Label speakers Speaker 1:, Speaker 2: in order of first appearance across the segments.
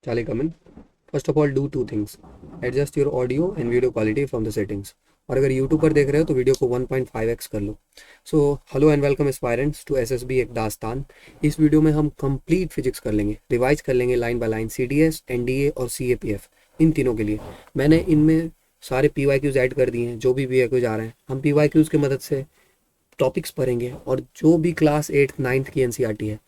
Speaker 1: Charlie, come in. First of all, do two things. Adjust your audio and video quality from the settings. और अगर YouTube पर देख रहे हो तो वीडियो को 1.5x कर लो. So hello and welcome aspirants to SSB एक दास्तान. इस वीडियो में हम कंप्लीट फिजिक्स कर लेंगे, रिवाइज कर लेंगे line by line, CDS, NDA और CAPF इन तीनों के लिए. मैंने इनमें सारे PYQs ऐड कर दिए हैं. जो भी PYQs आ रहे हैं हम PYQs की मदद से टॉपिक्स पढ़ेंगे, और जो भी क्लास 8th 9th की NCERT है,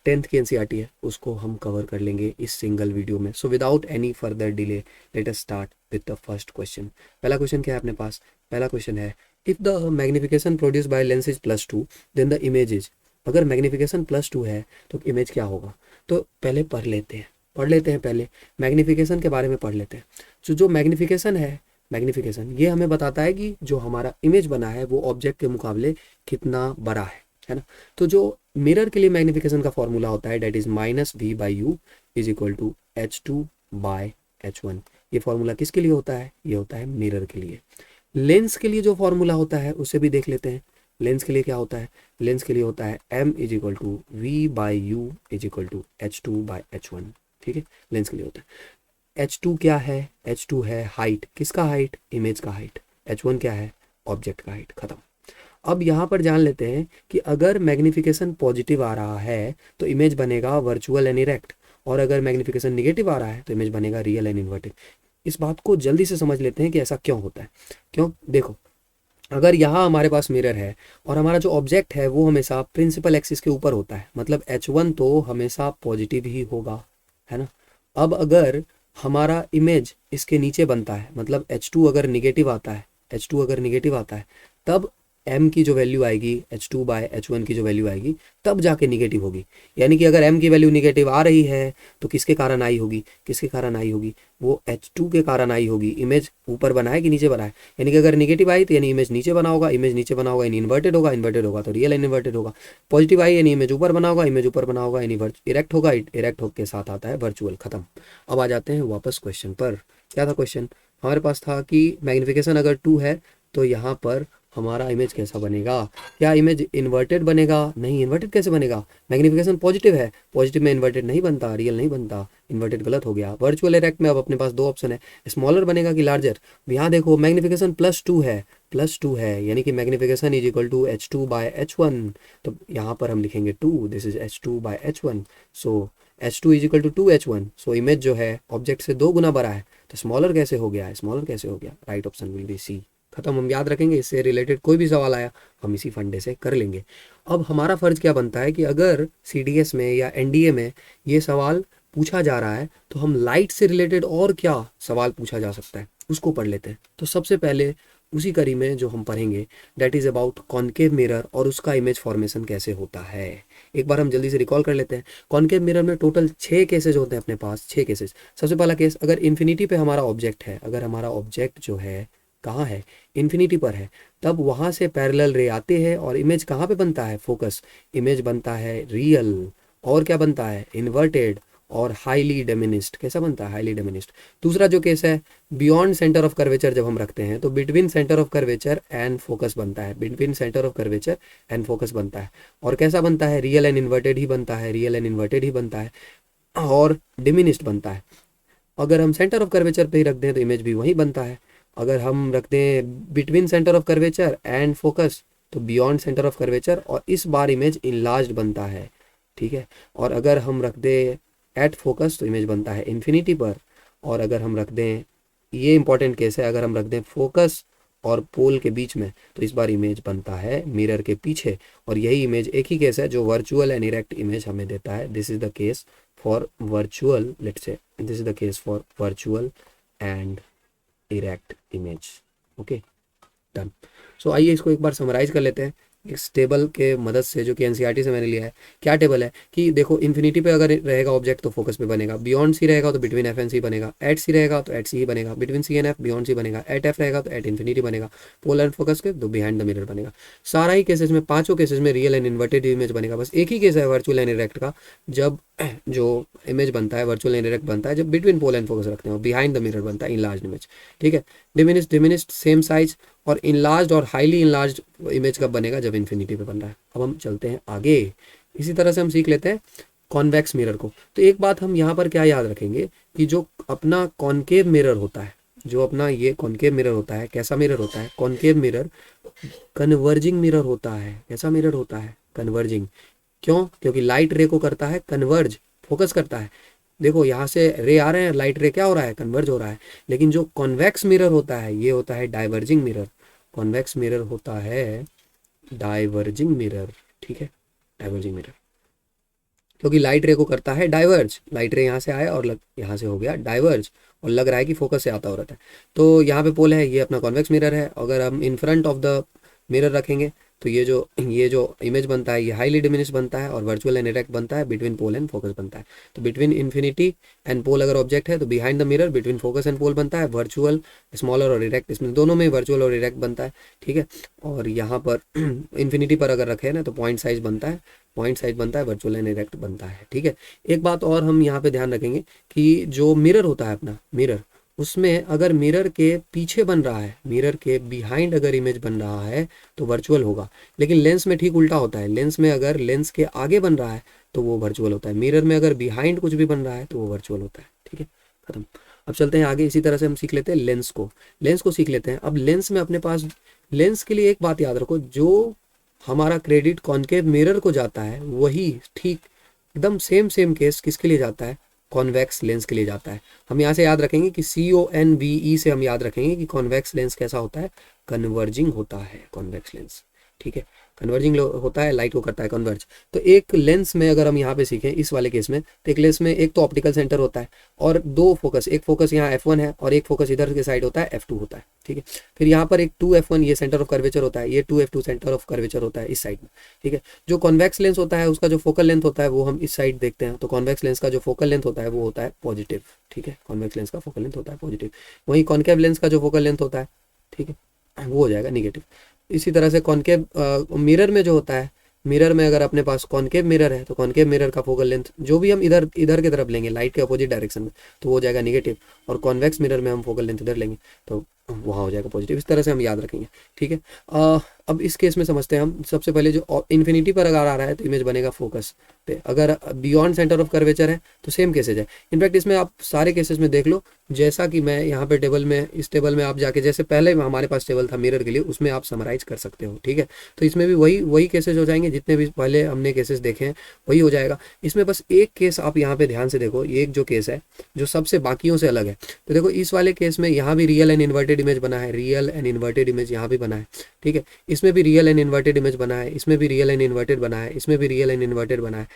Speaker 1: 10th की NCERT है, उसको हम कवर कर लेंगे इस सिंगल वीडियो में. So without any further delay let us start with the first question. पहला क्वेश्चन क्या है अपने पास? पहला क्वेश्चन है, if the magnification produce by lens is +2 then the image is. अगर मैग्निफिकेशन +2 है तो इमेज क्या होगा? तो पहले पढ़ लेते हैं पहले मैग्निफिकेशन के बारे में पढ़ लेते हैं. जो मैग्निफिकेशन है, मैग्निफिकेशन ये हमें बताता है कि जो हमारा इमेज बना है वो ऑब्जेक्ट के मुकाबले कितना बड़ा है ना. तो जो मिरर के लिए मैग्निफिकेशन का फॉर्मूला होता है that is -v/u is equal to h2/h1. ये फॉर्मूला किसके लिए होता है? ये होता है मिरर के लिए. लेंस के लिए जो फॉर्मूला होता है उसे भी देख लेते हैं. लेंस के लिए क्या होता है? लेंस के लिए होता है m is equal to v/u is equal to h2/h1. ठीक है, लेंस के लिए होता है. h2 क्या है? h2 है हाइट. किसका हाइट? इमेज का हाइट. h1 क्या है? ऑब्जेक्ट का हाइट. खत्म. अब यहाँ पर जान लेते हैं कि अगर मैग्निफिकेशन पॉजिटिव आ रहा है तो इमेज बनेगा वर्चुअल एंड इरेक्ट, और अगर मैग्निफिकेशन निगेटिव आ रहा है तो इमेज बनेगा रियल एंड इन्वर्टेड. इस बात को जल्दी से समझ लेते हैं कि ऐसा क्यों होता है. क्यों? देखो, अगर यहाँ हमारे पास मिरर है और हमारा जो ऑब्जेक्ट है वो हमेशा प्रिंसिपल एक्सिस के ऊपर होता है, मतलब h1 तो हमेशा पॉजिटिव ही होगा, है ना. अब अगर हमारा इमेज इसके नीचे बनता है, मतलब h2 अगर निगेटिव आता है, h2 अगर निगेटिव आता है, तब m की जो वैल्यू आएगी, h2/h1 की जो वैल्यू आएगी, तब जाके निगेटिव होगी. यानी कि अगर m की वैल्यू निगेटिव आ रही है तो किसके कारण आई होगी? किसके कारण आई होगी? वो h2 के कारण आई होगी. इमेज ऊपर बना है कि नीचे बना है? यानी कि अगर निगेटिव आई तो यानी इमेज नीचे बना होगा, इमेज नीचे बना होगा यानी इन्वर्टेड होगा, इन्वर्टेड होगा तो रियल एंड इन्वर्टेड होगा. पॉजिटिव आई यानी इमेज ऊपर बना होगा, इमेज ऊपर बना होगा यानी इरेक्ट होगा, इरेक्ट होकर के साथ आता है वर्चुअल. खत्म. अब आ जाते हैं वापस क्वेश्चन पर. क्या था क्वेश्चन? हमारे पास था कि मैग्निफिकेशन अगर 2 है तो यहाँ पर हमारा इमेज कैसा बनेगा? क्या इमेज इन्वर्टेड बनेगा? नहीं, इन्वर्टेड कैसे बनेगा? मैग्निफिकेशन पॉजिटिव है, पॉजिटिव में इन्वर्टेड नहीं बनता, रियल नहीं बनता, इन्वर्टेड गलत हो गया. वर्चुअल इरेक्ट में अब अपने पास दो ऑप्शन है, स्मॉलर बनेगा कि लार्जर. यहाँ देखो मैग्निफिकेशन +2 है, +2 है यानी कि magnification is equal to h2/h1. तो यहाँ पर हम लिखेंगे 2, this is h2/h1. So h2 is equal to 2h1. So image जो है ऑब्जेक्ट से 2 गुना बड़ा है, तो स्मॉलर कैसे हो गया? स्मॉलर कैसे हो गया? Right option will be C. खत्म. हम याद रखेंगे, इससे रिलेटेड कोई भी सवाल आया हम इसी फंडे से कर लेंगे. अब हमारा फर्ज क्या बनता है कि अगर CDS में या NDA में ये सवाल पूछा जा रहा है तो हम लाइट से रिलेटेड और क्या सवाल पूछा जा सकता है उसको पढ़ लेते हैं. तो सबसे पहले उसी कड़ी में जो हम पढ़ेंगे that is about concave mirror और उसका इमेज फॉर्मेशन कैसे होता है. एक बार हम जल्दी से रिकॉल कर लेते हैं. कॉनकेव मिरर में टोटल 6 केसेज होते हैं अपने पास, 6 केसेज. सबसे पहला केस, अगर इन्फिनिटी पे हमारा ऑब्जेक्ट है, अगर हमारा ऑब्जेक्ट जो है कहाँ है? इन्फिनिटी पर है, तब वहाँ से पैरेलल रे आते हैं और इमेज कहाँ पे बनता है? फोकस. इमेज बनता है रियल, और क्या बनता है? इन्वर्टेड और हाईली डिमिनिस्ड. कैसा बनता है? Highly diminished. दूसरा जो केस है, बियॉन्ड सेंटर ऑफ कर्वेचर जब हम रखते हैं तो between centre of curvature and focus बनता है, between centre of curvature and focus बनता है. और कैसा बनता है? रियल एंड इन्वर्टेड ही बनता है, रियल एंड इन्वर्टेड ही बनता है, और डिमिनिस्ड बनता है. अगर हम सेंटर ऑफ कर्वेचर पे ही रख दें तो इमेज भी वही बनता है. अगर हम रख दें between centre of curvature and focus तो बियॉन्ड सेंटर ऑफ कर्वेचर, और इस बार इमेज इनलार्ज्ड बनता है. ठीक है. और अगर हम रख दें एट फोकस तो इमेज बनता है इन्फिनिटी पर. और अगर हम रख दें, ये इंपॉर्टेंट केस है, अगर हम रख दें फोकस और पोल के बीच में तो इस बार इमेज बनता है मिरर के पीछे. और यही इमेज, एक ही केस है जो वर्चुअल एंड इरेक्ट इमेज हमें देता है. This is the case for virtual, let's say this is the case for virtual and erect image. Okay, done. So आइए इसको एक बार समराइज कर लेते हैं इस टेबल के मदद से जो कि NCERT से मैंने लिया है. क्या टेबल है कि देखो, इन्फिनिटी पे अगर रहेगा ऑब्जेक्ट तो फोकस पे बनेगा, बियॉन्ड C रहेगा तो बिटवीन F एंड C बनेगा, एट C रहेगा तो एट C ही बनेगा, between C and F beyond C बनेगा, एट F रहेगा तो एट इन्फिनिटी बनेगा, पोल एंड फोकस के तो बिहाइंड द मिरर बनेगा. सारा ही केसेस में, पांचों केसेस में रियल एंड इन्वर्टेड इमेज बनेगा. बस एक ही केस है वर्चुअल एंड इरेक्ट का, जब जो इमेज बनता है वर्चुअल एंड इरेक्ट बनता है जब बिटवीन पोल एंड फोकस रखते हैं, बिहाइंड द मिरर बनता है इनलार्ज इमेज. ठीक है. डिमिनिस्ड सेम साइज, और इनलार्ज और हाईली इनलार्ज इमेज कब बनेगा? जब इन्फिनिटी पे बन रहा है. अब हम चलते हैं आगे. इसी तरह से हम सीख लेते हैं कॉन्वेक्स मिरर को। तो एक बात हम यहाँ पर क्या याद रखेंगे कि जो अपना कॉनकेव मिरर होता है, जो अपना ये कॉनकेव मिरर होता है, कैसा मिरर होता है? कॉनकेव मिरर कन्वर्जिंग मिरर होता है। कैसा मिरर होता है? कन्वर्जिंग। क्यों? क्योंकि लाइट रे को करता है कन्वर्ज, फोकस करता है। देखो यहाँ से रे आ रहे हैं, लाइट रे क्या हो रहा है? कन्वर्ज हो रहा है। लेकिन जो कॉन्वेक्स मिरर होता है ये होता है डाइवर्जिंग मिरर। कॉन्वेक्स मिरर होता है डाइवर्जिंग मिरर, ठीक है, डाइवर्जिंग मिरर, क्योंकि लाइट रे को करता है डाइवर्ज। लाइट रे यहाँ से आया और यहाँ से हो गया डाइवर्ज, और लग रहा है कि फोकस से आता हो रहा है। तो यहाँ पे पोल है, ये अपना कॉन्वेक्स मिरर है। अगर हम in front of the mirror रखेंगे तो ये जो इमेज बनता है ये हाईली डिमिनिश बनता है और वर्चुअल एंड इरेक्ट बनता है, बिटवीन पोल एंड फोकस बनता है। तो बिटवीन इन्फिनिटी एंड पोल अगर ऑब्जेक्ट है तो behind the mirror between focus and pole बनता है वर्चुअल, स्मॉलर और इरेक्ट, इसमें दोनों में वर्चुअल और इरेक्ट बनता है, ठीक है। और यहाँ पर इन्फिनिटी पर अगर रखे ना तो पॉइंट साइज बनता है, पॉइंट साइज बनता है, वर्चुअल एंड इरेक्ट बनता है, ठीक है। एक बात और हम यहाँ पे ध्यान रखेंगे कि जो मिरर होता है अपना मिरर, उसमें अगर मिरर के पीछे बन रहा है, मिरर के बिहाइंड अगर इमेज बन रहा है तो वर्चुअल होगा। लेकिन लेंस में ठीक उल्टा होता है, लेंस में अगर लेंस के आगे बन रहा है तो वो वर्चुअल होता है, मिरर में अगर बिहाइंड कुछ भी बन रहा है तो वो वर्चुअल होता है, ठीक है, खत्म। अब चलते हैं आगे। इसी तरह से हम सीख लेते हैं लेंस को, लेंस को सीख लेते हैं। अब लेंस में अपने पास, लेंस के लिए एक बात याद रखो, जो हमारा क्रेडिट कॉनकेव मिरर को जाता है वही ठीक एकदम सेम केस किसके लिए जाता है? कॉन्वेक्स लेंस के लिए जाता है। हम यहाँ से याद रखेंगे कि CONVE से हम याद रखेंगे कि कॉन्वेक्स लेंस कैसा होता है? कन्वर्जिंग होता है कॉन्वेक्स लेंस, ठीक है, कन्वर्जिंग होता है, लाइट को करता है कन्वर्ज। तो एक लेंस में अगर हम यहाँ पे सीखें इस वाले केस में, तो एक लेंस में एक तो ऑप्टिकल सेंटर होता है और दो फोकस, एक फोकस यहाँ F1 है और एक फोकस इधर के साइड होता है F2 होता है, ठीक है। फिर यहाँ पर एक 2F1 ये सेंटर ऑफ कर्वेचर होता है, ये 2F2 सेंटर ऑफ कर्वेचर होता है इस साइड में, ठीक है। जो कॉन्वेक्स लेंस होता है उसका जो फोकल लेंथ होता है वो हम इस साइड देखते हैं, तो कॉन्वेक्स लेंस का जो फोकल लेंथ होता है वो होता है पॉजिटिव, ठीक है, कॉन्वेक्स लेंस का फोकल लेंथ होता है पॉजिटिव। वहीं कॉनकेव लेंस का जो फोकल लेंथ होता है, ठीक है, वो हो जाएगा निगेटिव। इसी तरह से कॉनकेव मिरर में जो होता है, मिरर में अगर अपने पास कॉनकेव मिरर है तो कॉनकेव मिरर का फोकल लेंथ जो भी हम इधर की तरफ लेंगे लाइट के अपोजिट डायरेक्शन में तो वो हो जाएगा निगेटिव, और कॉन्वेक्स मिरर में हम फोकल लेंथ इधर लेंगे तो वहाँ हो जाएगा पॉजिटिव। इस तरह से हम याद रखेंगे, ठीक है। अब इस केस में समझते हैं हम। सबसे पहले जो इन्फिनिटी पर अगर आ रहा है तो इमेज बनेगा फोकस पे, अगर बियॉन्ड सेंटर ऑफ कर्वेचर है तो सेम केसेज है। इनफैक्ट इसमें आप सारे केसेस में देख लो, जैसा कि मैं यहाँ पे टेबल में, इस टेबल में आप जाके जैसे पहले हमारे पास टेबल था मिरर के लिए उसमें आप समराइज कर सकते हो, ठीक है। तो इसमें भी वही केसेज हो जाएंगे, जितने भी पहले हमने केसेस देखे हैं वही हो जाएगा। इसमें बस एक केस आप यहाँ पे ध्यान से देखो, ये एक जो केस है जो सबसे बाकियों से अलग है। तो देखो इस वाले केस में यहाँ भी रियल एंड इन्वर्टेड इमेज बना है, रियल एंड इन्वर्टेड इमेज यहाँ भी बना है, ठीक है। इसमें भी रियल एंड इन्वर्टेड इमेज बना है, इसमें भी रियल एंड इन्वर्टेड बना है, इसमें भी रियल एंड इन्वर्टेड बना है,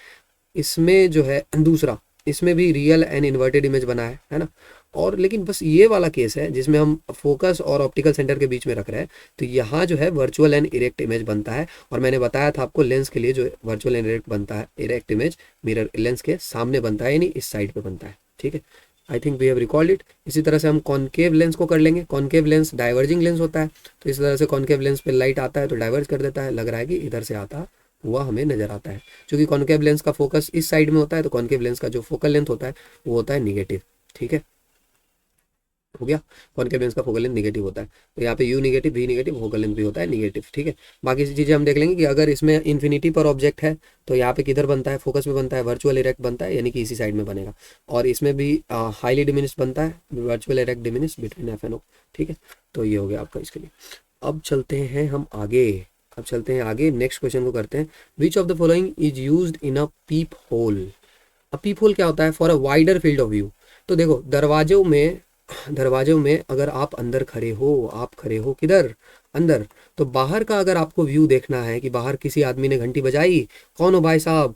Speaker 1: इसमें जो है दूसरा, इसमें भी रियल एंड इन्वर्टेड इमेज बना है ना। और लेकिन बस ये वाला केस है जिसमें हम फोकस और ऑप्टिकल सेंटर के बीच में रख रहे हैं, तो यहाँ जो है वर्चुअल एंड इरेक्ट इमेज बनता है। और मैंने बताया था आपको लेंस के लिए जो वर्चुअल एंड इरेक्ट बनता है, इरेक्ट इमेज मिरर लेंस के सामने बनता है, यानी इस साइड पे बनता है, ठीक है। I think we have recalled it. इसी तरह से हम कॉनकेव लेंस को कर लेंगे। कॉनकेव लेंस डाइवर्जिंग लेंस होता है, तो इस तरह से कॉनकेव लेंस पे लाइट आता है तो डाइवर्ज कर देता है, लग रहा है कि इधर से आता हुआ हमें नजर आता है। क्योंकि कॉनकेव लेंस का फोकस इस साइड में होता है तो कॉनकेव लेंस का जो फोकल लेंथ होता है वो होता है निगेटिव, ठीक है, हो गया। कॉनकेव लेंस का फोकल लेंथ निगेटिव होता है, तो यहाँ पे U negative, V negative, focal length भी होता है निगेटिव, ठीक है। बाकी चीज़ें हम देख लेंगे कि अगर इसमें इन्फिनिटी पर ऑब्जेक्ट है तो यहाँ पे किधर बनता है? फोकस में बनता है, वर्चुअल इरेक्ट बनता है, यानी कि इसी साइड में बनेगा। और इसमें भी हाईली डिमिनिश बनता है, virtual erect diminish between F and O, ठीक है। तो ये हो गया आपका इसके लिए। अब चलते हैं हम आगे, नेक्स्ट क्वेश्चन को करते हैं। Which of the following is used in a peep hole? अब पीप होल क्या होता है? For a wider field of view. तो देखो दरवाजों में अगर आप अंदर खड़े हो किधर? अंदर। तो बाहर का अगर आपको व्यू देखना है कि बाहर किसी आदमी ने घंटी बजाई, कौन हो भाई साहब,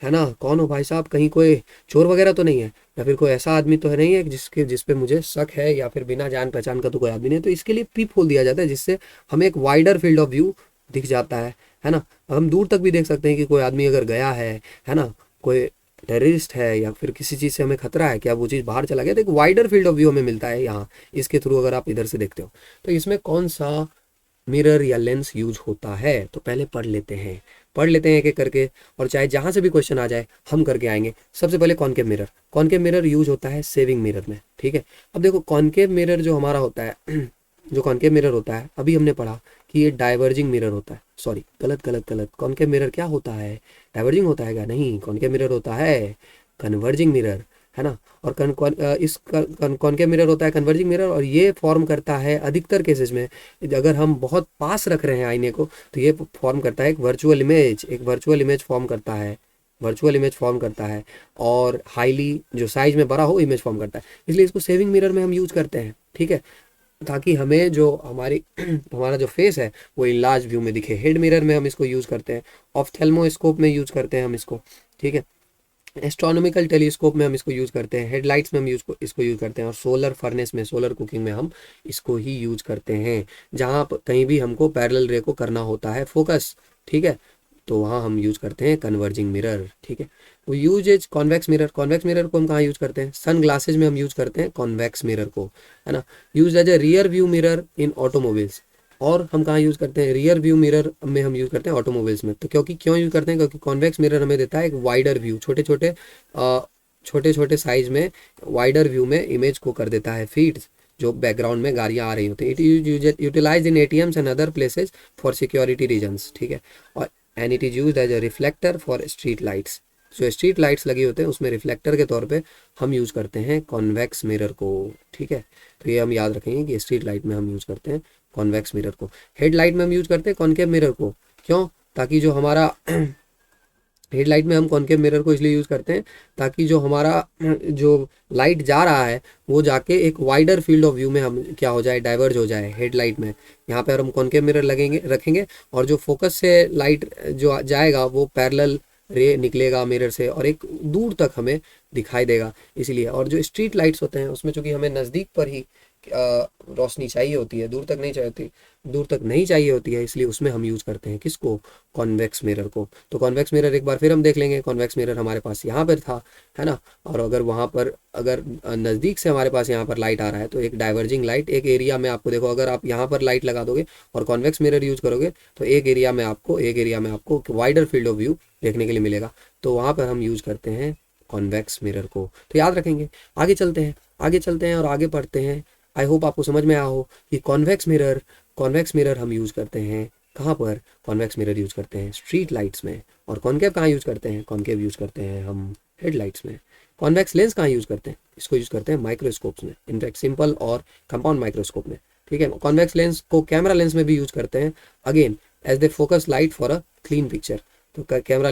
Speaker 1: है ना, कौन हो भाई साहब, कहीं कोई चोर वगैरह तो नहीं है, या फिर कोई ऐसा आदमी तो है नहीं है जिस पे मुझे शक है, या फिर बिना जान पहचान का तो कोई आदमी नहीं है। तो इसके लिए पीप होल दिया जाता है, जिससे हमें एक वाइडर फील्ड ऑफ व्यू दिख जाता है ना। हम दूर तक भी देख सकते हैं कि कोई आदमी अगर गया है ना, कोई टेररिस्ट है या फिर किसी चीज़ से हमें खतरा है, क्या वो चीज़ बाहर चला गया, तो एक वाइडर फील्ड ऑफ व्यू हमें मिलता है यहाँ इसके थ्रू, अगर आप इधर से देखते हो। तो इसमें कौन सा मिरर या लेंस यूज होता है? तो पहले पढ़ लेते हैं एक एक करके, और चाहे जहाँ से भी क्वेश्चन आ जाए हम करके आएंगे। सबसे पहले कॉनकेव मिरर यूज होता है सेविंग मिरर में, ठीक है। अब देखो कॉनकेव मिरर जो हमारा होता है जो कॉनकेव मिरर होता है, अभी हमने पढ़ा कि ये डाइवर्जिंग मिरर होता है। सॉरी, गलत गलत गलत, कॉनकेव मिरर क्या होता है? डाइवर्जिंग होता है क्या? नहीं, कॉनकेव मिरर होता है कन्वर्जिंग मिरर, है ना। और कॉनकेव मिरर होता है कन्वर्जिंग मिरर, और ये फॉर्म करता है अधिकतर केसेस में, अगर हम बहुत पास रख रहे हैं आईने को, तो ये फॉर्म करता है एक वर्चुअल इमेज फॉर्म करता है, और हाईली जो साइज में बड़ा हो इमेज फॉर्म करता है। इसलिए इसको सेविंग मिरर में हम यूज करते हैं, ठीक है, ताकि हमें जो हमारी हमारा जो फेस है वो लार्ज व्यू में दिखे। हेड मिरर में हम इसको यूज करते हैं, ऑफ्थेल्मोस्कोप में यूज करते हैं हम इसको, ठीक है, एस्ट्रोनॉमिकल टेलीस्कोप में हम इसको यूज करते हैं, हेडलाइट्स में हम इसको यूज करते हैं, और सोलर फर्नेस में, सोलर कुकिंग में हम इसको ही यूज करते हैं, जहाँ कहीं भी हमको पैरेलल रे को करना होता है फोकस, ठीक है, तो वहाँ हम यूज करते हैं कन्वर्जिंग मिरर, ठीक है। वो यूज एज कॉन्वेक्स मिरर को हम कहाँ यूज करते हैं? सन ग्लासेज में हम यूज करते हैं कॉन्वेक्स मिरर को, है ना। Use as a rear view mirror in automobiles, और हम कहाँ यूज़ करते हैं? रियर व्यू मिरर में हम यूज़ करते हैं ऑटोमोबाइल्स में। तो क्यों यूज़ करते हैं? क्योंकि कॉन्वेक्स मिरर हमें देता है एक वाइडर व्यू, छोटे छोटे साइज में वाइडर व्यू में इमेज को कर देता है फीड, जो बैकग्राउंड में गाड़ियाँ आ रही होती हैं। It is utilize in ATMs and other places for security reasons, ठीक है। और and it is use as a reflector for street lights, जो स्ट्रीट लाइट्स लगी होते हैं उसमें रिफ्लेक्टर के तौर पे हम यूज़ करते हैं कॉन्वेक्स मिरर को, ठीक है। तो ये हम याद रखेंगे कि स्ट्रीट लाइट में हम यूज़ करते हैं कॉन्वेक्स मिरर को। हेडलाइट में हम यूज़ करते हैं कॉनकेव मिरर को, क्यों? ताकि जो हमारा हेडलाइट में हम कॉनकेव मिरर को इसलिए यूज़ करते हैं ताकि जो हमारा जो लाइट जा रहा है वो जाके एक वाइडर फील्ड ऑफ व्यू में हम क्या हो जाए, डाइवर्ज हो जाए हेडलाइट में। यहाँ पे हम कॉनकेव मिरर रखेंगे, और जो फोकस से लाइट जो जाएगा वो पैरेलल रे निकलेगा मिरर से, और एक दूर तक हमें दिखाई देगा इसलिए। और जो स्ट्रीट लाइट्स होते हैं उसमें चूंकि हमें नज़दीक पर ही रोशनी चाहिए होती है, दूर तक नहीं चाहिए होती है, इसलिए उसमें हम यूज़ करते हैं किसको? कॉन्वेक्स मिरर को। तो कॉन्वेक्स मिरर एक बार फिर हम देख लेंगे। कॉन्वेक्स मिरर हमारे पास यहाँ पर था, है ना, और अगर वहाँ पर अगर नज़दीक से हमारे पास यहाँ पर लाइट आ रहा है तो एक डाइवर्जिंग लाइट एक एरिया में आपको, देखो अगर आप यहाँ पर लाइट लगा दोगे और कॉन्वेक्स मिरर यूज़ करोगे तो एक एरिया में आपको वाइडर फील्ड ऑफ व्यू देखने के लिए मिलेगा। तो वहाँ पर हम यूज़ करते हैं कॉन्वेक्स मिरर को, तो याद रखेंगे। आगे चलते हैं और आगे पढ़ते हैं। आई होप आपको समझ में आया हो कि कॉन्वेक्स मिरर हम यूज़ करते हैं कहाँ पर? कॉन्वेक्स मिरर यूज़ करते हैं स्ट्रीट लाइट्स में। और कॉनकेव कहाँ यूज़ करते हैं? कॉनकेव यूज़ करते हैं हम हेडलाइट्स में। कॉन्वेक्स लेंस कहाँ यूज़ करते हैं? इसको यूज़ करते हैं माइक्रोस्कोप्स में, इनफैक्ट सिंपल और कंपाउंड माइक्रोस्कोप में, ठीक है। कॉन्वेक्स लेंस को कैमरा लेंस में भी यूज़ करते हैं, again as they focus light for a clean picture. तो कैमरा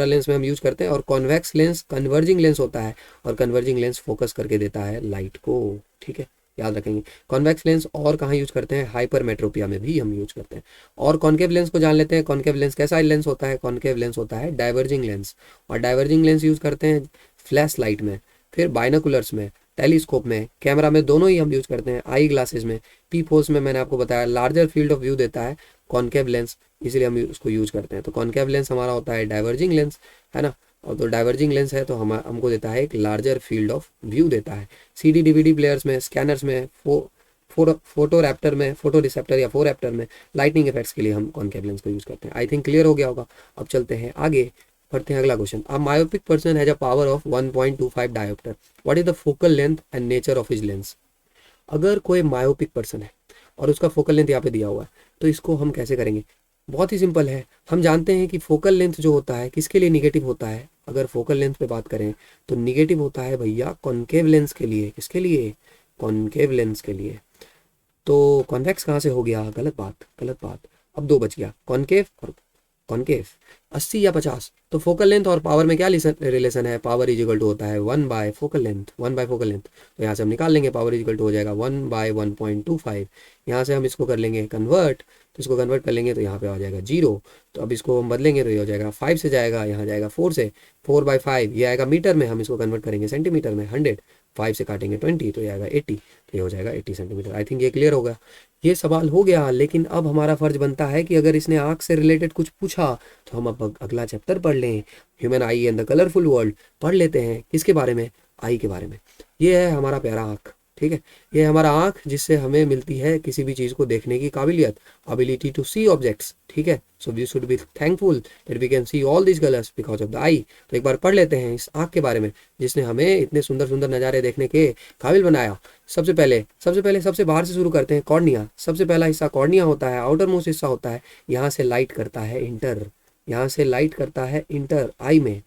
Speaker 1: लेंस में हम यूज़ करते हैं। और कॉन्वेक्स लेंस कन्वर्जिंग लेंस होता है, और कन्वर्जिंग लेंस फोकस करके देता है लाइट को, ठीक है, याद रखेंगे। कॉन्वेक्स लेंस और कहाँ यूज़ करते हैं? हाइपरमेट्रोपिया में भी हम यूज़ करते हैं। और कॉनकेव लेंस को जान लेते हैं। कॉनकेव लेंस कैसा लेंस होता है? कॉनकेव लेंस होता है डाइवर्जिंग लेंस, और डाइवर्जिंग लेंस यूज़ करते हैं फ्लैश लाइट में, फिर बाइनोकुलर्स में, टेलीस्कोप में, कैमरा में, दोनों ही हम यूज़ करते हैं। आई ग्लासेस में, पीप होल्स में मैंने आपको बताया लार्जर फील्ड ऑफ व्यू देता है कॉनकेव लेंस, इसलिए हम उसको यूज़ करते हैं। तो कॉनकेव लेंस हमारा होता है डाइवर्जिंग लेंस, है ना, और तो डाइवर्जिंग लेंस है तो हमको देता है एक लार्जर फील्ड ऑफ व्यू देता है। CD DVD प्लेयर्स में, स्कैनर्स में, फोटो रिसेप्टर या फोरैप्टर में लाइटनिंग इफेक्ट्स के लिए हम कॉनकेव लेंस को यूज़ करते हैं। आई थिंक क्लियर हो गया होगा। अब चलते हैं आगे, पढ़ते हैं अगला question. A myopic person has a power of 1.25 dioptre, what is the focal length and nature of his lens. अगर कोई मायोपिक पर्सन है और उसका फोकल लेंथ यहाँ पे दिया हुआ है तो इसको हम कैसे करेंगे? बहुत ही सिंपल है। हम जानते हैं कि फोकल लेंथ जो होता है किसके लिए निगेटिव होता है? अगर फोकल लेंथ पे बात करें तो निगेटिव होता है भैया कॉनकेव लेंस के लिए। किसके लिए? कॉनकेव लेंस के लिए। तो कॉन्वेक्स कहाँ से हो गया? गलत बात। अब दो बच गया, कॉनकेव और कॉनकेव। 80 या 50, तो फोकल लेंथ और पावर में क्या रिलेशन है? पावर इज इक्वल टू होता है 1 बाय फोकल लेंथ। तो यहाँ से हम निकाल लेंगे, पावर इज इक्वल टू हो जाएगा 1 बाय 1.25। यहाँ से हम इसको कर लेंगे कन्वर्ट, तो इसको कन्वर्ट कर लेंगे तो यहाँ पे आ जाएगा 0। तो अब इसको हम बदलेंगे तो ये हो जाएगा 5 से जाएगा, यहाँ जाएगा 4 से, 4/5 ये आएगा मीटर में, हम इसको कन्वर्ट करेंगे सेंटीमीटर में, 100, 5 से काटेंगे 20 तो ये आएगा 80, तो ये हो जाएगा 80 सेंटीमीटर। आई थिंक ये क्लियर होगा। ये सवाल हो गया, लेकिन अब हमारा फर्ज बनता है कि अगर इसने आँख से रिलेटेड कुछ पूछा तो हम अब अगला चैप्टर पढ़ लें, human I and the colourful world पढ़ लेते हैं। किसके बारे में? आई के बारे में। ये है हमारा प्यारा आँख, ठीक है, ये हमारा आँख जिससे हमें मिलती है किसी भी चीज़ को देखने की काबिलियत, अबिलिटी टू सी ऑब्जेक्ट्स, ठीक है। So we should be thankful that we can see all this colours because of the eye. तो एक बार पढ़ लेते हैं इस आँख के बारे में जिसने हमें इतने सुंदर सुंदर नज़ारे देखने के काबिल बनाया। सबसे बाहर से शुरू करते हैं, कॉर्निया। सबसे पहला हिस्सा कॉर्निया होता है, आउटर मोस्ट हिस्सा होता है, यहाँ से लाइट करता है इंटर, यहाँ से लाइट करता है इंटर आई में।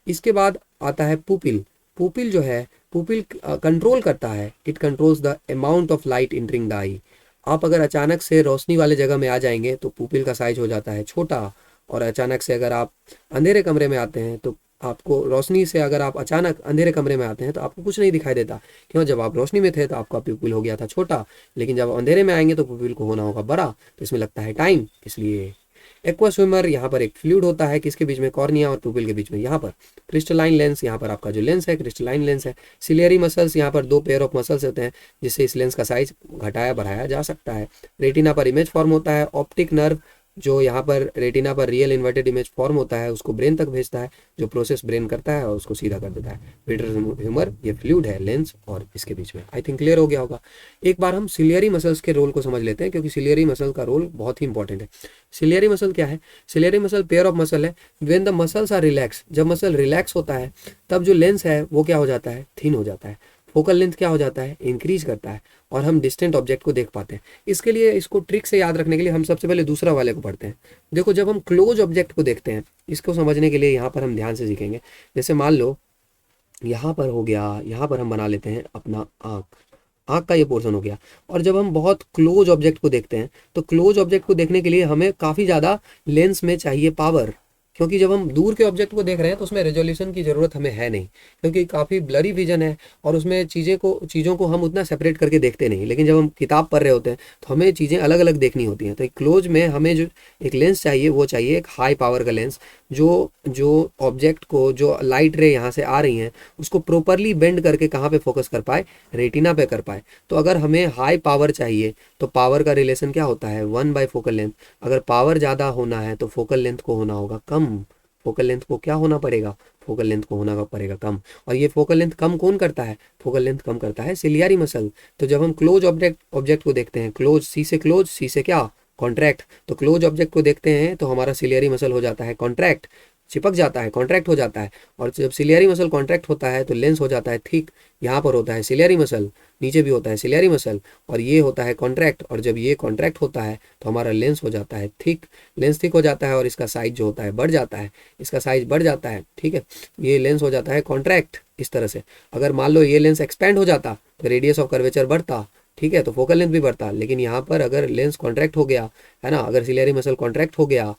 Speaker 1: इसके बाद आता है पुपिल। पुपिल जो है, पुपिल कंट्रोल करता है, it controls the amount of light entering the eye. आप अगर अचानक से रोशनी वाले जगह में आ जाएंगे तो पुपिल का साइज हो जाता है छोटा, और अचानक से अगर आप अंधेरे कमरे में आते हैं तो आपको रोशनी से, अगर आप अचानक अंधेरे कमरे में आते हैं तो आपको कुछ नहीं दिखाई देता, क्यों? जब आप रोशनी में थे तो आपका पुपिल हो गया था छोटा, लेकिन जब अंधेरे में आएंगे तो पुपिल को होना होगा बड़ा, तो इसमें लगता है टाइम, इसलिए। एक्वा स्विमर, यहाँ पर एक फ्लूइड होता है, किसके बीच में? कॉर्निया और पुपिल के बीच में। यहाँ पर क्रिस्टलाइन लेंस, यहाँ पर आपका जो लेंस है क्रिस्टलाइन लेंस है। सिलियरी मसल्स, यहाँ पर 2 पेयर ऑफ मसल्स होते हैं जिससे इस लेंस का साइज घटाया बढ़ाया जा सकता है। रेटिना पर इमेज फॉर्म होता है। ऑप्टिक नर्व जो यहाँ पर रेटिना पर रियल इन्वर्टेड इमेज फॉर्म होता है उसको ब्रेन तक भेजता है, जो प्रोसेस ब्रेन करता है और उसको सीधा कर देता है। विट्रियस ह्यूमर, ये फ्लूइड है लेंस और इसके बीच में। आई थिंक क्लियर हो गया होगा। एक बार हम सिलियरी मसल्स के रोल को समझ लेते हैं, क्योंकि सिलियरी मसल का रोल बहुत ही इंपॉर्टेंट है। सिलियरी मसल क्या है? Ciliary muscle pair of muscle है। When the muscles are relax, जब मसल रिलैक्स होता है तब जो लेंस है वो क्या हो जाता है? थिन हो जाता है। फोकल लेंथ क्या हो जाता है? इंक्रीज करता है, और हम डिस्टेंट ऑब्जेक्ट को देख पाते हैं। इसके लिए, इसको ट्रिक से याद रखने के लिए हम सबसे पहले दूसरा वाले को पढ़ते हैं। देखो, जब हम क्लोज ऑब्जेक्ट को देखते हैं, इसको समझने के लिए यहाँ पर हम ध्यान से सीखेंगे। जैसे मान लो यहाँ पर हो गया, यहाँ पर हम बना लेते हैं अपना आँख का ये पोर्शन हो गया। और जब हम बहुत क्लोज ऑब्जेक्ट को देखते हैं तो क्लोज ऑब्जेक्ट को देखने के लिए हमें काफ़ी ज़्यादा लेंस में चाहिए पावर, क्योंकि जब हम दूर के ऑब्जेक्ट को देख रहे हैं तो उसमें रेजोल्यूशन की ज़रूरत हमें है नहीं, क्योंकि काफ़ी ब्लरी विजन है और उसमें चीज़ों को हम उतना सेपरेट करके देखते नहीं। लेकिन जब हम किताब पढ़ रहे होते हैं तो हमें चीज़ें अलग अलग देखनी होती हैं। तो एक क्लोज में हमें जो एक लेंस चाहिए वो चाहिए एक हाई पावर का लेंस, जो ऑब्जेक्ट को, जो लाइट रे यहाँ से आ रही हैं उसको प्रॉपरली बेंड करके कहाँ पे फोकस कर पाए? रेटिना पे कर पाए। तो अगर हमें हाई पावर चाहिए तो पावर का रिलेशन क्या होता है? 1/4 फोकल लेंथ। अगर पावर ज़्यादा होना है तो फोकल लेंथ को होना होगा कम। फोकल लेंथ को क्या होना पड़ेगा? फोकल लेंथ को होना पड़ेगा कम। और ये फोकल लेंथ कम कौन करता है? फोकल लेंथ कम करता है सिलियरी मसल। तो जब हम क्लोज ऑब्जेक्ट को देखते हैं, क्लोज, सी से क्लोज, सी से क्या? कॉन्ट्रैक्ट। तो क्लोज ऑब्जेक्ट को देखते हैं तो हमारा सिलियरी मसल हो जाता है कॉन्ट्रैक्ट, चिपक जाता है, कॉन्ट्रैक्ट हो जाता है। और जब सिलियरी मसल कॉन्ट्रैक्ट होता है तो लेंस हो जाता है थिक। यहाँ पर होता है सिलियरी मसल, नीचे भी होता है सिलियरी मसल, और ये होता है कॉन्ट्रैक्ट। और जब ये कॉन्ट्रैक्ट होता है तो हमारा लेंस हो जाता है थिक। लेंस थिक हो जाता है और इसका साइज जो होता है बढ़ जाता है, इसका साइज बढ़ जाता है, ठीक है। ये लेंस हो जाता है कॉन्ट्रैक्ट इस तरह से। अगर मान लो ये लेंस एक्सपेंड हो जाता तो रेडियस ऑफ कर्वेचर बढ़ता, ठीक है, तो फोकल लेंथ भी बढ़ता। लेकिन यहाँ पर अगर लेंस कॉन्ट्रैक्ट हो गया है ना, अगर सिलियरी मसल कॉन्ट्रैक्ट हो गया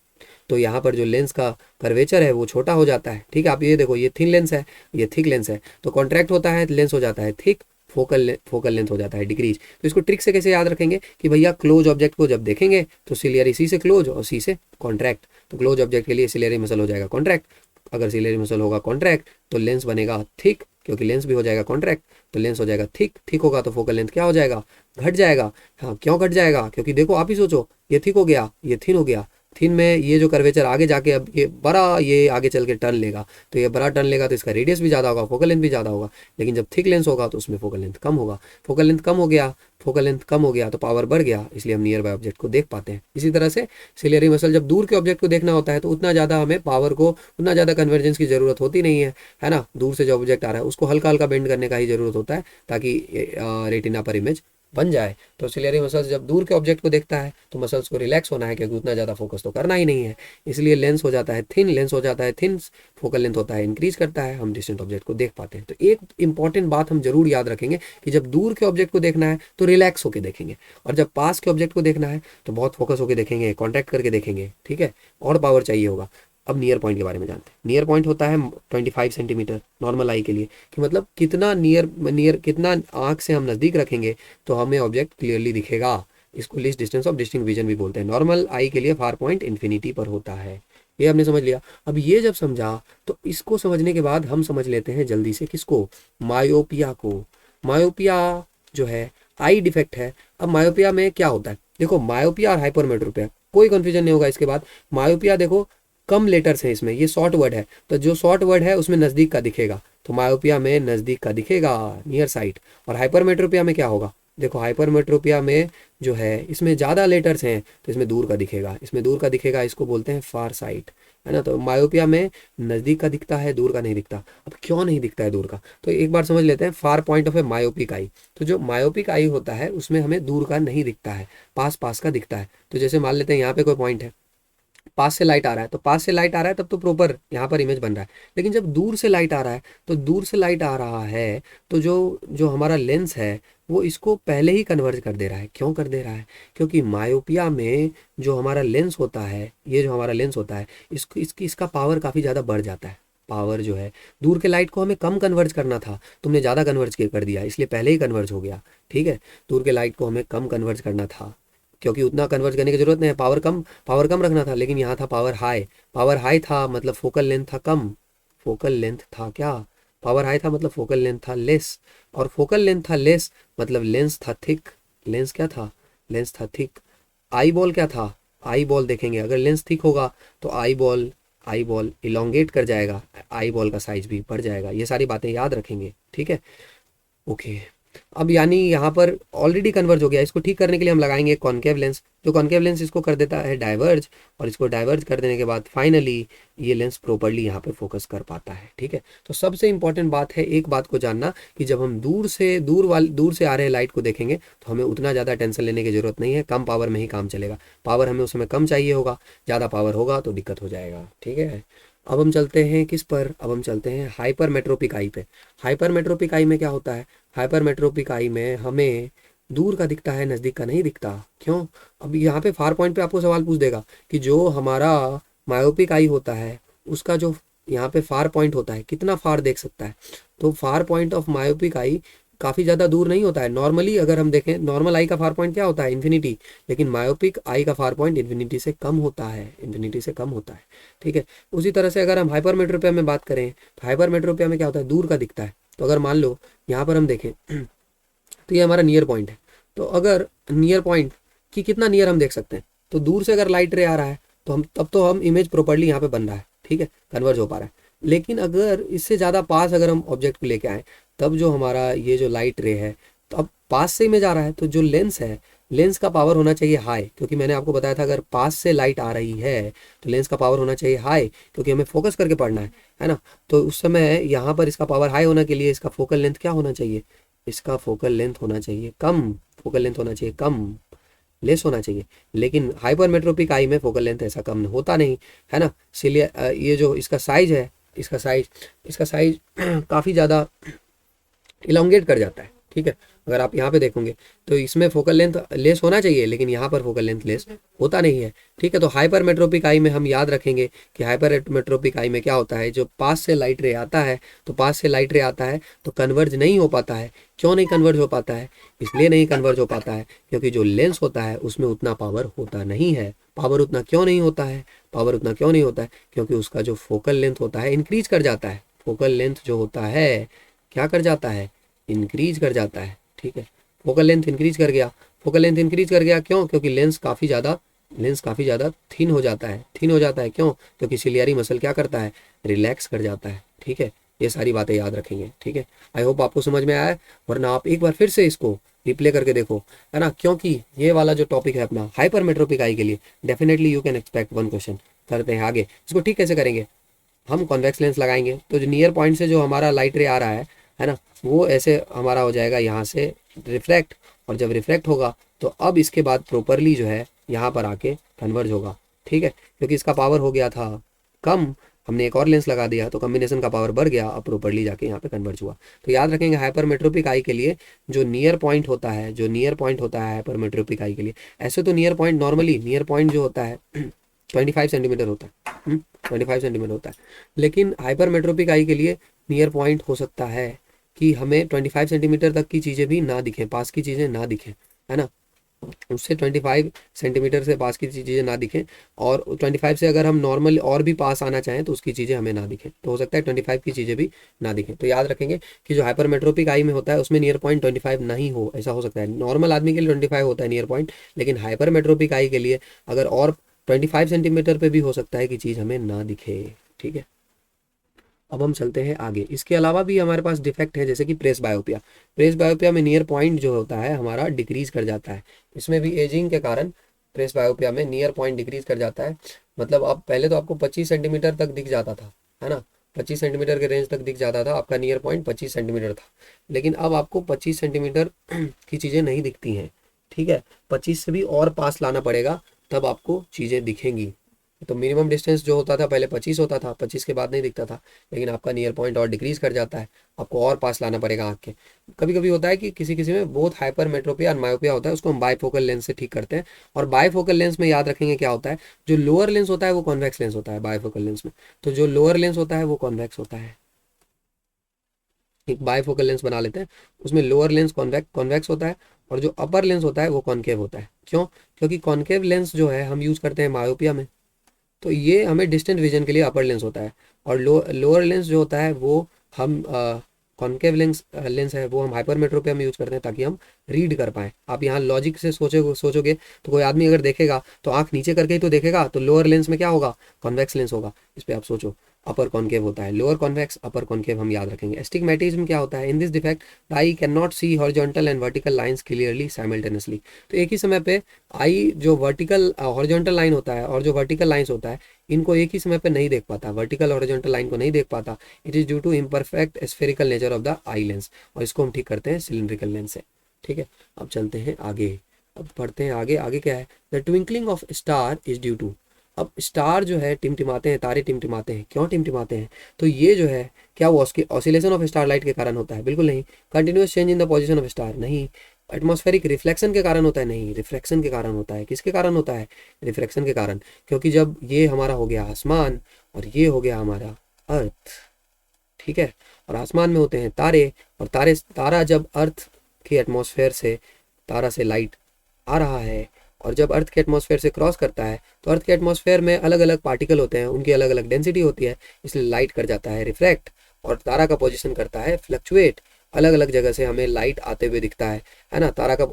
Speaker 1: तो यहाँ पर जो लेंस का कर्वेचर है वो छोटा हो जाता है, ठीक है। आप ये देखो, ये थिन लेंस है, ये थिक लेंस है, तो कॉन्ट्रैक्ट होता है, लेंस हो जाता है थिक, फोकल लेंथ हो जाता है डिक्रीज। तो इसको ट्रिक से कैसे याद रखेंगे कि भैया क्लोज ऑब्जेक्ट को जब देखेंगे तो सिलियरी सी से क्लोज और सी से कॉन्ट्रैक्ट। तो क्लोज ऑब्जेक्ट के लिए सिलियरी मसल हो जाएगा कॉन्ट्रैक्ट। अगर सिलियरी मसल होगा कॉन्ट्रैक्ट तो लेंस बनेगा थिक, क्योंकि लेंस भी हो जाएगा कॉन्ट्रैक्ट तो लेंस हो जाएगा थिक। थिक होगा तो फोकल लेंथ क्या हो जाएगा? घट जाएगा। हाँ, क्यों घट जाएगा? क्योंकि देखो, आप ही सोचो, ये थिक हो गया, ये थिन हो गया। थिन में ये जो कर्वेचर आगे जाके अब ये बड़ा, ये आगे चल के टर्न लेगा, तो ये बड़ा टर्न लेगा तो इसका रेडियस भी ज़्यादा होगा, फोकल लेंथ भी ज़्यादा होगा। लेकिन जब थिक लेंस होगा तो उसमें फोकल लेंथ कम होगा। फोकल लेंथ कम हो गया तो पावर बढ़ गया, इसलिए हम नियर बाय ऑब्जेक्ट को देख पाते हैं। इसी तरह से सिलियरी मसल, जब दूर के ऑब्जेक्ट को देखना होता है तो उतना ज़्यादा हमें पावर को, उतना ज़्यादा कन्वर्जेंस की ज़रूरत होती नहीं है ना। दूर से जो ऑब्जेक्ट आ रहा है उसको हल्का हल्का बेंड करने का ही ज़रूरत होता है ताकि रेटिना पर इमेज बन जाए। तो सिलियरी मसल्स जब दूर के ऑब्जेक्ट को देखता है तो मसल्स को रिलैक्स होना है, क्योंकि उतना ज़्यादा फोकस तो करना ही नहीं है, इसलिए लेंस हो जाता है थिन, फोकल लेंथ होता है इंक्रीज करता है, हम डिस्टेंट ऑब्जेक्ट को देख पाते हैं। तो एक इंपॉर्टेंट बात हम जरूर याद रखेंगे कि जब दूर के ऑब्जेक्ट को देखना है तो रिलैक्स होकर देखेंगे, और जब पास के ऑब्जेक्ट को देखना है तो बहुत फोकस होकर देखेंगे, कॉन्टैक्ट करके देखेंगे, ठीक है, और पावर चाहिए होगा। अब नियर पॉइंट के बारे में जानते हैं। नियर पॉइंट होता है 25 सेंटीमीटर नॉर्मल आई के लिए, कि मतलब कितना नियर कितना आँख से हम नज़दीक रखेंगे तो हमें ऑब्जेक्ट क्लियरली दिखेगा। इसको least distance of distinct vision भी बोलते हैं। नॉर्मल आई के लिए फार पॉइंट इन्फिनिटी पर होता है। ये हमने समझ लिया। अब ये जब समझा तो इसको समझने के बाद हम समझ लेते हैं जल्दी से किसको? मायोपिया को। मायोपिया जो है आई डिफेक्ट है। अब मायोपिया में क्या होता है? देखो, मायोपिया और हाइपरमेट्रोपिया, कोई कंफ्यूजन नहीं होगा इसके बाद। मायोपिया देखो कम लेटर्स है इसमें, ये शॉर्ट वर्ड है, तो जो शॉर्ट वर्ड है उसमें नज़दीक का दिखेगा, तो मायोपिया में नज़दीक का दिखेगा, नियर साइट। और हाइपरमेट्रोपिया में क्या होगा, देखो हाइपरमेट्रोपिया में जो है इसमें ज़्यादा लेटर्स हैं तो इसमें दूर का दिखेगा, इसमें दूर का दिखेगा, इसको बोलते हैं फार साइट, है ना। तो मायोपिया में नज़दीक का दिखता है, दूर का नहीं दिखता। अब क्यों नहीं दिखता है दूर का, तो एक बार समझ लेते हैं। Far point of A myopic eye, तो जो मायोपिक आई होता है उसमें हमें दूर का नहीं दिखता है, पास पास का दिखता है। तो जैसे मान लेते हैं यहाँ पे कोई पॉइंट है, पास से लाइट आ रहा है, तो पास से लाइट आ रहा है तब तो प्रॉपर यहाँ पर इमेज बन रहा है। लेकिन जब दूर से लाइट आ रहा है, तो दूर से लाइट आ रहा है तो जो जो हमारा लेंस है वो इसको पहले ही कन्वर्ज कर दे रहा है। क्यों कर दे रहा है, क्योंकि मायोपिया में जो हमारा लेंस होता है, ये जो हमारा लेंस होता है, इसका पावर काफ़ी ज़्यादा बढ़ जाता है। पावर जो है, दूर के लाइट को हमें कम कन्वर्ज करना था, तुमने ज़्यादा कन्वर्ज कर दिया, इसलिए पहले ही कन्वर्ज हो गया। ठीक है, दूर के लाइट को हमें कम कन्वर्ज करना था, क्योंकि उतना कन्वर्ज करने की जरूरत नहीं है, पावर कम रखना था। लेकिन यहाँ था पावर हाई था, मतलब फोकल लेंथ था कम। फोकल लेंथ था क्या, पावर हाई था मतलब फोकल लेंथ था लेस, और फोकल लेंथ था लेस मतलब लेंस था थिक। लेंस क्या था, लेंस था थिक। आई बॉल क्या था, आई बॉल देखेंगे, अगर लेंस थिक होगा तो आई बॉल इलोंगेट कर जाएगा, आई बॉल का साइज भी बढ़ जाएगा। ये सारी बातें याद रखेंगे, ठीक है। ओके, अब यानी यहाँ पर ऑलरेडी कन्वर्ज हो गया, इसको ठीक करने के लिए हम लगाएंगे कॉन्केव लेंस। जो कॉन्केव लेंस इसको कर देता है डाइवर्ज, और इसको डाइवर्ज कर देने के बाद फाइनली ये लेंस प्रॉपर्ली यहाँ पे फोकस कर पाता है। ठीक है, तो सबसे इंपॉर्टेंट बात है एक बात को जानना कि जब हम दूर से आ रहे लाइट को देखेंगे तो हमें उतना ज़्यादा टेंशन लेने की जरूरत नहीं है, कम पावर में ही काम चलेगा। पावर हमें उस समय कम चाहिए होगा, ज़्यादा पावर होगा तो दिक्कत हो जाएगा। ठीक है, अब हम चलते हैं किस पर, अब हम चलते हैं हाइपरमेट्रोपिक आई पे। हाइपरमेट्रोपिक आई में क्या होता है, हाइपरमेट्रोपिक आई में हमें दूर का दिखता है, नज़दीक का नहीं दिखता। क्यों, अब यहाँ पे फार पॉइंट पे आपको सवाल पूछ देगा कि जो हमारा मायोपिक आई होता है उसका जो यहाँ पे फार पॉइंट होता है कितना फार देख सकता है। तो far point of myopic eye काफ़ी ज़्यादा दूर नहीं होता है। नॉर्मली अगर हम देखें, नॉर्मल आई का फार पॉइंट क्या होता है, इन्फिनिटी। लेकिन मायोपिक आई का फार पॉइंट इन्फिनिटी से कम होता है, इन्फिनिटी से कम होता है। ठीक है, उसी तरह से अगर हम हाइपरमेट्रोपिया में बात करें तो हाइपरमेट्रोपिया में क्या होता है, दूर का दिखता है। तो अगर मान लो यहाँ पर हम देखें तो ये हमारा नियर पॉइंट है, तो अगर नियर पॉइंट की कितना नियर हम देख सकते हैं, तो दूर से अगर लाइट रे आ रहा है तो हम इमेज प्रॉपर्ली यहाँ पे बन रहा है। ठीक है, कन्वर्ज हो पा रहा है। लेकिन अगर इससे ज़्यादा पास अगर हम ऑब्जेक्ट को लेके आए, तब जो हमारा ये जो लाइट रे है, तो अब पास से इमेज आ रहा है, तो जो लेंस है, लेंस का पावर होना चाहिए हाई, क्योंकि मैंने आपको बताया था अगर पास से लाइट आ रही है तो लेंस का पावर होना चाहिए हाई, क्योंकि हमें फोकस करके पढ़ना है ना। तो उस समय यहाँ पर इसका पावर हाई होने के लिए इसका फोकल लेंथ क्या होना चाहिए, इसका फोकल लेंथ होना चाहिए कम, फोकल लेंथ होना चाहिए कम, लेस होना चाहिए। लेकिन हाइपरमेट्रोपिक आई में फोकल लेंथ ऐसा कम होता नहीं, है ना। इसीलिए ये जो इसका साइज है, इसका साइज काफ़ी ज़्यादा इलोंगेट कर जाता है। ठीक है, अगर आप यहाँ पे देखोगे तो इसमें फोकल लेंथ लेस होना चाहिए, लेकिन यहाँ पर फोकल लेंथ लेस होता नहीं है। ठीक है, तो हाइपरमेट्रोपिक आई में हम याद रखेंगे कि हाइपरमेट्रोपिक आई में क्या होता है, जो पास से लाइट रे आता है, तो पास से लाइट रे आता है तो कन्वर्ज नहीं हो पाता है। क्यों नहीं कन्वर्ज हो पाता है, इसलिए नहीं कन्वर्ज हो पाता है क्योंकि जो लेंस होता है उसमें उतना पावर होता नहीं है। पावर उतना क्यों नहीं होता है, पावर उतना क्यों नहीं होता है, क्योंकि उसका जो फोकल लेंथ होता है इंक्रीज कर जाता है। फोकल लेंथ जो होता है क्या कर जाता है, इंक्रीज कर जाता है। ठीक है, फोकल लेंथ इंक्रीज कर गया, फोकल लेंथ इंक्रीज कर गया क्यों, क्योंकि लेंस काफ़ी ज़्यादा थिन हो जाता है। थिन हो जाता है क्यों, क्योंकि सिलियरी मसल क्या करता है, रिलैक्स कर जाता है। ठीक है, ये सारी बातें याद रखेंगे। ठीक है, आई होप आपको समझ में आया है, वरना आप एक बार फिर से इसको रिप्ले करके देखो, है ना, क्योंकि ये वाला जो टॉपिक है अपना हाइपरमेट्रोपिक आई के लिए definitely you can expect one question. करते हैं आगे, इसको ठीक कैसे करेंगे, हम कॉन्वेक्स लेंस लगाएंगे, तो जो नियर पॉइंट से जो हमारा लाइट रे आ रहा है ना, वो ऐसे हमारा हो जाएगा यहाँ से रिफ्रैक्ट, और जब रिफ्रैक्ट होगा तो अब इसके बाद प्रॉपरली जो है यहाँ पर आके कन्वर्ज होगा। ठीक है, क्योंकि इसका पावर हो गया था कम, हमने एक और लेंस लगा दिया तो कॉम्बिनेशन का पावर बढ़ गया, अब प्रॉपरली जाके यहाँ पे कन्वर्ज हुआ। तो याद रखेंगे हाइपरमेट्रोपिक आई के लिए जो नियर पॉइंट होता है, हाइपरमेट्रोपिक आई के लिए, ऐसे तो near point normally near point जो होता है 25 सेंटीमीटर होता है, 25 सेंटीमीटर होता है। लेकिन हाइपरमेट्रोपिक आई के लिए नियर पॉइंट हो सकता है कि हमें 25 सेंटीमीटर तक की चीज़ें भी ना दिखें, पास की चीज़ें ना दिखें, है ना। उससे 25 सेंटीमीटर से पास की चीज़ें ना दिखें, और 25 से अगर हम नॉर्मल और भी पास आना चाहें तो उसकी चीज़ें हमें ना दिखें, तो हो सकता है 25 की चीज़ें भी ना दिखें। तो याद रखेंगे कि जो हाइपरमेट्रोपिक आई में होता है उसमें नियर पॉइंट 25 नहीं हो, ऐसा हो सकता है। नॉर्मल आदमी के लिए 25 होता है नियर पॉइंट, लेकिन हाइपरमेट्रोपिक आई के लिए अगर और 25 सेंटीमीटर पे भी हो सकता है कि चीज़ हमें ना दिखे। ठीक है, अब हम चलते हैं आगे। इसके अलावा भी हमारे पास डिफेक्ट है, जैसे कि प्रेस बायोपिया। प्रेस बायोपिया में नियर पॉइंट जो होता है हमारा डिक्रीज कर जाता है। इसमें भी एजिंग के कारण प्रेस बायोपिया में नियर पॉइंट डिक्रीज कर जाता है। मतलब अब पहले तो आपको 25 सेंटीमीटर तक दिख जाता था, है ना, 25 सेंटीमीटर के रेंज तक दिख जाता था, आपका नियर पॉइंट 25 सेंटीमीटर था। लेकिन अब आपको 25 सेंटीमीटर की चीज़ें नहीं दिखती हैं, ठीक है, 25 से भी और पास लाना पड़ेगा, तब आपको चीज़ें दिखेंगी। तो मिनिमम डिस्टेंस जो होता था पहले 25 होता था, 25 के बाद नहीं दिखता था, लेकिन आपका नियर पॉइंट और डिक्रीज कर जाता है, आपको और पास लाना पड़ेगा आँख के। कभी कभी होता है कि किसी किसी में बहुत हाइपर मेट्रोपिया और मायोपिया होता है, उसको हम बायफोकल लेंस से ठीक करते हैं। और बायफोकल लेंस में याद रखेंगे क्या होता है, जो लोअर लेंस होता है वो कॉन्वेक्स लेंस होता है बायफोकल लेंस में। तो जो लोअर लेंस होता है वो कॉन्वेक्स होता है। एक बायफोकल लेंस बना लेते हैं, उसमें लोअर लेंस कॉन्वेक्स होता है, और जो अपर लेंस होता है वो कॉनकेव होता है। क्यों? क्योंकि कॉनकेव लेंस जो है हम यूज़ करते हैं मायोपिया में, तो ये हमें डिस्टेंट विजन के लिए अपर लेंस होता है। और लोअर लेंस जो होता है वो हम कॉन्केव लेंस लेंस है वो हम हाइपरमेट्रोपिया में यूज करते हैं, ताकि हम रीड कर पाएँ। आप यहाँ लॉजिक से सोचोगे तो कोई आदमी अगर देखेगा तो आंख नीचे करके ही तो देखेगा, तो लोअर लेंस में क्या होगा, कॉन्वेक्स लेंस होगा। इस पर आप सोचो, अपर कॉन्केव होता है, लोअर कॉन्वेक्स अपर कॉन्केव हम याद रखेंगे। एस्टिग्मेटिज्म क्या होता है, in this defect the eye can not see horizontal and vertical lines clearly simultaneously. तो एक ही समय पे आई जो वर्टिकल हॉरिजॉन्टल लाइन होता है और जो वर्टिकल लाइंस होता है, इनको एक ही समय पे नहीं देख पाता, वर्टिकल हॉरिजॉन्टल लाइन को नहीं देख पाता। It is due to imperfect spherical nature of the eye lens, और इसको हम ठीक करते हैं सिलिंड्रिकल लेंस से। ठीक है, अब चलते हैं आगे, अब पढ़ते हैं आगे। आगे क्या है, the twinkling of star is due to. अब स्टार जो है टिमटिमाते हैं, तारे टिमटिमाते हैं, क्यों टिमटिमाते हैं, तो ये जो है क्या वो उसके ऑसिलेशन ऑफ स्टार लाइट के कारण होता है? बिल्कुल नहीं। Continuous change in the position of star, नहीं। एटमॉस्फेरिक रिफ्लेक्शन के कारण होता है, नहीं। रिफ्रैक्शन के कारण होता है। किसके कारण होता है? रिफ्रैक्शन के कारण। क्योंकि जब ये हमारा हो गया आसमान और ये हो गया हमारा अर्थ, ठीक है, और आसमान में होते हैं तारे, और तारा जब अर्थ के एटमॉस्फेयर से, तारा से लाइट आ रहा है, और जब अर्थ के एटमॉस्फेयर से क्रॉस करता है, तो अर्थ के एटमॉस्फेयर में अलग अलग पार्टिकल होते हैं, उनकी अलग अलग डेंसिटी होती है, इसलिए लाइट कर जाता है रिफ्रैक्ट, और तारा का पोजीशन करता है फ्लक्चुएट। अलग अलग जगह से हमें लाइट आते हुए दिखता है ना। तारा का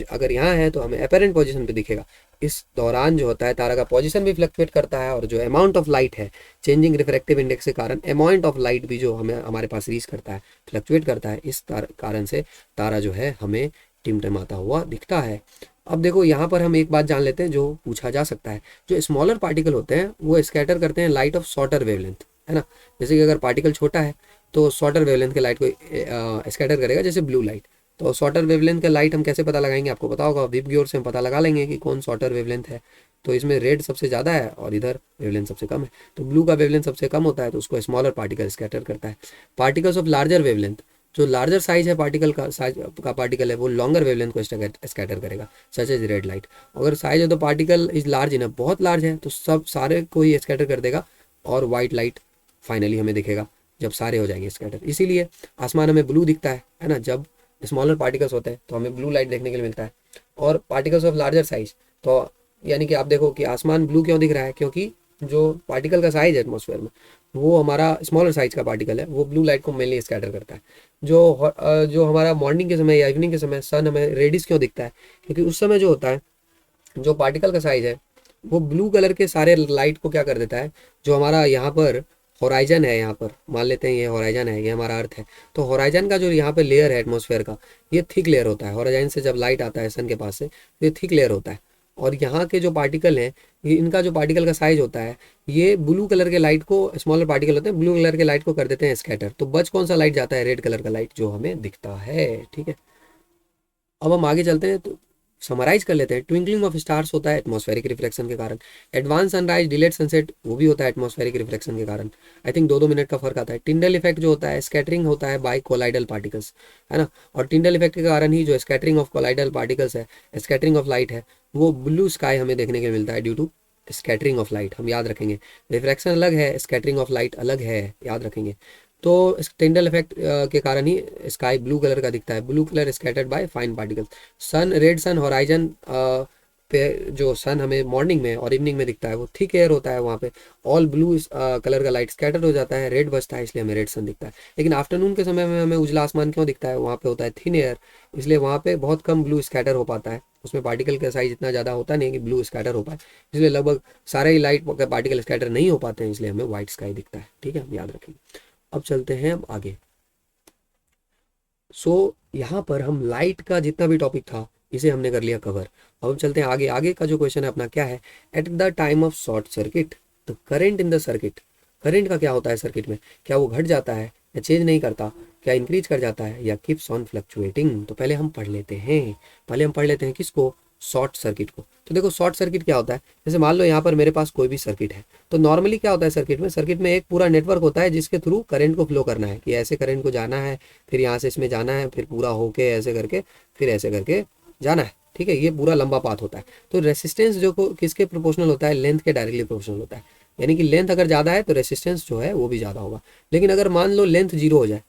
Speaker 1: अगर यहाँ है तो हमें अपेरेंट पोजीशन पे दिखेगा। इस दौरान जो होता है तारा का पोजीशन भी फ्लक्चुएट करता है, और जो अमाउंट ऑफ लाइट है, चेंजिंग रिफ्रैक्टिव इंडेक्स के कारण अमाउंट ऑफ लाइट भी जो हमें हमारे पास रीच करता है, फ्लक्चुएट करता है। इस कारण से तारा जो है हमें टिमटिमाता हुआ दिखता है। अब देखो यहाँ पर हम एक बात जान लेते हैं जो पूछा जा सकता है। जो स्मॉलर पार्टिकल होते हैं वो स्कैटर करते हैं लाइट ऑफ शॉर्टर वेवलेंथ, है ना। जैसे कि अगर पार्टिकल छोटा है तो शॉर्टर वेवलेंथ के लाइट को स्कैटर करेगा, जैसे ब्लू लाइट। तो शॉर्टर वेवलेंथ का लाइट हम कैसे पता लगाएंगे, आपको पता होगा, विप ग्योर से हम पता लगा लेंगे कि कौन शॉर्टर वेवलेंथ है। तो इसमें रेड सबसे ज़्यादा है और इधर वेवलेंथ सबसे कम है, तो ब्लू का वेवलेंथ सबसे कम होता है, तो उसको स्मॉलर पार्टिकल स्कैटर करता है। पार्टिकल्स ऑफ लार्जर वेवलेंथ, जो लार्जर साइज है पार्टिकल का, साइज का पार्टिकल है, वो लॉन्गर वेवलेंथ को स्कैटर करेगा, सच एज रेड लाइट। अगर साइज है तो पार्टिकल इज लार्ज इनफ, बहुत लार्ज है, तो सब सारे को ही स्कैटर कर देगा, और वाइट लाइट फाइनली हमें दिखेगा जब सारे हो जाएंगे स्कैटर। इसीलिए आसमान हमें ब्लू दिखता है ना, जब स्मॉलर पार्टिकल्स होते हैं तो हमें ब्लू लाइट देखने के लिए मिलता है। और पार्टिकल्स ऑफ लार्जर साइज, तो यानी कि आप देखो कि आसमान ब्लू क्यों दिख रहा है, क्योंकि जो पार्टिकल का साइज है एटमॉस्फेयर में, वो हमारा स्मॉलर साइज का पार्टिकल है, वो ब्लू लाइट को मेनली स्कैटर करता है। जो हमारा मॉर्निंग के समय या इवनिंग के समय सन हमें रेडिश क्यों दिखता है, क्योंकि उस समय जो होता है, जो पार्टिकल का साइज है वो ब्लू कलर के सारे लाइट को क्या कर देता है, जो हमारा यहाँ पर होराइजन है, यहाँ पर मान लेते हैं ये होराइजन है, ये हमारा अर्थ है, तो होराइजन का जो यहाँ पे लेयर है एटमॉस्फेयर का, ये थिक लेयर होता है। होराइजन से जब लाइट आता है सन के पास से, तो ये थिक लेयर होता है। और यहाँ के जो पार्टिकल हैं, ये इनका जो पार्टिकल का साइज होता है, ये ब्लू कलर के लाइट को, स्मॉलर पार्टिकल होते हैं, ब्लू कलर के लाइट को कर देते हैं स्कैटर। तो बच कौन सा लाइट जाता है, रेड कलर का लाइट जो हमें दिखता है। ठीक है, अब हम आगे चलते हैं, तो समराइज कर लेते हैं। ट्विंकलिंग ऑफ स्टार्स होता है एटमॉस्फेरिक रिफ्लेक्शन के कारण। एडवांस सनराइज, डिलेड सनसेट, वो भी होता है एटमॉस्फेरिक रिफ्लेक्शन के कारण। आई थिंक 2-2 मिनट का फर्क आता है। टिंडल इफेक्ट जो होता है, स्कैटरिंग होता है बाय कोलाइडल पार्टिकल्स, है ना। और टिंडल इफेक्ट के कारण ही जो स्कैटरिंग ऑफ कोलाइडल पार्टिकल्स है, स्कैटरिंग ऑफ लाइट है, वो ब्लू स्काई हमें देखने के मिलता है due to scattering of light. हम याद रखेंगे, रिफ्रैक्शन अलग है, स्कैटरिंग ऑफ लाइट अलग है, याद रखेंगे। तो टिंडल इफेक्ट के कारण ही स्काई ब्लू कलर का दिखता है, blue colour scattered by fine particles. Sun, red sun horizon पे जो सन हमें मॉर्निंग में और इवनिंग में दिखता है, वो थिक एयर होता है, वहाँ पे ऑल ब्लू कलर का लाइट स्कैटर हो जाता है, रेड बचता है, इसलिए हमें रेड सन दिखता है। लेकिन आफ्टरनून के समय में हमें उजला आसमान क्यों दिखता है, वहाँ पे होता है थिन एयर, इसलिए वहाँ पे बहुत कम ब्लू स्कैटर हो पाता है। उसमें पार्टिकल का साइज इतना ज़्यादा होता नहीं कि ब्लू स्कैटर हो पाए, इसलिए लगभग सारे ही लाइट पार्टिकल स्कैटर नहीं हो पाते हैं, इसलिए हमें व्हाइट स्काई दिखता है। ठीक है, हम याद रखेंगे। अब चलते हैं अब आगे। सो यहाँ पर हम लाइट का जितना भी टॉपिक था इसे हमने कर लिया कवर। अब हम चलते हैं आगे। आगे का जो क्वेश्चन है अपना क्या है, at the time of short circuit the current in the circuit. Current का क्या होता है सर्किट में, क्या वो घट जाता है या चेंज नहीं करता, क्या इंक्रीज कर जाता है या कीप्स ऑन फ्लक्चुएटिंग। तो पहले हम पढ़ लेते हैं, किसको, शॉर्ट सर्किट को। तो देखो शॉर्ट सर्किट क्या होता है, जैसे मान लो यहाँ पर मेरे पास कोई भी सर्किट है, तो नॉर्मली क्या होता है सर्किट में एक पूरा नेटवर्क होता है जिसके थ्रू करंट को फ्लो करना है, कि ऐसे करंट को जाना है, फिर यहाँ से इसमें जाना है, फिर पूरा होके ऐसे करके फिर ऐसे करके जाना है। ठीक है, ये पूरा लंबा पाथ होता है। तो रेसिस्टेंस जो को किसके प्रोपोर्शनल होता है, लेंथ के डायरेक्टली प्रोपोर्शनल होता है। यानी कि लेंथ अगर ज़्यादा है तो रेसिस्टेंस जो है वो भी ज़्यादा होगा। लेकिन अगर मान लो लेंथ जीरो हो जाए,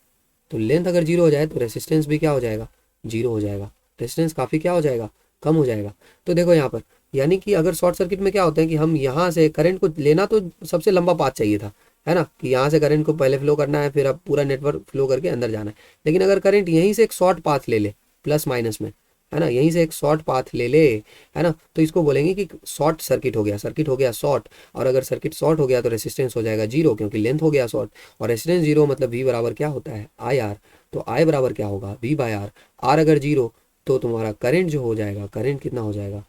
Speaker 1: तो लेंथ अगर जीरो हो जाए तो रेसिस्टेंस भी क्या हो जाएगा, जीरो हो जाएगा। रेसिस्टेंस काफ़ी क्या हो जाएगा, कम हो जाएगा। तो देखो यहाँ पर, यानी कि अगर शॉर्ट सर्किट में क्या होता है कि हम यहाँ से करंट को लेना, तो सबसे लंबा पाथ चाहिए था, है ना, कि यहाँ से करंट को पहले फ्लो करना है, फिर अब पूरा नेटवर्क फ्लो करके अंदर जाना है। लेकिन अगर करंट यहीं से एक शॉर्ट पाथ ले ले, प्लस माइनस में, है ना, यहीं से एक शॉर्ट पाथ ले ले, है ना, तो इसको बोलेंगे कि शॉर्ट सर्किट हो गया, सर्किट हो गया शॉर्ट। और अगर सर्किट शॉर्ट हो गया तो रेसिस्टेंस हो जाएगा जीरो, क्योंकि लेंथ हो गया शॉर्ट, और रेसिस्टेंस जीरो मतलब वी बराबर क्या होता है, आई आर। तो आई बराबर क्या होगा, वी बाय आर। आर अगर जीरो तो तुम्हारा करंट जो हो जाएगा, करंट कितना हो जाएगा,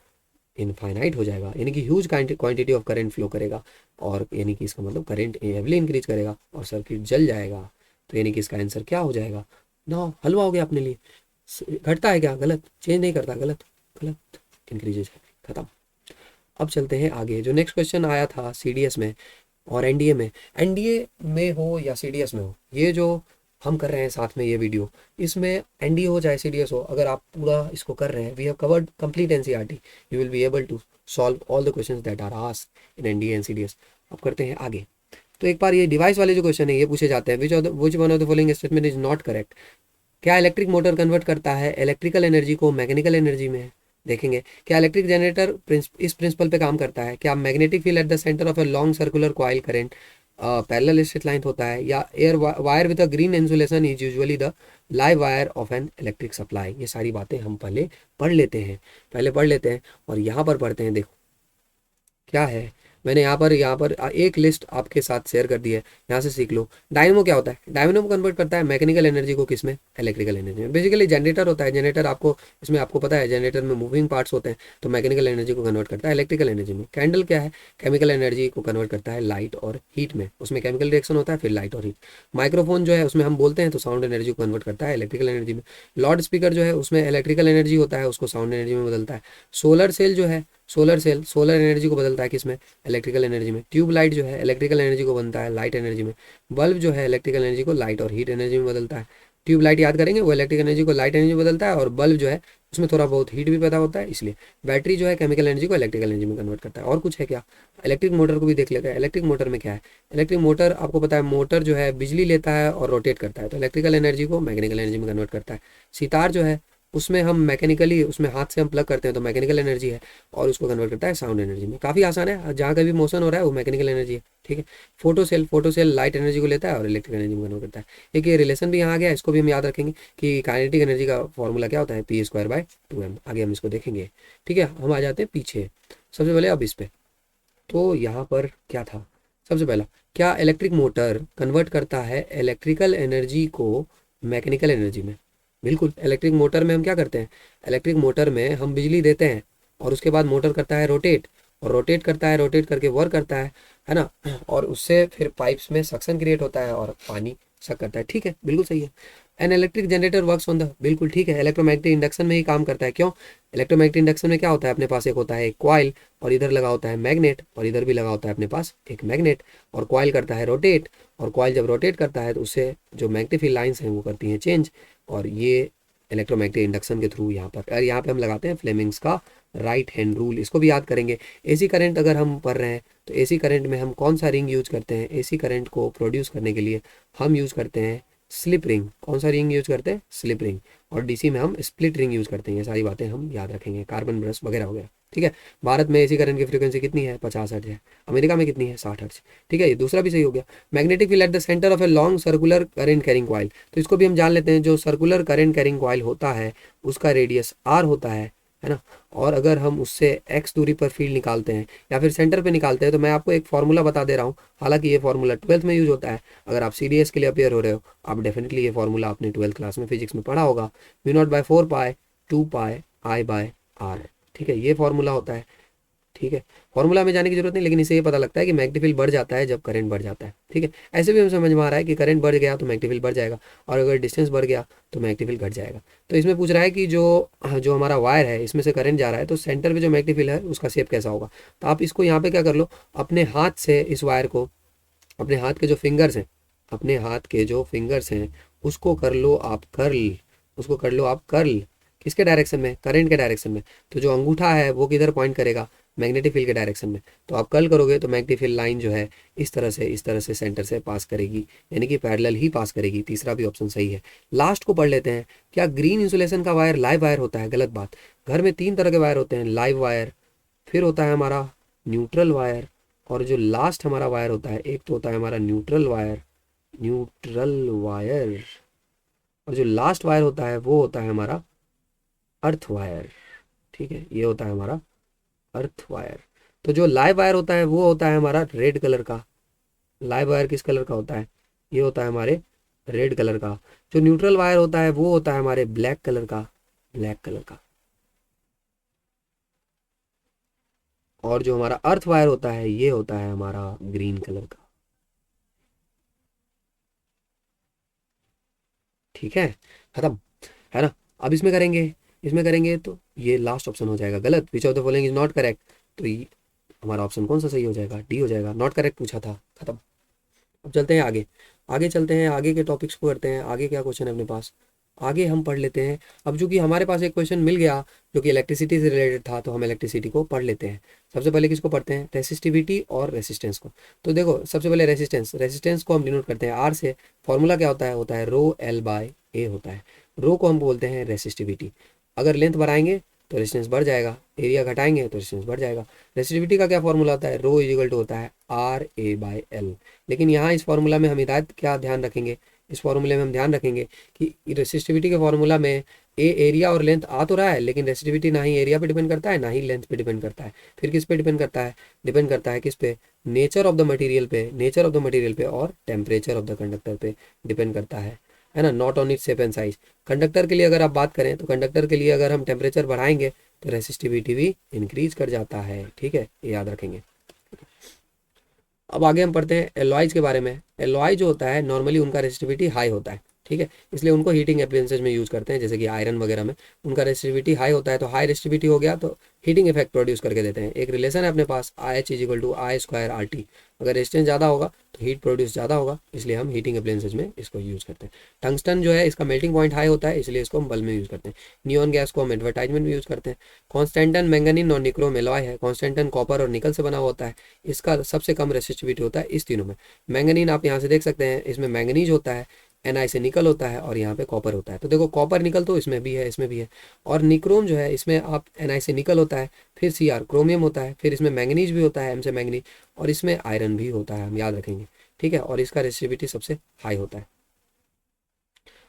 Speaker 1: इनफाइनाइट हो जाएगा, यानी कि huge quantity of current flow करेगा। और यानी कि इसका मतलब करंट हेवली इंक्रीज करेगा और सर्किट जल जाएगा। तो यानी कि इसका आंसर क्या हो जाएगा, ना हलवा हो गया अपने लिए। घटता है क्या, गलत, चेंज नहीं करता, गलत, गलत, इंक्रीजेज है, खत्म। अब चलते हैं आगे। जो नेक्स्ट क्वेश्चन आया था सीडीएस में और एनडीए में, एनडीए में हो या सीडीएस में हो, ये जो हम कर रहे हैं साथ में ये वीडियो, इसमें एनडीए हो चाहे सीडीएस हो, अगर आप पूरा इसको कर रहे हैं, we have covered complete NCERT, you will be able to solve all the questions that are asked in NDA and CDS. अब करते हैं आगे। तो एक बार ये डिवाइस वाले जो क्वेश्चन है ये पूछे जाते हैं, which one of the following statement is not correct. क्या इलेक्ट्रिक मोटर कन्वर्ट करता है इलेक्ट्रिकल एनर्जी को मैकेनिकल एनर्जी में, देखेंगे। क्या इलेक्ट्रिक जनरेटर इस प्रिंसिपल पे काम करता है। क्या magnetic field at the centre of a long circular coil current parallel straight line होता है। या a wire with a green insulation is usually the live wire of an electric supply. ये सारी बातें हम पहले पढ़ लेते हैं और यहाँ पर पढ़ते हैं। देखो क्या है, मैंने यहाँ पर एक लिस्ट आपके साथ शेयर कर दी है, यहाँ से सीख लो। डायनेमो क्या होता है, डायनेमो कन्वर्ट करता है मैकेनिकल एनर्जी को किस में, इलेक्ट्रिकल एनर्जी में। बेसिकली जनरेटर होता है, जनरेटर आपको इसमें आपको पता है जनरेटर में मूविंग पार्ट्स होते हैं, तो मैकेनिकल एनर्जी को कन्वर्ट करता है इलेक्ट्रिकल एनर्जी में। कैंडल क्या है, केमिकल एनर्जी को कन्वर्ट करता है लाइट और हीट में, उसमें केमिकल रिएक्शन होता है फिर लाइट और हीट। माइक्रोफोन जो है उसमें हम बोलते हैं तो साउंड एनर्जी को कन्वर्ट करता है इलेक्ट्रिकल एनर्जी में। लाउड स्पीकर जो है उसमें इलेक्ट्रिकल एनर्जी होता है, उसको साउंड एनर्जी में बदलता है। सोलर सेल जो है, सोलर एनर्जी को बदलता है किसमें, इलेक्ट्रिकल एनर्जी में। ट्यूब लाइट जो है इलेक्ट्रिकल एनर्जी को बनता है लाइट एनर्जी में। बल्ब जो है इलेक्ट्रिकल एनर्जी को लाइट और हीट एनर्जी में बदलता है। ट्यूब लाइट याद करेंगे, वो इलेक्ट्रिकल एनर्जी को लाइट एनर्जी में बदलता है, और बल्ब जो है उसमें थोड़ा बहुत हीट भी पैदा होता है इसलिए। बैटरी जो है केमिकल एनर्जी को इलेक्ट्रिकल एनर्जी में कन्वर्ट करता है। और कुछ है क्या, इलेक्ट्रिक मोटर को भी देख लेते हैं। इलेक्ट्रिक मोटर में क्या है, इलेक्ट्रिक मोटर आपको पता है मोटर जो है बिजली लेता है और रोटेट करता है, तो इलेक्ट्रिकल एनर्जी को मैकेनिकल एनर्जी में कन्वर्ट करता है। सितार जो है उसमें हम मैकेनिकली, उसमें हाथ से हम प्लग करते हैं तो मैकेनिकल एनर्जी है, और उसको कन्वर्ट करता है साउंड एनर्जी में। काफ़ी आसान है, जहाँ कभी मोशन हो रहा है वो मैकेनिकल एनर्जी है। ठीक है, फोटो सेल लाइट एनर्जी को लेता है और इलेक्ट्रिकल एनर्जी में कन्वर्ट करता है। एक ये रिलेशन भी यहाँ आ गया, इसको भी हम याद रखेंगे कि काइनेटिक एनर्जी का फॉर्मूला क्या होता है, P²/2m। आगे हम इसको देखेंगे। ठीक है, हम आ जाते हैं पीछे। सबसे पहले अब इस पे, तो यहाँ पर क्या था, सबसे पहला, क्या इलेक्ट्रिक मोटर कन्वर्ट करता है इलेक्ट्रिकल एनर्जी को मैकेनिकल एनर्जी में। बिल्कुल, इलेक्ट्रिक मोटर में हम क्या करते हैं, इलेक्ट्रिक मोटर में हम बिजली देते हैं और उसके बाद मोटर करता है रोटेट, और रोटेट करके वर्क करता है ना, और उससे फिर पाइप्स में सक्शन क्रिएट होता है और पानी सक करता है। ठीक है, बिल्कुल सही है। An electric generator works on the, बिल्कुल ठीक है, इलेक्ट्रोमैग्नेटिक इंडक्शन में ही काम करता है। क्यों, इलेक्ट्रोमैग्नेटिक इंडक्शन में क्या होता है, अपने पास एक होता है एक कॉइल, और इधर लगा होता है मैग्नेट, और इधर भी लगा होता है अपने पास एक मैग्नेट, और कॉइल करता है रोटेट, और कॉइल जब रोटेट करता है तो उससे जो मैग्नेटिक फील्ड लाइंस हैं वो करती हैं चेंज, और ये इलेक्ट्रोमैग्नेटिक इंडक्शन के थ्रू यहाँ पर, और यहाँ पे हम लगाते हैं फ्लेमिंग्स का राइट हैंड रूल, इसको भी याद करेंगे। एसी करंट अगर हम पढ़ रहे हैं तो एसी करंट में हम कौन सा रिंग यूज करते हैं, एसी करंट को प्रोड्यूस करने के लिए हम यूज करते हैं स्लिप रिंग। कौन सा रिंग यूज करते हैं, स्लिप रिंग। और डीसी में हम स्प्लिट रिंग यूज करते हैं। ये सारी बातें हम याद रखेंगे, कार्बन ब्रश वगैरह वगैरह। ठीक है, भारत में एसी करंट की फ्रीक्वेंसी कितनी है, 50 हर्ट्ज है। अमेरिका में कितनी है, 60 हर्ट्ज। ठीक है, ये दूसरा भी सही हो गया। Magnetic field at the centre of a long circular current carrying coil, तो इसको भी हम जान लेते हैं। जो सर्कुलर करंट कैरिंग कॉइल होता है उसका रेडियस आर होता है, है ना। और अगर हम उससे x दूरी पर फील्ड निकालते हैं या फिर सेंटर पे निकालते हैं, तो मैं आपको एक फार्मूला बता दे रहा हूँ, हालांकि ये फार्मूला 12th में यूज होता है। अगर आप CDS के लिए अपेयर हो रहे हो, आप डेफिनेटली ये फार्मूला अपने 12th क्लास में फिजिक्स में पढ़ा होगा, V0/4 पाई 2 पाई I/R। ठीक है, ये फार्मूला होता है। ठीक है, फॉर्मूला में जाने की जरूरत नहीं, लेकिन इससे ये पता लगता है कि मैग्नीफिल बढ़ जाता है जब करंट बढ़ जाता है। ठीक है, ऐसे भी हम समझ में आ रहा है कि करंट बढ़ गया तो मैग्नीफिल बढ़ जाएगा, और अगर डिस्टेंस बढ़ गया तो मैग्नीफिल घट जाएगा। तो इसमें पूछ रहा है कि जो जो हमारा वायर है इसमें से करंट जा रहा है, तो सेंटर पे जो मैग्नीफिल है उसका शेप कैसा होगा। तो आप इसको यहाँ पे क्या कर लो, अपने हाथ से इस वायर को, अपने हाथ के जो फिंगर्स हैं, अपने हाथ के जो फिंगर्स हैं उसको कर लो आप कर्ल, उसको कर लो आप कर्ल। किसके डायरेक्शन में, करंट के डायरेक्शन में। तो जो अंगूठा है वो किधर पॉइंट करेगा, मैग्नेटिक फील्ड के डायरेक्शन में। तो आप कर्ल करोगे तो मैग्नेटिक फील्ड लाइन जो है इस तरह से सेंटर से पास करेगी, यानी कि पैरेलल ही पास करेगी। तीसरा भी ऑप्शन सही है। लास्ट को पढ़ लेते हैं। क्या ग्रीन इंसुलेशन का वायर लाइव वायर होता है? गलत बात। घर में 3 तरह के वायर होते हैं, लाइव वायर, फिर होता है हमारा न्यूट्रल वायर, और जो लास्ट हमारा वायर होता है, एक तो होता है हमारा न्यूट्रल वायर, न्यूट्रल वायर, और जो लास्ट वायर होता है वो होता है हमारा अर्थ वायर। ठीक है, ये होता है हमारा अर्थ वायर। तो जो लाइव वायर होता है वो होता है हमारा रेड कलर का। लाइव वायर किस कलर का होता है, ये होता है हमारे रेड कलर का। जो न्यूट्रल वायर होता है वो होता है हमारे ब्लैक कलर का, ब्लैक कलर का। और जो हमारा अर्थ वायर होता है ये होता है हमारा ग्रीन कलर का। ठीक है, खत्म, है ना। अब इसमें करेंगे, इसमें करेंगे तो ये लास्ट ऑप्शन हो जाएगा गलत। विच of the following is not correct. तो ये हमारा ऑप्शन कौन सा सही हो जाएगा, डी हो जाएगा। नॉट करेक्ट पूछा था, खत्म। अब चलते हैं आगे, आगे चलते हैं, आगे के टॉपिक्स को करते हैं। आगे क्या क्वेश्चन है अपने पास, आगे हम पढ़ लेते हैं। अब जो कि हमारे पास एक क्वेश्चन मिल गया जो कि इलेक्ट्रिसिटी से रिलेटेड था, तो हम इलेक्ट्रिसिटी को पढ़ लेते हैं। सबसे पहले किसको पढ़ते हैं, रेसिस्टिविटी और रेसिस्टेंस को। तो देखो सबसे पहले रेसिस्टेंस, रेसिस्टेंस को हम डिनोट करते हैं आर से। फॉर्मूला क्या होता है ρL/A होता है। रो को हम बोलते हैं रेसिस्टिविटी। अगर लेंथ बढ़ाएंगे तो रेजिस्टेंस बढ़ जाएगा, एरिया घटाएंगे तो रेजिस्टेंस बढ़ जाएगा। रेसिस्टिविटी का क्या फॉर्मूला होता है, रो इज इक्वल टू होता है RA/L। लेकिन यहाँ इस फॉर्मूला में हम हिदायत क्या ध्यान रखेंगे, इस फॉर्मूले में हम ध्यान रखेंगे कि रेसिस्टिविटी के फॉर्मूला में एरिया और लेंथ आ तो रहा है, लेकिन रेसिस्टिविटी ना ही एरिया पे डिपेंड करता है ना ही लेंथ पे डिपेंड करता है। फिर किस पे डिपेंड करता है, डिपेंड करता है किस पे, नेचर ऑफ द मटेरियल पे, नेचर ऑफ द मटेरियल पे, और टेम्परेचर ऑफ द कंडक्टर पे डिपेंड करता है ना। Not on it shape and size. Conductor के लिए अगर आप बात करें तो कंडक्टर के लिए अगर हम टेम्परेचर बढ़ाएंगे तो रेसिस्टिविटी भी इंक्रीज कर जाता है। ठीक है, ये याद रखेंगे। अब आगे हम पढ़ते हैं एलॉयज के बारे में। एलॉय जो होता है नॉर्मली उनका रेसिस्टिविटी हाई होता है। ठीक है, इसलिए उनको हीटिंग एप्लायंसेज में यूज करते हैं, जैसे कि आयरन वगैरह में उनका रेसिस्टिविटी हाई होता है। तो हाई रेसिस्टिविटी हो गया तो हीटिंग इफेक्ट प्रोड्यूस करके देते हैं। एक रिलेशन है अपने पास, IH is equal to I² RT। अगर रेजिस्टेंस ज़्यादा होगा तो हीट प्रोड्यूस ज़्यादा होगा, इसलिए हम हीटिंग एप्लायंसेज में इसको यूज़ करते हैं। टंगस्टन जो है इसका मेल्टिंग पॉइंट हाई होता है, इसलिए इसको हम बल्ब में यूज़ करते हैं। नियॉन गैस को हम एडवर्टाइजमेंट में यूज़ करते हैं। कॉन्स्टेंटन मैंगनीन और निक्रोम एलॉय है। कॉन्स्टेंटन कॉपर और निकल से बना हुआ होता है, इसका सबसे कम रेसिस्टिविटी होता है इस तीनों में। मैंगनीन आप यहाँ से देख सकते हैं, इसमें मैंगनीज होता है, Ni से निकल होता है, और यहाँ पे कॉपर होता है। तो देखो कॉपर निकल तो इसमें भी है, इसमें भी है। और निक्रोम जो है इसमें आप Ni से निकल होता है, फिर Cr क्रोमियम होता है, फिर इसमें मैंगनीज भी होता है, M से मैंगनीज, और इसमें आयरन भी होता है, हम याद रखेंगे। ठीक है, और इसका रेसिस्टिविटी सबसे हाई होता है।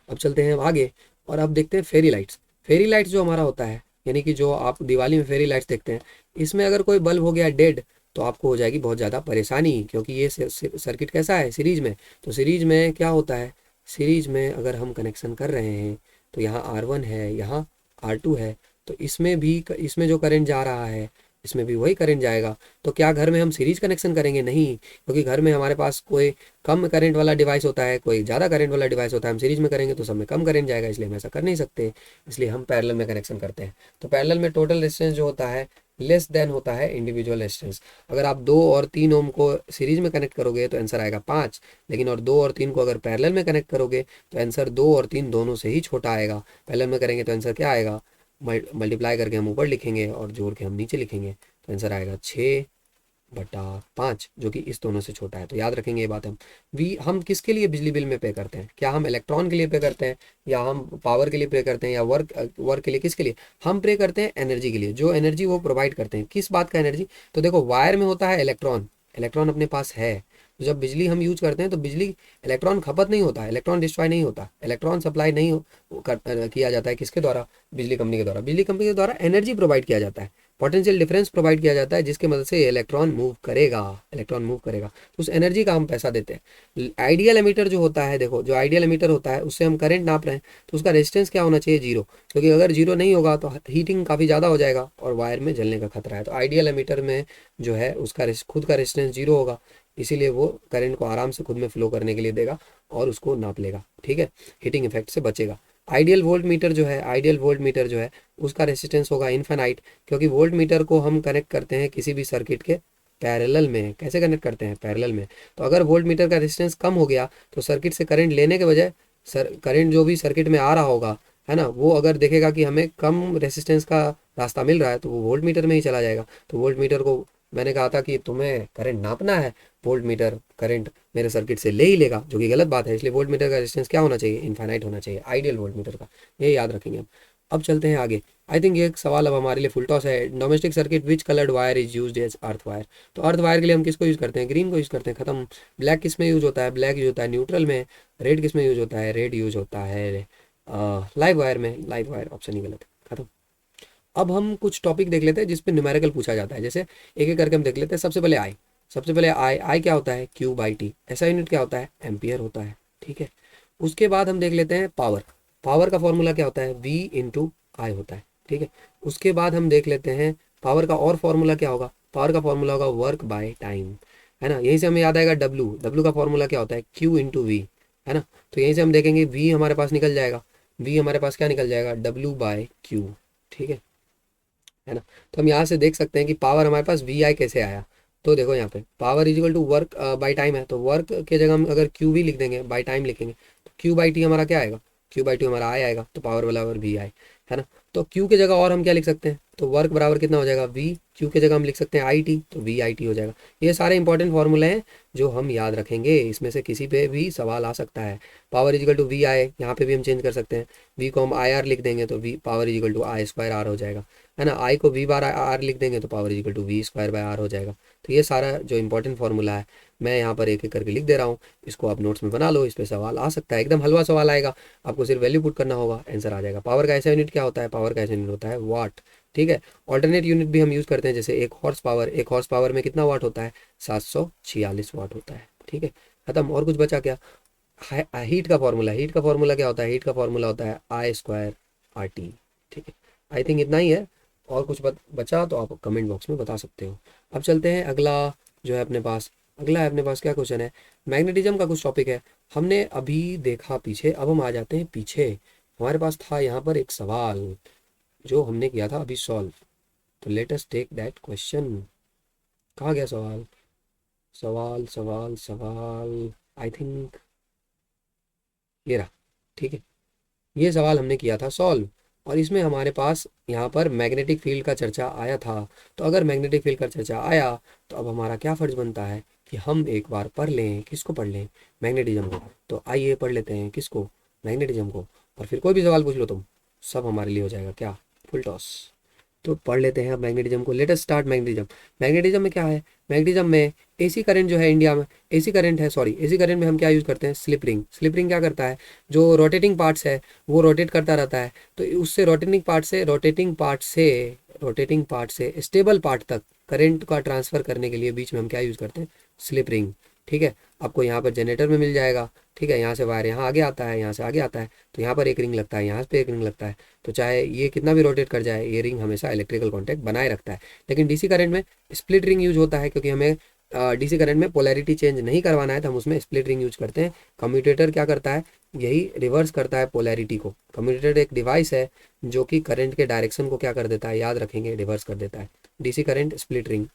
Speaker 1: अब चलते हैं आगे और अब देखते हैं फेरी लाइट्स। फेरी लाइट्स जो हमारा होता है, यानी कि जो आप दिवाली में फेरी लाइट्स देखते हैं, इसमें अगर कोई बल्ब हो गया डेड तो आपको हो जाएगी बहुत ज़्यादा परेशानी, क्योंकि ये सर्किट कैसा है, सीरीज में। तो सीरीज में क्या होता है, सीरीज में अगर हम कनेक्शन कर रहे हैं तो यहाँ R1 है, यहाँ R2 है, तो इसमें भी, इसमें जो करंट जा रहा है इसमें भी वही करंट जाएगा। तो क्या घर में हम सीरीज कनेक्शन करेंगे, नहीं, क्योंकि घर में हमारे पास कोई कम करंट वाला डिवाइस होता है, कोई ज़्यादा करंट वाला डिवाइस होता है। हम सीरीज में करेंगे तो सब में कम करंट जाएगा, इसलिए हम ऐसा कर नहीं सकते, इसलिए हम पैरेलल में कनेक्शन करते हैं। तो पैरेलल में टोटल रेजिस्टेंस जो होता है लेस देन होता है इंडिविजुअल रेजिस्टेंस। अगर आप 2 और 3 ओम को सीरीज में कनेक्ट करोगे तो आंसर आएगा 5, लेकिन और 2 और 3 को अगर पैरेलल में कनेक्ट करोगे तो आंसर 2 और 3 दोनों से ही छोटा आएगा। पैरेलल में करेंगे तो आंसर क्या आएगा, मल्टीप्लाई करके हम ऊपर लिखेंगे और जोड़ के हम नीचे लिखेंगे, तो आंसर आएगा 6/5, जो कि इस दोनों से छोटा है। तो याद रखेंगे ये बात। हम किसके लिए बिजली बिल में पे करते हैं, क्या हम इलेक्ट्रॉन के लिए पे करते हैं, या हम पावर के लिए पे करते हैं, या वर्क के लिए, किसके लिए हम पे करते हैं, एनर्जी के लिए। जो एनर्जी वो प्रोवाइड करते हैं, किस बात का एनर्जी, तो देखो वायर में होता है इलेक्ट्रॉन, इलेक्ट्रॉन अपने पास है, तो जब बिजली हम यूज करते हैं तो बिजली, इलेक्ट्रॉन खपत नहीं होता, इलेक्ट्रॉन डिस्ट्रॉय नहीं होता, इलेक्ट्रॉन सप्लाई नहीं किया जाता है, किसके द्वारा, बिजली कंपनी के द्वारा। बिजली कंपनी के द्वारा एनर्जी प्रोवाइड किया जाता है, पोटेंशियल डिफरेंस प्रोवाइड किया जाता है, जिसकी मदद से इलेक्ट्रॉन मूव करेगा, इलेक्ट्रॉन मूव करेगा। तो उस एनर्जी का हम पैसा देते हैं। आइडियल एमीटर जो होता है, देखो जो आइडियल एमीटर होता है उससे हम करंट नाप रहे हैं, तो उसका रेजिस्टेंस क्या होना चाहिए, जीरो, क्योंकि अगर जीरो नहीं होगा तो हीटिंग काफ़ी ज़्यादा हो जाएगा और वायर में जलने का खतरा है। तो आइडियल एमीटर में जो है उसका खुद का रेजिस्टेंस जीरो होगा, इसीलिए वो करंट को आराम से खुद में फ्लो करने के लिए देगा और उसको नाप लेगा, ठीक है, हीटिंग इफेक्ट से बचेगा। आइडियल वोल्ट मीटर जो है, आइडियल वोल्ट मीटर जो है उसका रेजिस्टेंस होगा इनफाइनाइट, क्योंकि वोल्ट मीटर को हम कनेक्ट करते हैं किसी भी सर्किट के पैरेलल में। कैसे कनेक्ट करते हैं, पैरेलल में। तो अगर वोल्ट मीटर का रेजिस्टेंस कम हो गया तो सर्किट से करंट लेने के बजाय करंट जो भी सर्किट में आ रहा होगा, है ना, वो अगर देखेगा कि हमें कम रेजिस्टेंस का रास्ता मिल रहा है तो वो वोल्ट मीटर में ही चला जाएगा। तो वोल्ट मीटर को मैंने कहा था कि तुम्हें करंट नापना है, वोल्ट मीटर करंट मेरे सर्किट से ले ही लेगा, जो कि गलत बात है। इसलिए वोल्ट मीटर का रेजिस्टेंस क्या होना चाहिए, इनफाइनाइट होना चाहिए, आइडियल वोल्ट मीटर का, ये याद रखेंगे हम। अब चलते हैं आगे। आई थिंक ये एक सवाल अब हमारे लिए फुल टॉस है। Domestic circuit which coloured wire is used as earth wire. तो अर्थ वायर के लिए हम किसको यूज़ करते हैं, ग्रीन को यूज़ करते हैं, खत्म। ब्लैक किस में यूज होता है, ब्लैक यूज होता है न्यूट्रल में। रेड किस में यूज होता है, रेड यूज होता है लाइव वायर में, लाइव वायर, ऑप्शन ही गलत है, खत्म। अब हम कुछ टॉपिक देख लेते हैं जिसपे न्यूमेरिकल पूछा जाता है, जैसे एक एक करके हम देख लेते हैं। सबसे पहले आई, सबसे पहले आई, आई क्या होता है, क्यू बाई टी। ऐसा यूनिट क्या होता है, एम्पियर होता है, ठीक है। उसके बाद हम देख लेते हैं पावर, पावर का फॉर्मूला क्या होता है, वी इंटू आई होता है, ठीक है। उसके बाद हम देख लेते हैं पावर का और फॉर्मूला क्या होगा, पावर का फॉर्मूला होगा वर्क बाय टाइम, है ना। यहीं से हमें याद आएगा डब्लू, डब्लू का फॉर्मूला क्या होता है, क्यू इंटू वी, है ना। तो यहीं से हम देखेंगे वी हमारे पास निकल जाएगा, वी हमारे पास क्या निकल जाएगा, डब्लू बाय क्यू, ठीक है ना। तो हम यहाँ से देख सकते हैं कि पावर हमारे पास वी आई कैसे आया। तो देखो यहाँ पे power is equal to work by time है, तो वर्क के जगह हम अगर क्यू वी लिख देंगे, बाई टाइम लिखेंगे, तो क्यू बाई टी हमारा क्या आएगा, क्यू बाई टी हमारा आई आएगा, तो पावर बराबर वी आई, है ना। तो क्यू के जगह और हम क्या लिख सकते हैं, तो वर्क बराबर कितना हो जाएगा, वी, क्यू के जगह हम लिख सकते हैं आई टी, तो वी आई टी हो जाएगा। ये सारे इंपॉर्टेंट फॉर्मूले हैं जो हम याद रखेंगे, इसमें से किसी पे भी सवाल आ सकता है। पावर इजिकल टू वी आई, यहाँ पे भी हम चेंज कर सकते हैं, वी को हम आई आर लिख देंगे तो V power is equal to I square R हो जाएगा, है ना। आई को वी बार आर लिख देंगे तो power is equal to V square by R हो जाएगा। तो ये सारा जो इंपॉर्टेंट फॉर्मूला है मैं यहाँ पर एक एक करके लिख दे रहा हूँ, इसको आप नोट्स में बना लो, इस पर सवाल आ सकता है, एकदम हलवा सवाल आएगा, आपको सिर्फ वैल्यू पुट करना होगा, आंसर आ जाएगा। पावर का ऐसा यूनिट क्या होता है, पावर का ऐसा यूनिट होता है वाट, ठीक है। ऑल्टरनेट यूनिट भी हम यूज़ करते हैं, जैसे एक हॉर्स पावर, एक हॉर्स पावर में कितना वाट होता है, 746 वाट होता है, ठीक है, खत्म। और कुछ बचा क्या, हीट का फॉर्मूला, हीट का फॉर्मूला क्या होता है, हीट का फॉर्मूला होता है आई स्क्वायर आर टी, ठीक है। आई थिंक इतना ही है, और कुछ बचा तो आप कमेंट बॉक्स में बता सकते हो। अब चलते हैं अगला जो है अपने पास, अगला है अपने पास क्या क्वेश्चन है, मैग्नेटिज्म का कुछ टॉपिक है, हमने अभी देखा पीछे, अब हम आ जाते हैं पीछे। हमारे पास था यहाँ पर एक सवाल जो हमने किया था अभी सॉल्व, तो let us take that question. कहाँ गया सवाल, सवाल सवाल सवाल, आई थिंक ये रहा, ठीक है। ये सवाल हमने किया था सॉल्व, और इसमें हमारे पास यहाँ पर मैग्नेटिक फील्ड का चर्चा आया था। तो अगर मैग्नेटिक फील्ड का चर्चा आया तो अब हमारा क्या फ़र्ज बनता है कि हम एक बार पढ़ लें, किसको पढ़ लें, मैग्नेटिज्म को। तो आइए पढ़ लेते हैं किसको, मैग्नेटिज्म को, और फिर कोई भी सवाल पूछ लो तुम, सब हमारे लिए हो जाएगा क्या, फुल टॉस। तो पढ़ लेते हैं अब मैग्नेटिज्म को, late us start magnetism. Magnetism में क्या है, मैग्नेटिज्म में एसी करंट जो है इंडिया में, एसी करंट है, सॉरी एसी करंट में हम क्या यूज़ करते हैं, स्लिप रिंग। स्लिप रिंग क्या करता है, जो रोटेटिंग पार्ट्स है वो रोटेट करता रहता है, तो उससे रोटेटिंग पार्ट से स्टेबल पार्ट तक करंट का ट्रांसफ़र करने के लिए बीच में हम क्या यूज़ करते हैं, स्लिप रिंग, ठीक है। आपको यहाँ पर जनरेटर में मिल जाएगा, ठीक है, यहाँ से वायर यहाँ आगे आता है, यहाँ से आगे आता है, तो यहाँ पर एक रिंग लगता है, यहाँ पे एक रिंग लगता है, तो चाहे ये कितना भी रोटेट कर जाए ये रिंग हमेशा इलेक्ट्रिकल कॉन्टैक्ट बनाए रखता है। लेकिन डीसी करंट में स्प्लिट रिंग यूज होता है, क्योंकि हमें डीसी करंट में पोलैरिटी चेंज नहीं करवाना है, तो हम उसमें स्प्लिट रिंग यूज करते हैं। कम्यूटेटर क्या करता है, यही रिवर्स करता है पोलैरिटी को। कम्यूटेटर एक डिवाइस है जो कि करंट के डायरेक्शन को क्या कर देता है, याद रखेंगे, रिवर्स कर देता है। डीसी करंट स्प्लिट रिंग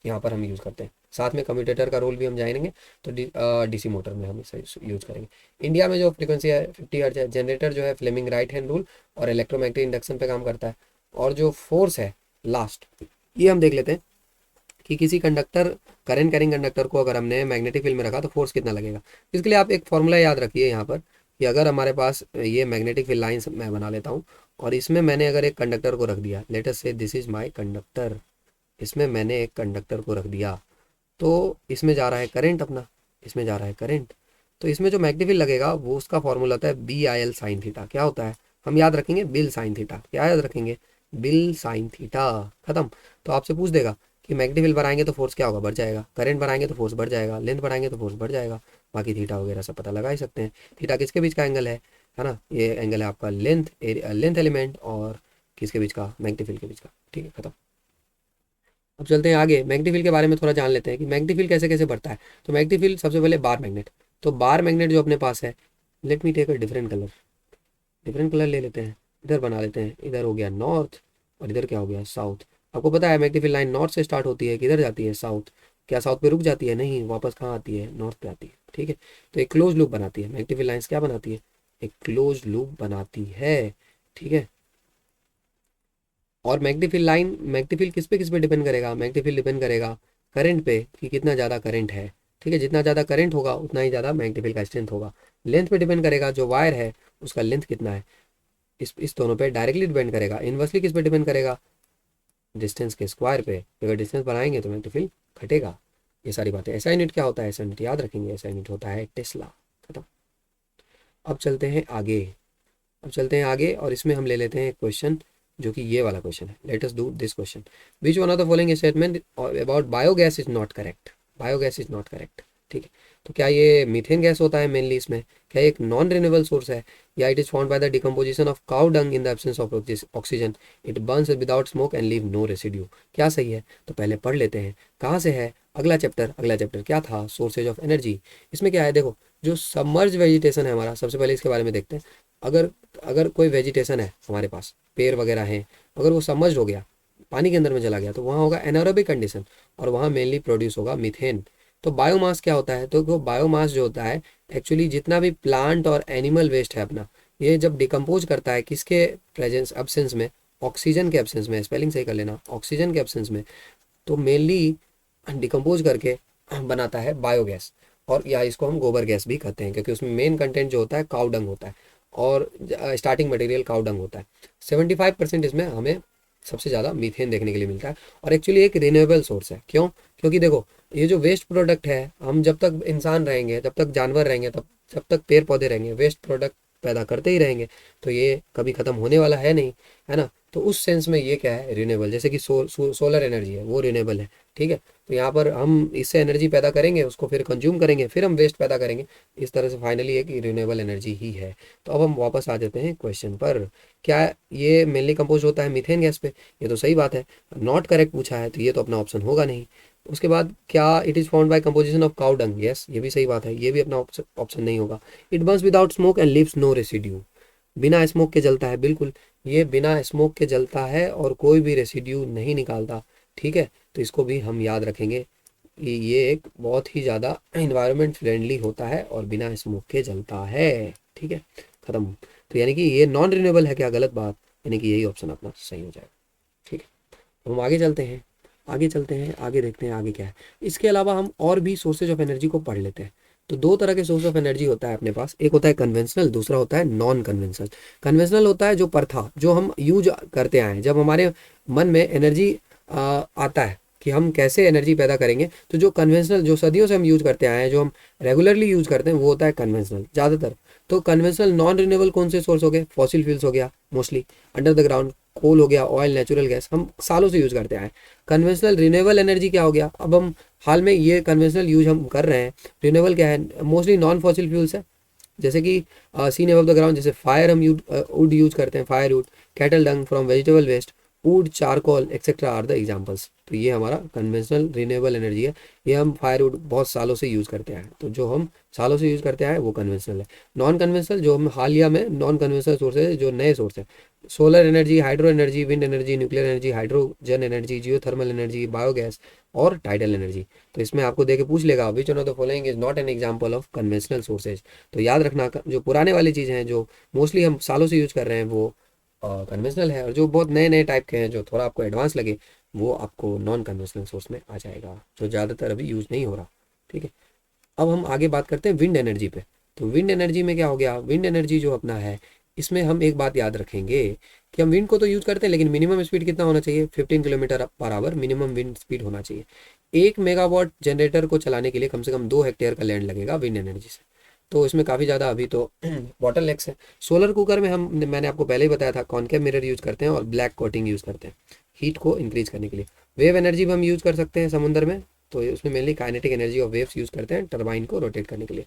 Speaker 1: यहाँ पर हम यूज़ करते हैं, साथ में कम्यूटेटर का रोल भी हम जानेंगे, तो डीसी मोटर में हम इसे यूज़ करेंगे। इंडिया में जो फ्रीक्वेंसी है 50 हर्ट्ज है। जनरेटर जो है फ्लेमिंग राइट हैंड रूल और इलेक्ट्रोमैग्नेटिक इंडक्शन पे काम करता है। और जो फोर्स है लास्ट, ये हम देख लेते हैं कि किसी कंडक्टर, करंट कैरिंग कंडक्टर को अगर हमने मैग्नेटिक फील्ड में रखा तो फोर्स कितना लगेगा। इसके लिए आप एक फॉर्मूला याद रखिए यहाँ पर, कि अगर हमारे पास ये मैग्नेटिक फील्ड लाइन मैं बना लेता हूँ, और इसमें मैंने अगर एक कंडक्टर को रख दिया, लेट अस से दिस इज माय कंडक्टर, इसमें मैंने एक कंडक्टर को रख दिया, तो इसमें जा रहा है करंट अपना, इसमें जा रहा है करंट, तो इसमें जो मैग्नीफिल लगेगा वो उसका फॉर्मूला होता है B I L sine theta. क्या होता है, हम याद रखेंगे बिल साइन थीटा। क्या याद रखेंगे, बिल साइन थीटा। खत्म। तो आपसे पूछ देगा कि मैग्नीफिल बढ़ाएंगे तो फोर्स क्या होगा, बढ़ जाएगा, करंट बढ़ाएंगे तो फोर्स बढ़ जाएगा, लेंथ बढ़ाएंगे तो फोर्स बढ़ जाएगा, बाकी थीटा वगैरह सब पता लगा ही सकते हैं। थीटा किसके बीच का एंगल है ना, ये एंगल है आपका लेंथ एलिमेंट और किसके बीच का, मैग्नीफिल के बीच का। ठीक है, खत्म। अब चलते हैं आगे, मैग्नीफिल के बारे में थोड़ा जान लेते हैं कि मैग्नीफिल कैसे कैसे बढ़ता है। तो मैग्नीफिल सबसे पहले बार मैग्नेट, तो बार मैग्नेट जो अपने पास है, let me take a different colour, different colour ले लेते हैं, इधर बना लेते हैं, इधर हो गया नॉर्थ और इधर क्या हो गया साउथ। आपको पता है मैग्नीफिल लाइन नॉर्थ से स्टार्ट होती है, किधर जाती है, साउथ। क्या साउथ पे रुक जाती है, नहीं, वापस कहाँ आती है, नॉर्थ पे आती है। ठीक है, तो एक क्लोज लूप बनाती है मैग्नीफिल लाइन्स, क्या बनाती है, एक क्लोज लूप बनाती है। ठीक है, और मैग्नीफिल किस पे डिपेंड करेगा, मैग्नीफिल डिपेंड करेगा करंट पे कि कितना ज़्यादा करंट है। ठीक है, जितना ज़्यादा करंट होगा उतना ही ज़्यादा मैग्नीफिल का स्ट्रेंथ होगा। लेंथ पे डिपेंड करेगा, जो वायर है उसका लेंथ कितना है, इस दोनों पे डायरेक्टली डिपेंड करेगा। इनवर्सली किस पे डिपेंड करेगा, डिस्टेंस के स्क्वायर पे। अगर डिस्टेंस बढ़ाएंगे तो मैग्नीफिल घटेगा। ये सारी बातें। ऐसा यूनिट क्या होता है, ऐसा यूनिट याद रखेंगे, ऐसा यूनिट होता है टेस्ला। खत्म। अब चलते हैं आगे, अब चलते हैं आगे और इसमें हम ले लेते हैं क्वेश्चन, जो कि ये वाला क्वेश्चन है। Let us do this question, which one of the following statement about biogas is not correct, biogas is not correct. ठीक है, तो क्या ये मीथेन गैस होता है मेनली इसमें, क्या एक नॉन रिन्यूएबल सोर्स है, या it is found by the decomposition of cow dung in the absence of oxygen, it burns without smoke and leave no residue. क्या सही है, तो पहले पढ़ लेते हैं कहाँ से है। अगला चैप्टर, अगला चैप्टर क्या था, सोर्सेज ऑफ एनर्जी। इसमें क्या है, देखो जो सबमर्ज वेजिटेशन है हमारा, सबसे पहले इसके बारे में देखते हैं। अगर अगर कोई वेजिटेशन है हमारे पास, पेड़ वगैरह हैं, अगर वो सबमर्ज हो गया, पानी के अंदर में चला गया, तो वहाँ होगा एनारोबिक कंडीशन और वहाँ मेनली प्रोड्यूस होगा मीथेन। तो बायोमास क्या होता है, तो वो बायोमास जो होता है एक्चुअली जितना भी प्लांट और एनिमल वेस्ट है अपना, ये जब डिकम्पोज करता है किसके प्रेजेंस एब्सेंस में, ऑक्सीजन के एब्सेंस में, स्पेलिंग सही कर लेना, ऑक्सीजन के एब्सेंस में, तो मेनली डिकम्पोज करके बनाता है बायोगैस। और या इसको हम गोबर गैस भी कहते हैं, क्योंकि उसमें मेन कंटेंट जो होता है काउडंग होता है और स्टार्टिंग मटेरियल काउडंग होता है। 75% इसमें हमें सबसे ज़्यादा मीथेन देखने के लिए मिलता है और एक्चुअली एक रिन्यूएबल सोर्स है। क्यों, क्योंकि देखो ये जो वेस्ट प्रोडक्ट है, हम जब तक इंसान रहेंगे, जब तक जानवर रहेंगे, तब जब तक पेड़ पौधे रहेंगे, वेस्ट प्रोडक्ट पैदा करते ही रहेंगे, तो ये कभी ख़त्म होने वाला है नहीं, है ना। तो उस सेंस में ये क्या है, रिन्यूएबल। जैसे कि सोलर एनर्जी है, वो रिन्यूएबल है। ठीक है, तो यहाँ पर हम इससे एनर्जी पैदा करेंगे, उसको फिर कंज्यूम करेंगे, फिर हम वेस्ट पैदा करेंगे, इस तरह से फाइनली एक रिन्यूएबल एनर्जी ही है। तो अब हम वापस आ जाते हैं क्वेश्चन पर। क्या ये मेनली कंपोज होता है मीथेन गैस पे, ये तो सही बात है। नॉट करेक्ट पूछा है तो ये तो अपना ऑप्शन होगा नहीं। उसके बाद क्या it is found by composition of cow Dang, yes ये भी सही बात है, ये भी अपना ऑप्शन नहीं होगा। It burns without smoke and leaves no residue, बिना स्मोक के जलता है, बिल्कुल ये बिना स्मोक के जलता है और कोई भी रेसिड्यू नहीं निकालता। ठीक है, तो इसको भी हम याद रखेंगे कि ये एक बहुत ही ज़्यादा इन्वायरमेंट फ्रेंडली होता है और बिना स्मोक के जलता है। ठीक है, ख़त्म। तो यानी कि ये नॉन रिन्यूएबल है, क्या गलत बात, यानी कि यही ऑप्शन अपना सही हो जाएगा। ठीक है, तो हम आगे चलते हैं, आगे चलते हैं, आगे देखते हैं आगे क्या है। इसके अलावा हम और भी सोर्सेज ऑफ एनर्जी को पढ़ लेते हैं। तो दो तरह के सोर्स ऑफ एनर्जी होता है अपने पास, एक होता है कन्वेंशनल, दूसरा होता है नॉन कन्वेंशनल। कन्वेंशनल होता है जो प्रथा, जो हम यूज करते आए हैं, जब हमारे मन में एनर्जी आता है कि हम कैसे एनर्जी पैदा करेंगे, तो जो कन्वेंशनल, जो सदियों से हम यूज करते आए हैं, जो हम रेगुलरली यूज करते हैं, वो होता है कन्वेंशनल ज़्यादातर। तो कन्वेंशनल नॉन रिन्यूएबल कौन से सोर्स हो गए, फॉसिल फ्यूल्स हो गया मोस्टली, अंडर द ग्राउंड कोल हो गया, ऑयल, नेचुरल गैस, हम सालों से यूज करते आए। कन्वेंशनल रिन्यूएबल एनर्जी क्या हो गया, अब हम हाल में ये कन्वेंशनल यूज हम कर रहे हैं। रिन्यूएबल क्या है, मोस्टली नॉन फॉसिल फ्यूल्स है, जैसे कि सीन अबव द ग्राउंड, जैसे फायर हम वुड यूज करते हैं, fire wood, cattle dung from vegetable waste, wood, charcoal etcetera are the examples. तो ये हमारा कन्वेंशनल रिन्यूएबल एनर्जी है, ये हम फायरवुड बहुत सालों से यूज़ करते हैं, तो जो हम सालों से यूज़ करते हैं वो कन्वेंशनल है। नॉन कन्वेंशनल जो हम हालिया में नॉन कन्वेंशनल सोर्सेज, जो नए सोर्स है, solar energy, hydro energy, wind energy, nuclear energy, hydrogen energy, geothermal energy, biogas और टाइडल एनर्जी। तो इसमें आपको देके पूछ लेगा which one of the following is not an example of conventional sources. तो याद रखना, जो पुराने वाली चीज़ें हैं, जो मोस्टली हम सालों से यूज़ कर रहे हैं, वो कन्वेंशनल है, और जो बहुत नए नए टाइप के हैं, जो थोड़ा आपको एडवांस लगे, वो आपको नॉन कन्वेंशनल सोर्स में आ जाएगा, जो ज़्यादातर अभी यूज़ नहीं हो रहा। ठीक है, अब हम आगे बात करते हैं विंड एनर्जी पे। तो विंड एनर्जी में क्या हो गया, विंड एनर्जी जो अपना है, इसमें हम एक बात याद रखेंगे कि हम विंड को तो यूज़ करते हैं, लेकिन मिनिमम स्पीड कितना होना चाहिए, 15 kilometre per hour minimum wind speed होना चाहिए। 1 मेगावाट जनरेटर को चलाने के लिए कम से कम 2 हेक्टेयर का लैंड लगेगा विंड एनर्जी से। तो इसमें काफ़ी ज़्यादा अभी तो बॉटलनेक्स है। सोलर कुकर में हम, मैंने आपको पहले ही बताया था, कॉनकेव मिरर यूज़ करते हैं और ब्लैक कोटिंग यूज़ करते हैं हीट को इंक्रीज करने के लिए। वेव एनर्जी भी हम यूज़ कर सकते हैं समुद्र में, तो उसमें mainly kinetic energy of waves use करते हैं टरबाइन को रोटेट करने के लिए।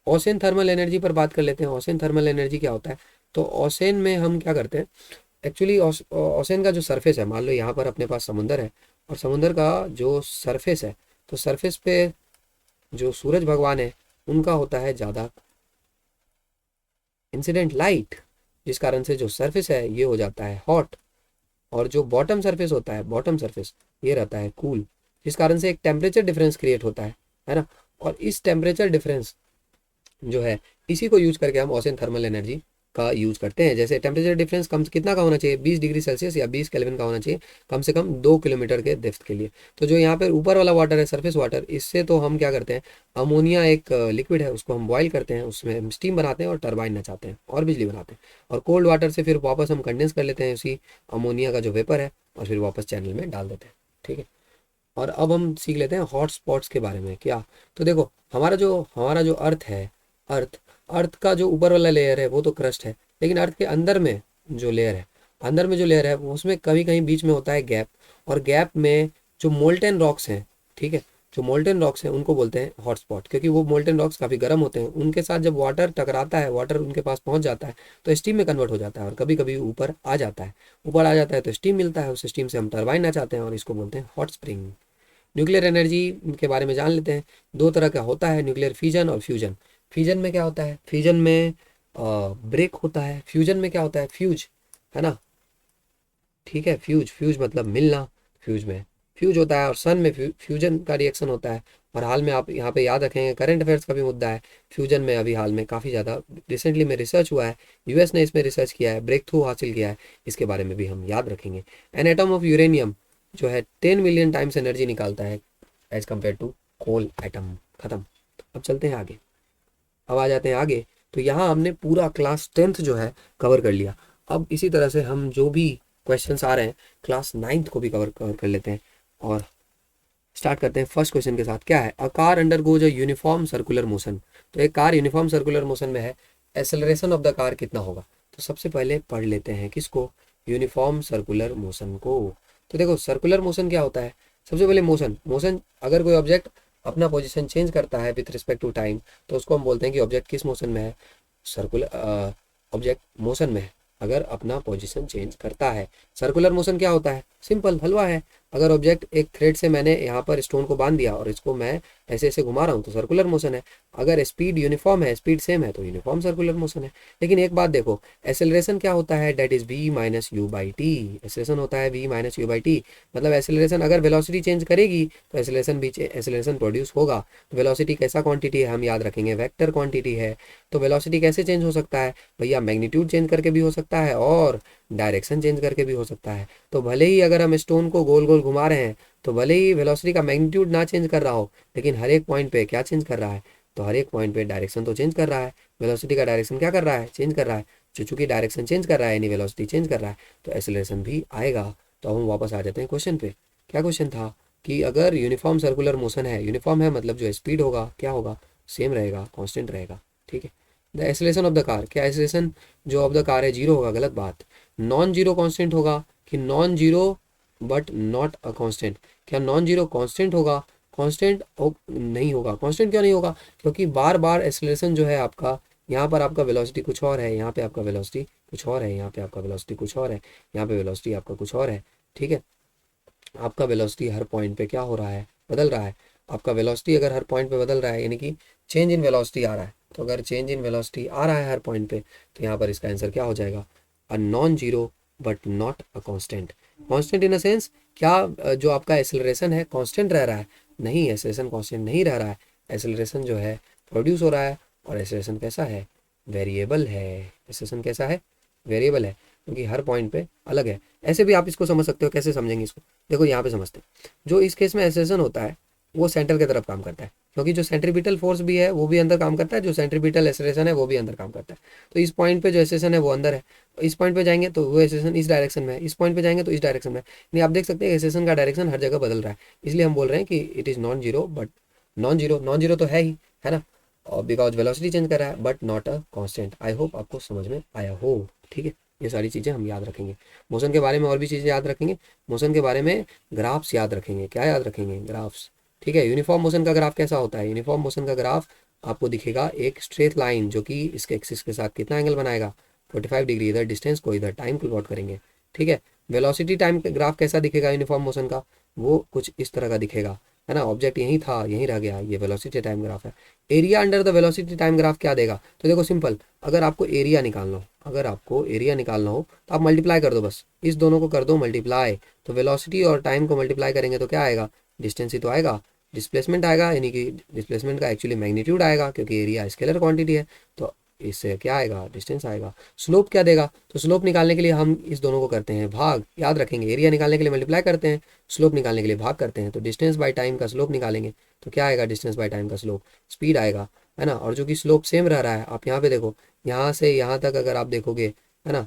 Speaker 1: ओशन थर्मल एनर्जी पर बात कर लेते हैं। ओशन थर्मल एनर्जी क्या होता है? तो ओशन में हम क्या करते हैं, एक्चुअली ओशन का जो सरफेस है, मान लो यहाँ पर अपने पास समुंदर है और समुंदर का जो सरफेस है, तो सरफेस पे जो सूरज भगवान है उनका होता है ज़्यादा इंसिडेंट लाइट, जिस कारण से जो सरफेस है ये हो जाता है हॉट, और जो बॉटम सरफेस होता है, बॉटम सरफेस ये रहता है कूल, जिस कारण से एक टेम्परेचर डिफरेंस क्रिएट होता है ना। और इस टेम्परेचर डिफरेंस जो है, इसी को यूज करके हम ओशन थर्मल एनर्जी का यूज करते हैं। जैसे टेम्परेचर डिफरेंस कम कितना का होना चाहिए, 20 डिग्री सेल्सियस या 20 केल्विन का होना चाहिए, कम से कम 2 किलोमीटर के डेप्थ के लिए। तो जो यहाँ पे ऊपर वाला वाटर है, सरफेस वाटर, इससे तो हम क्या करते हैं, अमोनिया एक लिक्विड है, उसको हम बॉईल करते हैं, उसमें हम स्टीम बनाते हैं और टरबाइन नचाते हैं और बिजली बनाते हैं। और कोल्ड वाटर से फिर वापस हम कंडेंस कर लेते हैं उसी अमोनिया का जो वेपर है, और फिर वापस चैनल में डाल देते हैं। ठीक है। और अब हम सीख लेते हैं हॉट स्पॉट्स के बारे में। क्या? तो देखो, हमारा जो अर्थ है, अर्थ अर्थ का जो ऊपर वाला लेयर है वो तो क्रस्ट है, लेकिन अर्थ के अंदर में जो लेयर है, अंदर में जो लेयर है उसमें कभी कहीं बीच में होता है गैप, और गैप में जो मोल्टेन रॉक्स हैं, ठीक है, जो मोल्टेन रॉक्स हैं उनको बोलते हैं हॉटस्पॉट, क्योंकि वो मोल्टेन रॉक्स काफ़ी गर्म होते हैं, उनके साथ जब वाटर टकराता है, वाटर उनके पास पहुंच जाता है तो स्टीम में कन्वर्ट हो जाता है, और कभी कभी ऊपर आ जाता है, ऊपर आ जाता है तो स्टीम मिलता है, उस स्टीम से हम टरबाइन नचाते हैं और इसको बोलते हैं हॉट स्प्रिंग। न्यूक्लियर एनर्जी के बारे में जान लेते हैं। दो तरह का होता है, न्यूक्लियर फ्यूजन और फ्यूजन। फ्यूजन में क्या होता है, फ्यूजन में ब्रेक होता है, फ्यूजन में क्या होता है, फ्यूज, है ना, ठीक है, फ्यूज, फ्यूज मतलब मिलना, फ्यूज में फ्यूज होता है, और सन में फ्यूजन का रिएक्शन होता है। और हाल में आप यहाँ पे याद रखेंगे, करंट अफेयर्स का भी मुद्दा है, फ्यूजन में अभी हाल में काफ़ी ज़्यादा रिसेंटली में रिसर्च हुआ है, यूएस ने इसमें रिसर्च किया है, ब्रेक थ्रू हासिल किया है, इसके बारे में भी हम याद रखेंगे। एन एटम ऑफ यूरेनियम जो है 10 मिलियन टाइम्स एनर्जी निकालता है as compare to coal atom. खत्म। अब चलते हैं आगे, अब आ जाते हैं आगे। तो यहाँ हमने पूरा क्लास 10th जो है कवर कर लिया। अब इसी तरह से हम जो भी क्वेश्चंस आ रहे हैं क्लास 9th को भी कवर कर लेते हैं, और स्टार्ट करते हैं फर्स्ट क्वेश्चन के साथ। क्या है? A car under goes a uniform circular motion. तो एक कार यूनिफॉर्म सर्कुलर मोशन में है, एक्सेलरेशन ऑफ द कार कितना होगा? तो सबसे पहले पढ़ लेते हैं किसको, यूनिफॉर्म सर्कुलर मोशन को। तो देखो, सर्कुलर मोशन क्या होता है? सबसे पहले मोशन, अगर कोई ऑब्जेक्ट अपना पोजीशन चेंज करता है विथ रिस्पेक्ट टू टाइम, तो उसको हम बोलते हैं कि ऑब्जेक्ट किस मोशन में है, सर्कुलर ऑब्जेक्ट मोशन में है अगर अपना पोजीशन चेंज करता है। सर्कुलर मोशन क्या होता है? सिंपल, हलवा है। अगर ऑब्जेक्ट एक थ्रेड से मैंने यहाँ पर स्टोन को बांध दिया और इसको मैं ऐसे ऐसे घुमा रहा हूँ तो सर्कुलर मोशन है। अगर स्पीड यूनिफॉर्म है, स्पीड सेम है, तो यूनिफॉर्म सर्कुलर मोशन है। लेकिन एक बात देखो, एक्सेलरेशन क्या होता है? That is v minus u by t. Acceleration होता है v minus u by t. मतलब एक्सेलरेशन अगर वेलोसिटी चेंज करेगी तो एक्सेलरेशन प्रोड्यूस होगा। तो वेलोसिटी कैसा क्वांटिटी है? हम याद रखेंगे वेक्टर क्वांटिटी है। तो वेलोसिटी कैसे चेंज हो सकता है भैया? मैग्नीट्यूड चेंज करके भी हो सकता है और डायरेक्शन चेंज करके भी हो सकता है। तो भले ही अगर हम स्टोन को गोल गोल घुमा रहे हैं, तो भले ही वेलोसिटी का मैग्नीट्यूड ना चेंज कर रहा हो, लेकिन हर एक पॉइंट पे क्या चेंज कर रहा है? तो हर एक पॉइंट पे डायरेक्शन तो चेंज कर रहा है। वेलोसिटी का डायरेक्शन क्या कर रहा है? चेंज कर रहा है। चूंकि डायरेक्शन चेंज कर रहा है यानी वेलोसिटी चेंज कर रहा है, तो एक्सेलरेशन भी आएगा। तो हम वापस आ जाते हैं क्वेश्चन पे। क्या क्वेश्चन था कि अगर यूनिफॉर्म सर्कुलर मोशन है, यूनिफॉर्म है मतलब जो स्पीड होगा क्या होगा? सेम रहेगा, कांस्टेंट रहेगा। ठीक है। The acceleration of the car, क्या एक्सेलरेशन जो ऑफ द कार है जीरो होगा? गलत बात। नॉन जीरो कांस्टेंट होगा कि non zero but not a constant? क्या नॉन जीरो कांस्टेंट होगा? कांस्टेंट नहीं होगा। कांस्टेंट क्यों नहीं होगा? क्योंकि बार बार एक्सेलरेशन जो है आपका, यहाँ पर आपका वेलोसिटी कुछ और है, यहाँ पे आपका वेलोसिटी कुछ और है, यहाँ पे आपका वेलोसिटी कुछ और है, यहाँ पे वेलोसिटी आपका कुछ और है। ठीक है। आपका वेलोसिटी हर पॉइंट पे क्या हो रहा है? बदल रहा है। आपका वेलोसिटी अगर हर पॉइंट पे बदल रहा है यानी कि चेंज इन वेलोसिटी आ रहा है, तो अगर चेंज इन वेलोसिटी आ रहा है हर पॉइंट पे, तो यहाँ पर इसका आंसर क्या हो जाएगा? A non zero but not a constant. Constant in a sense क्या? जो आपका एक्सेलरेशन है कांस्टेंट रह रहा है? नहीं, एक्सेलरेशन कांस्टेंट नहीं रह रहा है। एक्सेलरेशन जो है प्रोड्यूस हो रहा है, और एक्सेलरेशन कैसा है? वेरिएबल है। एक्सेलरेशन कैसा है? वेरिएबल है, क्योंकि हर पॉइंट पे अलग है। ऐसे भी आप इसको समझ सकते हो। कैसे समझेंगे इसको? देखो यहाँ पे समझते हैं। जो इस केस में एक्सेलरेशन होता है वो सेंटर की तरफ काम करता है, क्योंकि जो सेंट्रीपिटल फोर्स भी है वो भी अंदर काम करता है, जो सेंट्रीपिटल एक्सेलरेशन है वो भी अंदर काम करता है। तो इस पॉइंट पे जो एक्सेलरेशन है वो अंदर है, इस पॉइंट पे जाएंगे तो वो एक्सेलरेशन इस डायरेक्शन में है, इस पॉइंट पे जाएंगे तो इस डायरेक्शन में है। नहीं, आप देख सकते हैं एक्सेलरेशन का डायरेक्शन हर जगह बदल रहा है, इसलिए हम बोल रहे हैं कि it is non zero, but non zero तो है ही, है ना, और बिकॉज वेलोसिटी चेंज कर रहा है but not a constant. I hope आपको समझ में आया हो। ठीक है, ये सारी चीज़ें हम याद रखेंगे। मोशन के बारे में और भी चीज़ें याद रखेंगे। मोशन के बारे में ग्राफ्स याद रखेंगे। क्या याद रखेंगे? ग्राफ्स। ठीक है, यूनिफॉर्म मोशन का ग्राफ कैसा होता है? यूनिफॉर्म मोशन का ग्राफ आपको दिखेगा एक स्ट्रेट लाइन जो कि इसके एक्सिस के साथ कितना एंगल बनाएगा, 45 डिग्री। इधर डिस्टेंस को, इधर टाइम को प्लॉट करेंगे। ठीक है, वेलोसिटी टाइम ग्राफ कैसा दिखेगा यूनिफॉर्म मोशन का? वो कुछ इस तरह का दिखेगा, है ना। ऑब्जेक्ट यहीं था, यहीं रह गया, ये वेलोसिटी टाइम ग्राफ है। Area under the velocity time graph क्या देगा? तो देखो सिंपल, अगर आपको एरिया निकालना हो, अगर आपको एरिया निकालना हो तो आप मल्टीप्लाई कर दो, बस इस दोनों को कर दो मल्टीप्लाई। तो वेलोसिटी और टाइम को मल्टीप्लाई करेंगे तो क्या आएगा? डिस्टेंस ही तो आएगा, डिस्प्लेसमेंट आएगा, यानी कि डिस्प्लेसमेंट का एक्चुअली मैग्नीट्यूड आएगा, क्योंकि एरिया स्केलर क्वांटिटी है। तो इससे क्या आएगा? डिस्टेंस आएगा। स्लोप क्या देगा? तो स्लोप निकालने के लिए हम इस दोनों को करते हैं भाग, याद रखेंगे। एरिया निकालने के लिए मल्टीप्लाई करते हैं, स्लोप निकालने के लिए भाग करते हैं। तो डिस्टेंस बाय टाइम का स्लोप निकालेंगे तो क्या आएगा? डिस्टेंस बाय टाइम का स्लोप, स्पीड आएगा, है ना। और जो कि स्लोप सेम रह रहा है, आप यहाँ पे देखो, यहाँ से यहाँ तक अगर आप देखोगे, है ना,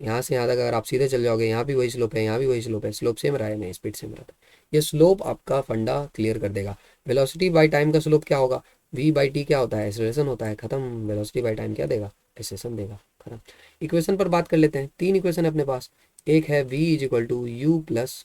Speaker 1: यहाँ से यहाँ तक अगर आप सीधे चल जाओगे, यहाँ भी वही स्लोप है, यहाँ भी वही स्लोप है, स्लोप सेम रहा है, नहीं स्पीड सेम रहता है। ये स्लोप आपका फंडा क्लियर कर देगा। वेलोसिटी बाय टाइम का स्लोप क्या होगा? v बाई टी क्या होता है? एक्सेलरेशन होता है, खत्म। वेलोसिटी बाय टाइम क्या देगा? एक्सेलरेशन देगा, खत्म। इक्वेशन पर बात कर लेते हैं। तीन इक्वेशन है अपने पास। एक है v is equal to u plus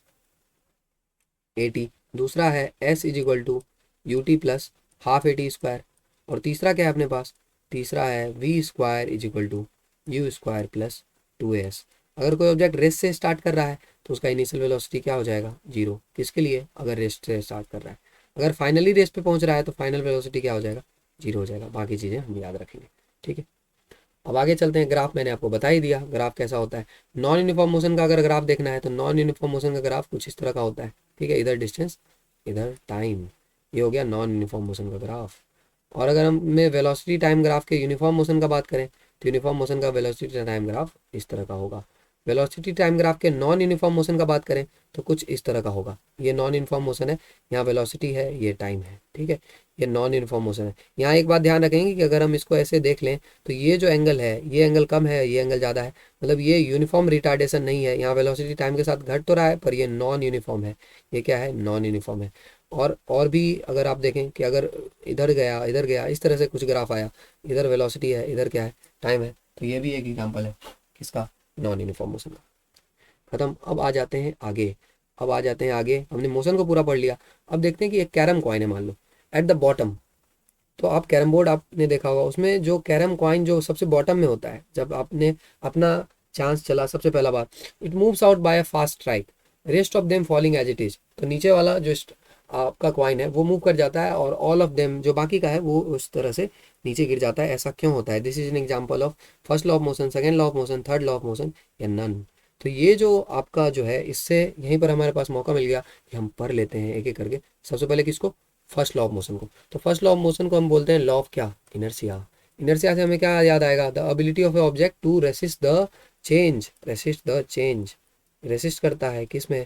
Speaker 1: a t, दूसरा है s is equal to u t plus half a t square, और तीसरा क्या है अपने पास? तीसरा है v square is equal to u square plus 2s। अगर कोई ऑब्जेक्ट रेस्ट से स्टार्ट कर रहा है तो उसका इनिशियल वेलोसिटी क्या हो जाएगा? जीरो। किसके लिए? अगर रेस्ट से स्टार्ट कर रहा है। अगर फाइनली रेस्ट पे पहुंच रहा है तो फाइनल वेलोसिटी क्या हो जाएगा? जीरो हो जाएगा। बाकी चीज़ें हम याद रखेंगे। ठीक है, अब आगे चलते हैं। ग्राफ मैंने आपको बता ही दिया, ग्राफ कैसा होता है। नॉन यूनिफॉर्म मोशन का अगर ग्राफ देखना है तो नॉन यूनिफॉर्म मोशन का ग्राफ कुछ इस तरह का होता है। ठीक है, इधर डिस्टेंस, इधर टाइम, ये हो गया नॉन यूनिफॉर्म मोशन का ग्राफ। और अगर हम वेलोसिटी टाइम ग्राफ के यूनिफॉर्म मोशन का बात करें तो यूनिफॉर्म मोशन का वेलोसिटी टाइम ग्राफ इस तरह का होगा। वेलोसिटी टाइम ग्राफ के नॉन यूनिफॉर्म मोशन का बात करें तो कुछ इस तरह का होगा। ये नॉन यूनिफॉर्म मोशन है, यहाँ वेलोसिटी है, ये टाइम है। ठीक है, ये नॉन यूनिफॉर्म मोशन है। यहाँ एक बात ध्यान रखेंगे कि अगर हम इसको ऐसे देख लें तो ये जो एंगल है, ये एंगल कम है, ये एंगल ज़्यादा है, मतलब ये यूनिफॉर्म रिटार्डेशन नहीं है। यहाँ वेलोसिटी टाइम के साथ घट तो रहा है पर ये नॉन यूनिफॉर्म है। ये क्या है? नॉन यूनिफॉर्म है। और भी अगर आप देखें कि अगर इधर गया इस तरह से कुछ ग्राफ आया, इधर वेलोसिटी है, इधर क्या है? टाइम है, तो ये भी एक एग्जांपल है किसका? नॉन यूनिफॉर्म मोशन का। खत्म। अब आ जाते हैं आगे। हमने मोशन को पूरा पढ़ लिया। अब देखते हैं कि एक कैरम कॉइन है, मान लो एट द बॉटम। तो आप कैरम बोर्ड आपने देखा होगा, उसमें जो कैरम कॉइन जो सबसे बॉटम में होता है, जब आपने अपना चांस चला सबसे पहला बार, it moves out by a fast strike, rest of them falling as it is. तो नीचे वाला जो आपका कॉइन है वो मूव कर जाता है और ऑल ऑफ देम जो बाकी का है वो उस तरह से नीचे गिर जाता है। ऐसा क्यों होता है? This is an example of first law of motion, second law of motion, third law of motion, या नन। तो ये जो आपका जो है, इससे यहीं पर हमारे पास मौका मिल गया कि हम पढ़ लेते हैं एक एक करके। सबसे पहले किसको? फर्स्ट लॉ ऑफ मोशन को। तो फर्स्ट लॉ ऑफ मोशन को हम बोलते हैं लॉ ऑफ क्या? इनर्शिया। इनर्शिया से हमें क्या याद आएगा? The ability of a object to resist the change. Resist करता है किस में?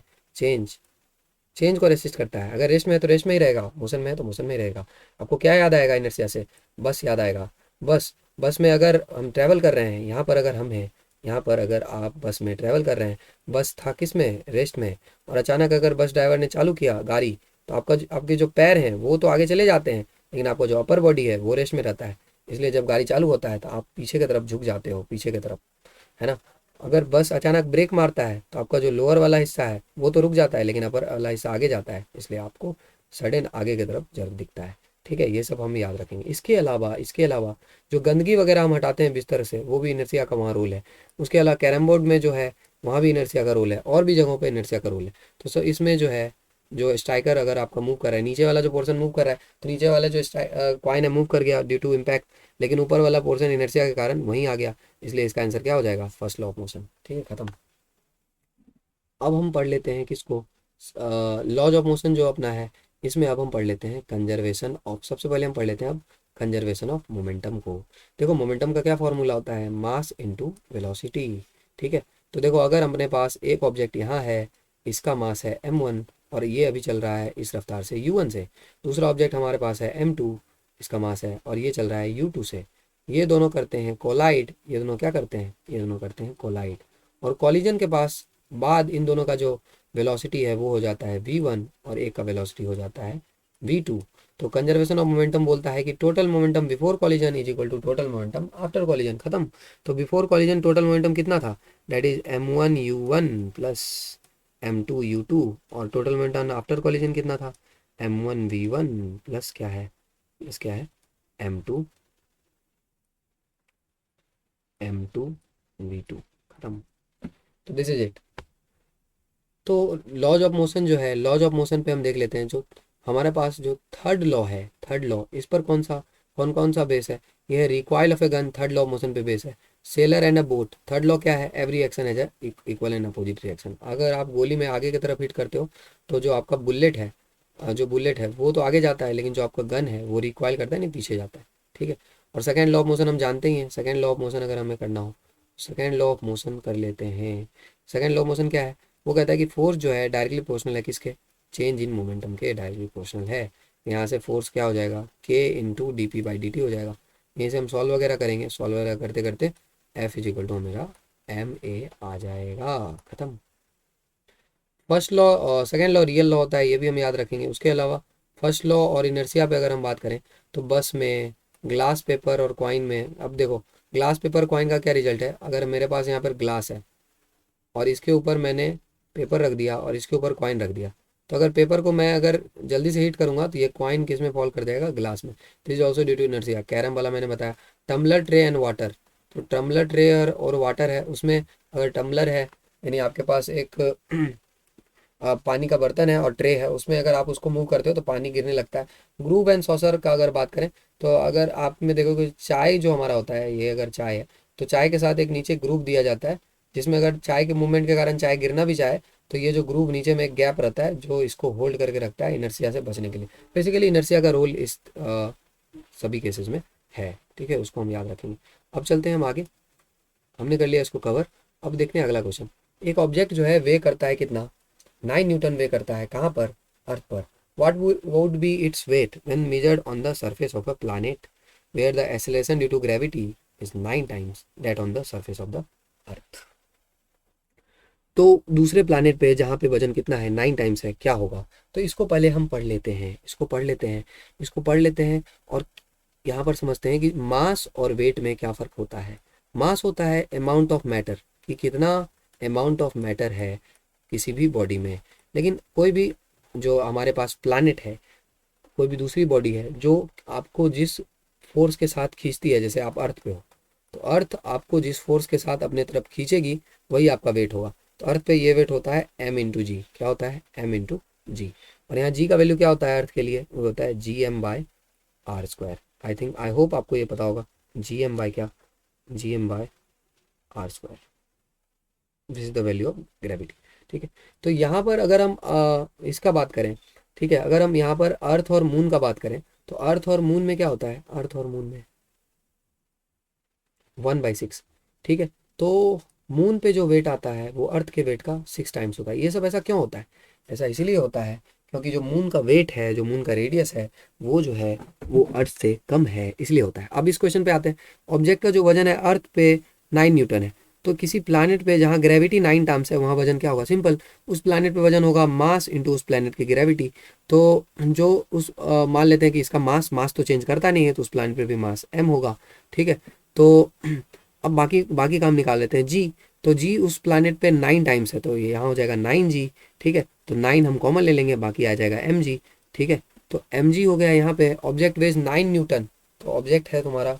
Speaker 1: चेंज को रेसिस्ट करता है। अगर रेस्ट में है तो रेस्ट में ही रहेगा, मोशन में है तो मोशन में ही रहेगा। आपको क्या याद आएगा इनर्शिया से? बस याद आएगा। बस में अगर हम ट्रैवल कर रहे हैं, यहाँ पर अगर हम हैं, यहाँ पर अगर आप बस में ट्रैवल कर रहे हैं, बस था किस में? रेस्ट में। और अचानक अगर बस ड्राइवर ने चालू किया गाड़ी, तो आपके जो पैर हैं वो तो आगे चले जाते हैं, लेकिन आपका जो अपर बॉडी है वो रेस्ट में रहता है। इसलिए जब गाड़ी चालू होता है तो आप पीछे की तरफ झुक जाते हो, पीछे की तरफ, है ना। अगर बस अचानक ब्रेक मारता है तो आपका जो लोअर वाला हिस्सा है वो तो रुक जाता है, लेकिन अपर वाला हिस्सा आगे जाता है, इसलिए आपको सडन आगे की तरफ जर्क दिखता है। ठीक है, ये सब हम याद रखेंगे। इसके अलावा जो गंदगी वगैरह हम हटाते हैं बिस्तर से, वो भी इनर्शिया का वहाँ रोल है। उसके अलावा कैरम बोर्ड में जो है वहाँ भी इनर्शिया का रोल है, और भी जगहों पर इनर्शिया का रोल है। तो सर इसमें जो है, जो स्ट्राइकर अगर आपका मूव कर रहा है, नीचे वाला जो पोर्शन मूव कर रहा है, तो नीचे वाला जो कॉइन है मूव कर गया ड्यू टू इम्पैक्ट, लेकिन ऊपर वाला पोर्शन इनर्शिया के कारण वहीं आ गया, इसलिए इसका आंसर क्या हो जाएगा? First law of motion. ठीक है, खत्म। अब हम पढ़ लेते हैं किसको? लॉज ऑफ मोशन जो अपना है, इसमें अब हम पढ़ लेते हैं कंजर्वेशन ऑफ। सबसे पहले हम पढ़ लेते हैं अब कंजर्वेशन ऑफ मोमेंटम को। देखो मोमेंटम का क्या फॉर्मूला होता है? Mass into velocity. ठीक है, तो देखो अगर अपने पास एक ऑब्जेक्ट यहाँ है, इसका मास है m1 और ये अभी चल रहा है इस रफ्तार से u1 से। दूसरा ऑब्जेक्ट हमारे पास है m2, इसका मास है, और ये चल रहा है u2 से। ये दोनों करते हैं कोलाइड, ये दोनों क्या करते हैं, ये दोनों करते हैं कोलाइड। और कॉलिजन के पास बाद इन दोनों का जो वेलोसिटी है वो हो जाता है v1 और एक का वेलोसिटी हो जाता है v2। तो कंजर्वेशन ऑफ मोमेंटम बोलता है कि total momentum before collision is equal to total momentum after collision. खत्म। तो बिफोर कॉलिजन टोटल मोमेंटम कितना था, that is m1u1 plus m2u2, और टोटल मोमेंटम आफ्टर कॉलिजन कितना था, m1v1 प्लस क्या है, प्लस क्या है, m2v2। खत्म। तो दिस इज इट। तो लॉज ऑफ मोशन जो है, लॉज ऑफ मोशन पे हम देख लेते हैं। जो हमारे पास जो थर्ड लॉ है, थर्ड लॉ, इस पर कौन कौन सा बेस है, ये है recoil of a gun, third law of motion पे बेस है। Seller and a boat, third law क्या है, every action has equal and opposite reaction. अगर आप गोली में आगे की तरफ हिट करते हो तो जो आपका बुलेट है, जो बुलेट है वो तो आगे जाता है, लेकिन जो आपका गन है वो रिकॉइल करता है, नहीं पीछे जाता है। ठीक है। और सेकेंड लॉ ऑफ मोशन हम जानते ही हैं। सेकेंड लॉ ऑफ मोशन अगर हमें करना हो, सेकेंड लॉ ऑफ मोशन कर लेते हैं। सेकेंड लॉ ऑफ मोशन क्या है, वो कहता है कि फोर्स जो है डायरेक्टली प्रोपोर्शनल है किसके, चेंज इन मोमेंटम के डायरेक्टली प्रोपोर्शनल है। यहाँ से फोर्स क्या हो जाएगा, के into D P by D T हो जाएगा। यहीं से हम सॉल्व वगैरह करेंगे, सॉल्व वगैरह करते करते एफ इज इक्वल टू मेरा एम ए आ जाएगा। खत्म। First law, second law real law होता है, ये भी हम याद रखेंगे। उसके अलावा फर्स्ट लॉ और इनर्शिया पे अगर हम बात करें तो बस में, ग्लास पेपर और कॉइन में, अब देखो ग्लास पेपर कॉइन का क्या रिजल्ट है, अगर मेरे पास यहाँ पर ग्लास है और इसके ऊपर मैंने पेपर रख दिया और इसके ऊपर कॉइन रख दिया, तो अगर पेपर को मैं अगर जल्दी से हिट करूंगा तो ये कॉइन किस में फॉल कर जाएगा, ग्लास में। This is also due to inertia. Carrom वाला मैंने बताया। टम्बलर, ट्रे एंड वाटर, तो टम्बलर, ट्रे और वाटर है, उसमें अगर टम्बलर है यानी आपके पास एक पानी का बर्तन है और ट्रे है, उसमें अगर आप उसको मूव करते हो तो पानी गिरने लगता है। ग्रूव एंड सॉसर का अगर बात करें तो अगर आप में देखोगे चाय जो हमारा होता है, ये अगर चाय है तो चाय के साथ एक नीचे ग्रूव दिया जाता है, जिसमें अगर चाय के मूवमेंट के कारण चाय गिरना भी चाहे तो ये जो ग्रूव नीचे में एक गैप रहता है जो इसको होल्ड करके रखता है इनर्शिया से बचने के लिए। बेसिकली इनर्शिया का रोल इस सभी केसेस में है। ठीक है, उसको हम याद रखेंगे। अब चलते हैं हम आगे, हमने कर लिया इसको कवर। अब देखते हैं अगला क्वेश्चन। एक ऑब्जेक्ट जो है वे करता है कितना, 9 न्यूटन वे करता है, कहाँ पर, अर्थ पर। what would be its weight when measured on the surface of a planet where the acceleration due to gravity is 9 times that on the surface of the earth। तो दूसरे प्लानिट पे जहाँ पे वजन कितना है, 9 टाइम्स है, क्या होगा। तो इसको पहले हम पढ़ लेते हैं, इसको पढ़ लेते हैं और यहाँ पर समझते हैं कि मास और वेट में क्या फ़र्क होता है। मास होता है अमाउंट ऑफ मैटर, कि कितना अमाउंट ऑफ मैटर है किसी भी बॉडी में। लेकिन कोई भी जो हमारे पास प्लानिट है, कोई भी दूसरी बॉडी है जो आपको जिस फोर्स के साथ खींचती है, जैसे आप अर्थ पे हो तो अर्थ आपको जिस फोर्स के साथ अपने तरफ खींचेगी वही आपका वेट होगा। तो अर्थ पे ये वेट होता है m इंटू जी। क्या होता है, m इंटू जी। और यहाँ g का वैल्यू क्या होता है अर्थ के लिए, वो होता है gm by R square. I hope आपको ये पता होगा, gm बाय क्या, gm by R square, this is the value of gravity. ठीक है। तो यहाँ पर अगर हम इसका बात करें, ठीक है, अगर हम यहाँ पर अर्थ और मून का बात करें तो अर्थ और मून में क्या होता है, अर्थ और मून में 1/6। ठीक है। तो मून पे जो वेट आता है वो अर्थ के वेट का 6 टाइम्स होता है। ये सब ऐसा क्यों होता है, ऐसा इसीलिए होता है क्योंकि जो मून का वेट है, जो मून का रेडियस है, वो जो है वो अर्थ से कम है, इसलिए होता है। अब इस क्वेश्चन पे आते हैं। ऑब्जेक्ट का जो वजन है अर्थ पे 9 न्यूटन है, तो किसी प्लानट पे जहाँ ग्रेविटी 9 टाइम्स है वहाँ वजन क्या होगा, सिंपल, उस प्लानट पे वजन होगा मास इंटू उस प्लानट की ग्रेविटी। तो जो उस मान लेते हैं कि इसका मास तो चेंज करता नहीं है, तो उस प्लानट पे भी मास m होगा। ठीक है। तो अब बाकी काम निकाल लेते हैं। जी, तो जी उस प्लानट पे 9 टाइम्स है, तो ये यहाँ हो जाएगा 9g। ठीक है। तो 9 हम कॉमन ले लेंगे, बाकी आ जाएगा mg। ठीक है। तो mg हो गया यहाँ पे। ऑब्जेक्ट वेज 9 न्यूटन, तो ऑब्जेक्ट है तुम्हारा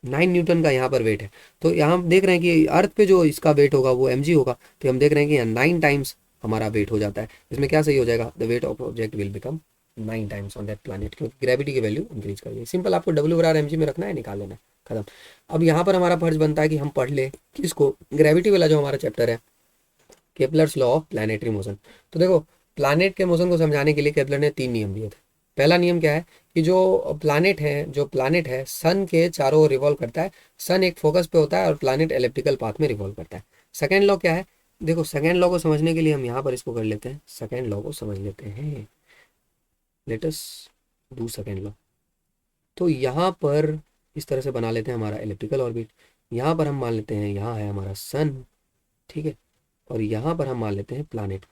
Speaker 1: 9 न्यूटन का यहाँ पर वेट है। तो यहाँ हम देख रहे हैं कि अर्थ पे जो इसका वेट होगा वो mg होगा, तो हम देख रहे हैं कि यहाँ 9 टाइम्स हमारा वेट हो जाता है। इसमें क्या सही हो जाएगा, the weight of object will become 9 times on that planet, क्योंकि ग्रेविटी की वैल्यू इंक्रीज कर रही। सिंपल, आपको w/mg में रखना है, निकाल लेना है, खत्म। अब यहाँ पर हमारा फर्ज बनता है कि हम पढ़ ले किसको, ग्रेविटी वाला जो हमारा चैप्टर है, Kepler's law of planetary motion. तो देखो प्लानिट के मोशन को समझाने के लिए केपलर ने 3 नियम दिए थे। पहला नियम क्या है कि जो प्लानिट है सन के चारों ओर रिवॉल्व करता है। सन एक फोकस पे होता है और प्लानिट एलिप्टिकल पाथ में रिवॉल्व करता है। सेकेंड लॉ क्या है, देखो सेकेंड लॉ को समझने के लिए हम यहाँ पर इसको कर लेते हैं, सेकेंड लॉ को समझ लेते हैं। Let us do second law. तो यहाँ पर इस तरह से बना लेते हैं हमारा इलेक्ट्रिकल ऑर्बिट। यहाँ पर हम मान लेते हैं यहाँ है हमारा सन, ठीक है, और यहाँ पर हम मान लेते हैं प्लानेट।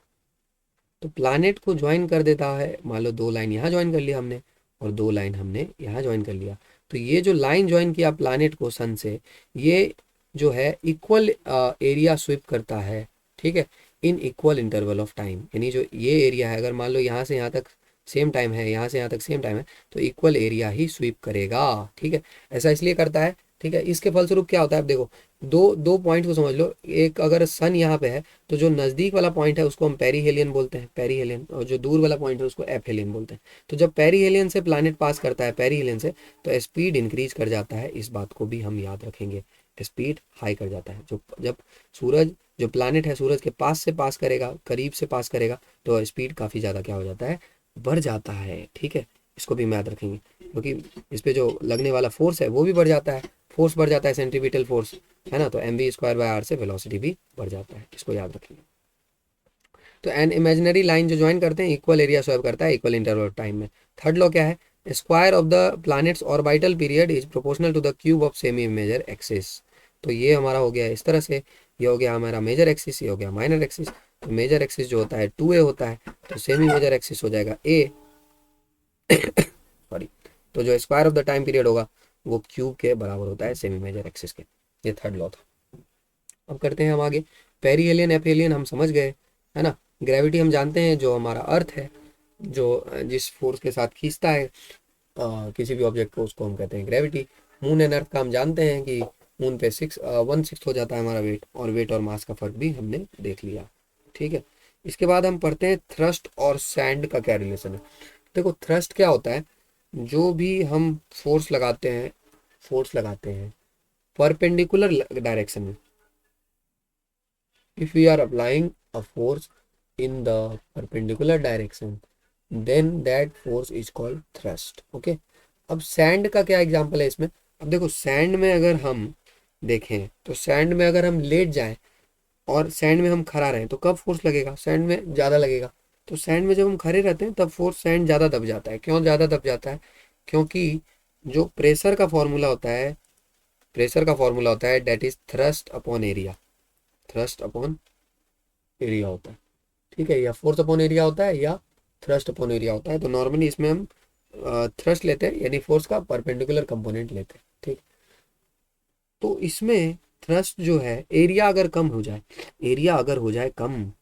Speaker 1: तो प्लानेट को ज्वाइन कर देता है, मान लो 2 लाइन यहाँ ज्वाइन कर लिया हमने और 2 लाइन हमने यहाँ ज्वाइन कर लिया। तो ये जो लाइन ज्वाइन किया प्लानेट को सन से, ये जो है इक्वल एरिया स्वीप करता है, ठीक है, in equal interval of time. यानी जो ये एरिया है, अगर मान लो यहाँ से यहाँ तक सेम टाइम है, यहाँ से यहाँ तक सेम टाइम है, तो इक्वल एरिया ही स्वीप करेगा, ठीक है। ऐसा इसलिए करता है, ठीक है। इसके फलस्वरूप क्या होता है, अब देखो दो दो पॉइंट को समझ लो। एक अगर सन यहाँ पे है तो जो नज़दीक वाला पॉइंट है उसको हम पेरीहेलियन बोलते हैं, पेरीहेलियन, और जो दूर वाला पॉइंट है उसको एपहेलियन बोलते हैं। तो जब पेरीहेलियन से प्लैनेट पास करता है पेरीहेलियन से, तो स्पीड इंक्रीज कर जाता है। इस बात को भी हम याद रखेंगे, स्पीड हाई कर जाता है। जो जब सूरज, जो प्लैनेट है सूरज के पास से पास करेगा, करीब से पास करेगा, तो स्पीड काफ़ी ज़्यादा क्या हो जाता है, बढ़ जाता है, ठीक है। इसको भी हम याद रखेंगे क्योंकि इस पे जो लगने वाला फोर्स है वो भी बढ़ जाता है, फोर्स बढ़ जाता है, सेंट्रीपिटल फोर्स है ना, तो mv²/r से वेलोसिटी भी बढ़ जाता है, इसको याद रखेंगे। तो एन इमेजिनरी लाइन जो ज्वाइन करते हैं इक्वल एरिया स्वैप करता है इक्वल इंटरवल ऑफ टाइम में। थर्ड लॉ क्या है, square of the planet's orbital period is proportional to the cube of semi major axis. तो ये हमारा हो गया इस तरह से, ये हो गया हमारा मेजर एक्सिस, ये हो गया माइनर एक्सिस। तो मेजर एक्सिस जो होता है 2a होता है, तो सेमी मेजर एक्सिस हो जाएगा a सॉरी। तो जो square of the time period होगा वो क्यूब के बराबर होता है सेमी मेजर एक्सिस के। ये थर्ड लॉ था। अब करते हैं हम आगे, पेरीहेलियन एपहेलियन हम समझ गए, है ना। ग्रेविटी हम जानते हैं, जो हमारा अर्थ है, जो जिस फोर्स के साथ खींचता है किसी भी ऑब्जेक्ट को, उसको हम कहते हैं ग्रेविटी। मून एंड अर्थ का हम जानते हैं कि मून पे 1/6 हो जाता है हमारा वेट, और वेट और मास का फर्क भी हमने देख लिया, ठीक है। इसके बाद हम पढ़ते हैं थ्रस्ट और सैंड का क्या रिलेशन है। देखो थ्रस्ट क्या होता है, जो भी हम फोर्स लगाते हैं परपेंडिकुलर डायरेक्शन में। if we are applying a force in the perpendicular direction then that force is called thrust, okay। अब सैंड का क्या एग्जांपल है इसमें, अब देखो सैंड में अगर हम देखें तो सैंड में अगर हम लेट जाएं और सैंड में हम खड़ा रहें तो कब फोर्स लगेगा, सैंड में ज़्यादा लगेगा। तो सैंड में जब हम खड़े रहते हैं तब फोर्स सैंड ज़्यादा दब जाता है। क्यों ज़्यादा दब जाता है, क्योंकि जो प्रेशर का फॉर्मूला होता है, that is thrust upon area, thrust upon area होता है, ठीक है, या फोर्स अपॉन एरिया होता है या थ्रस्ट अपॉन एरिया होता है। तो नॉर्मली इसमें हम थ्रस्ट लेते हैं, यानी फोर्स का परपेंडिकुलर कंपोनेंट लेते हैं, ठीक। तो इसमें थ्रस्ट जो है, एरिया अगर हो जाए कम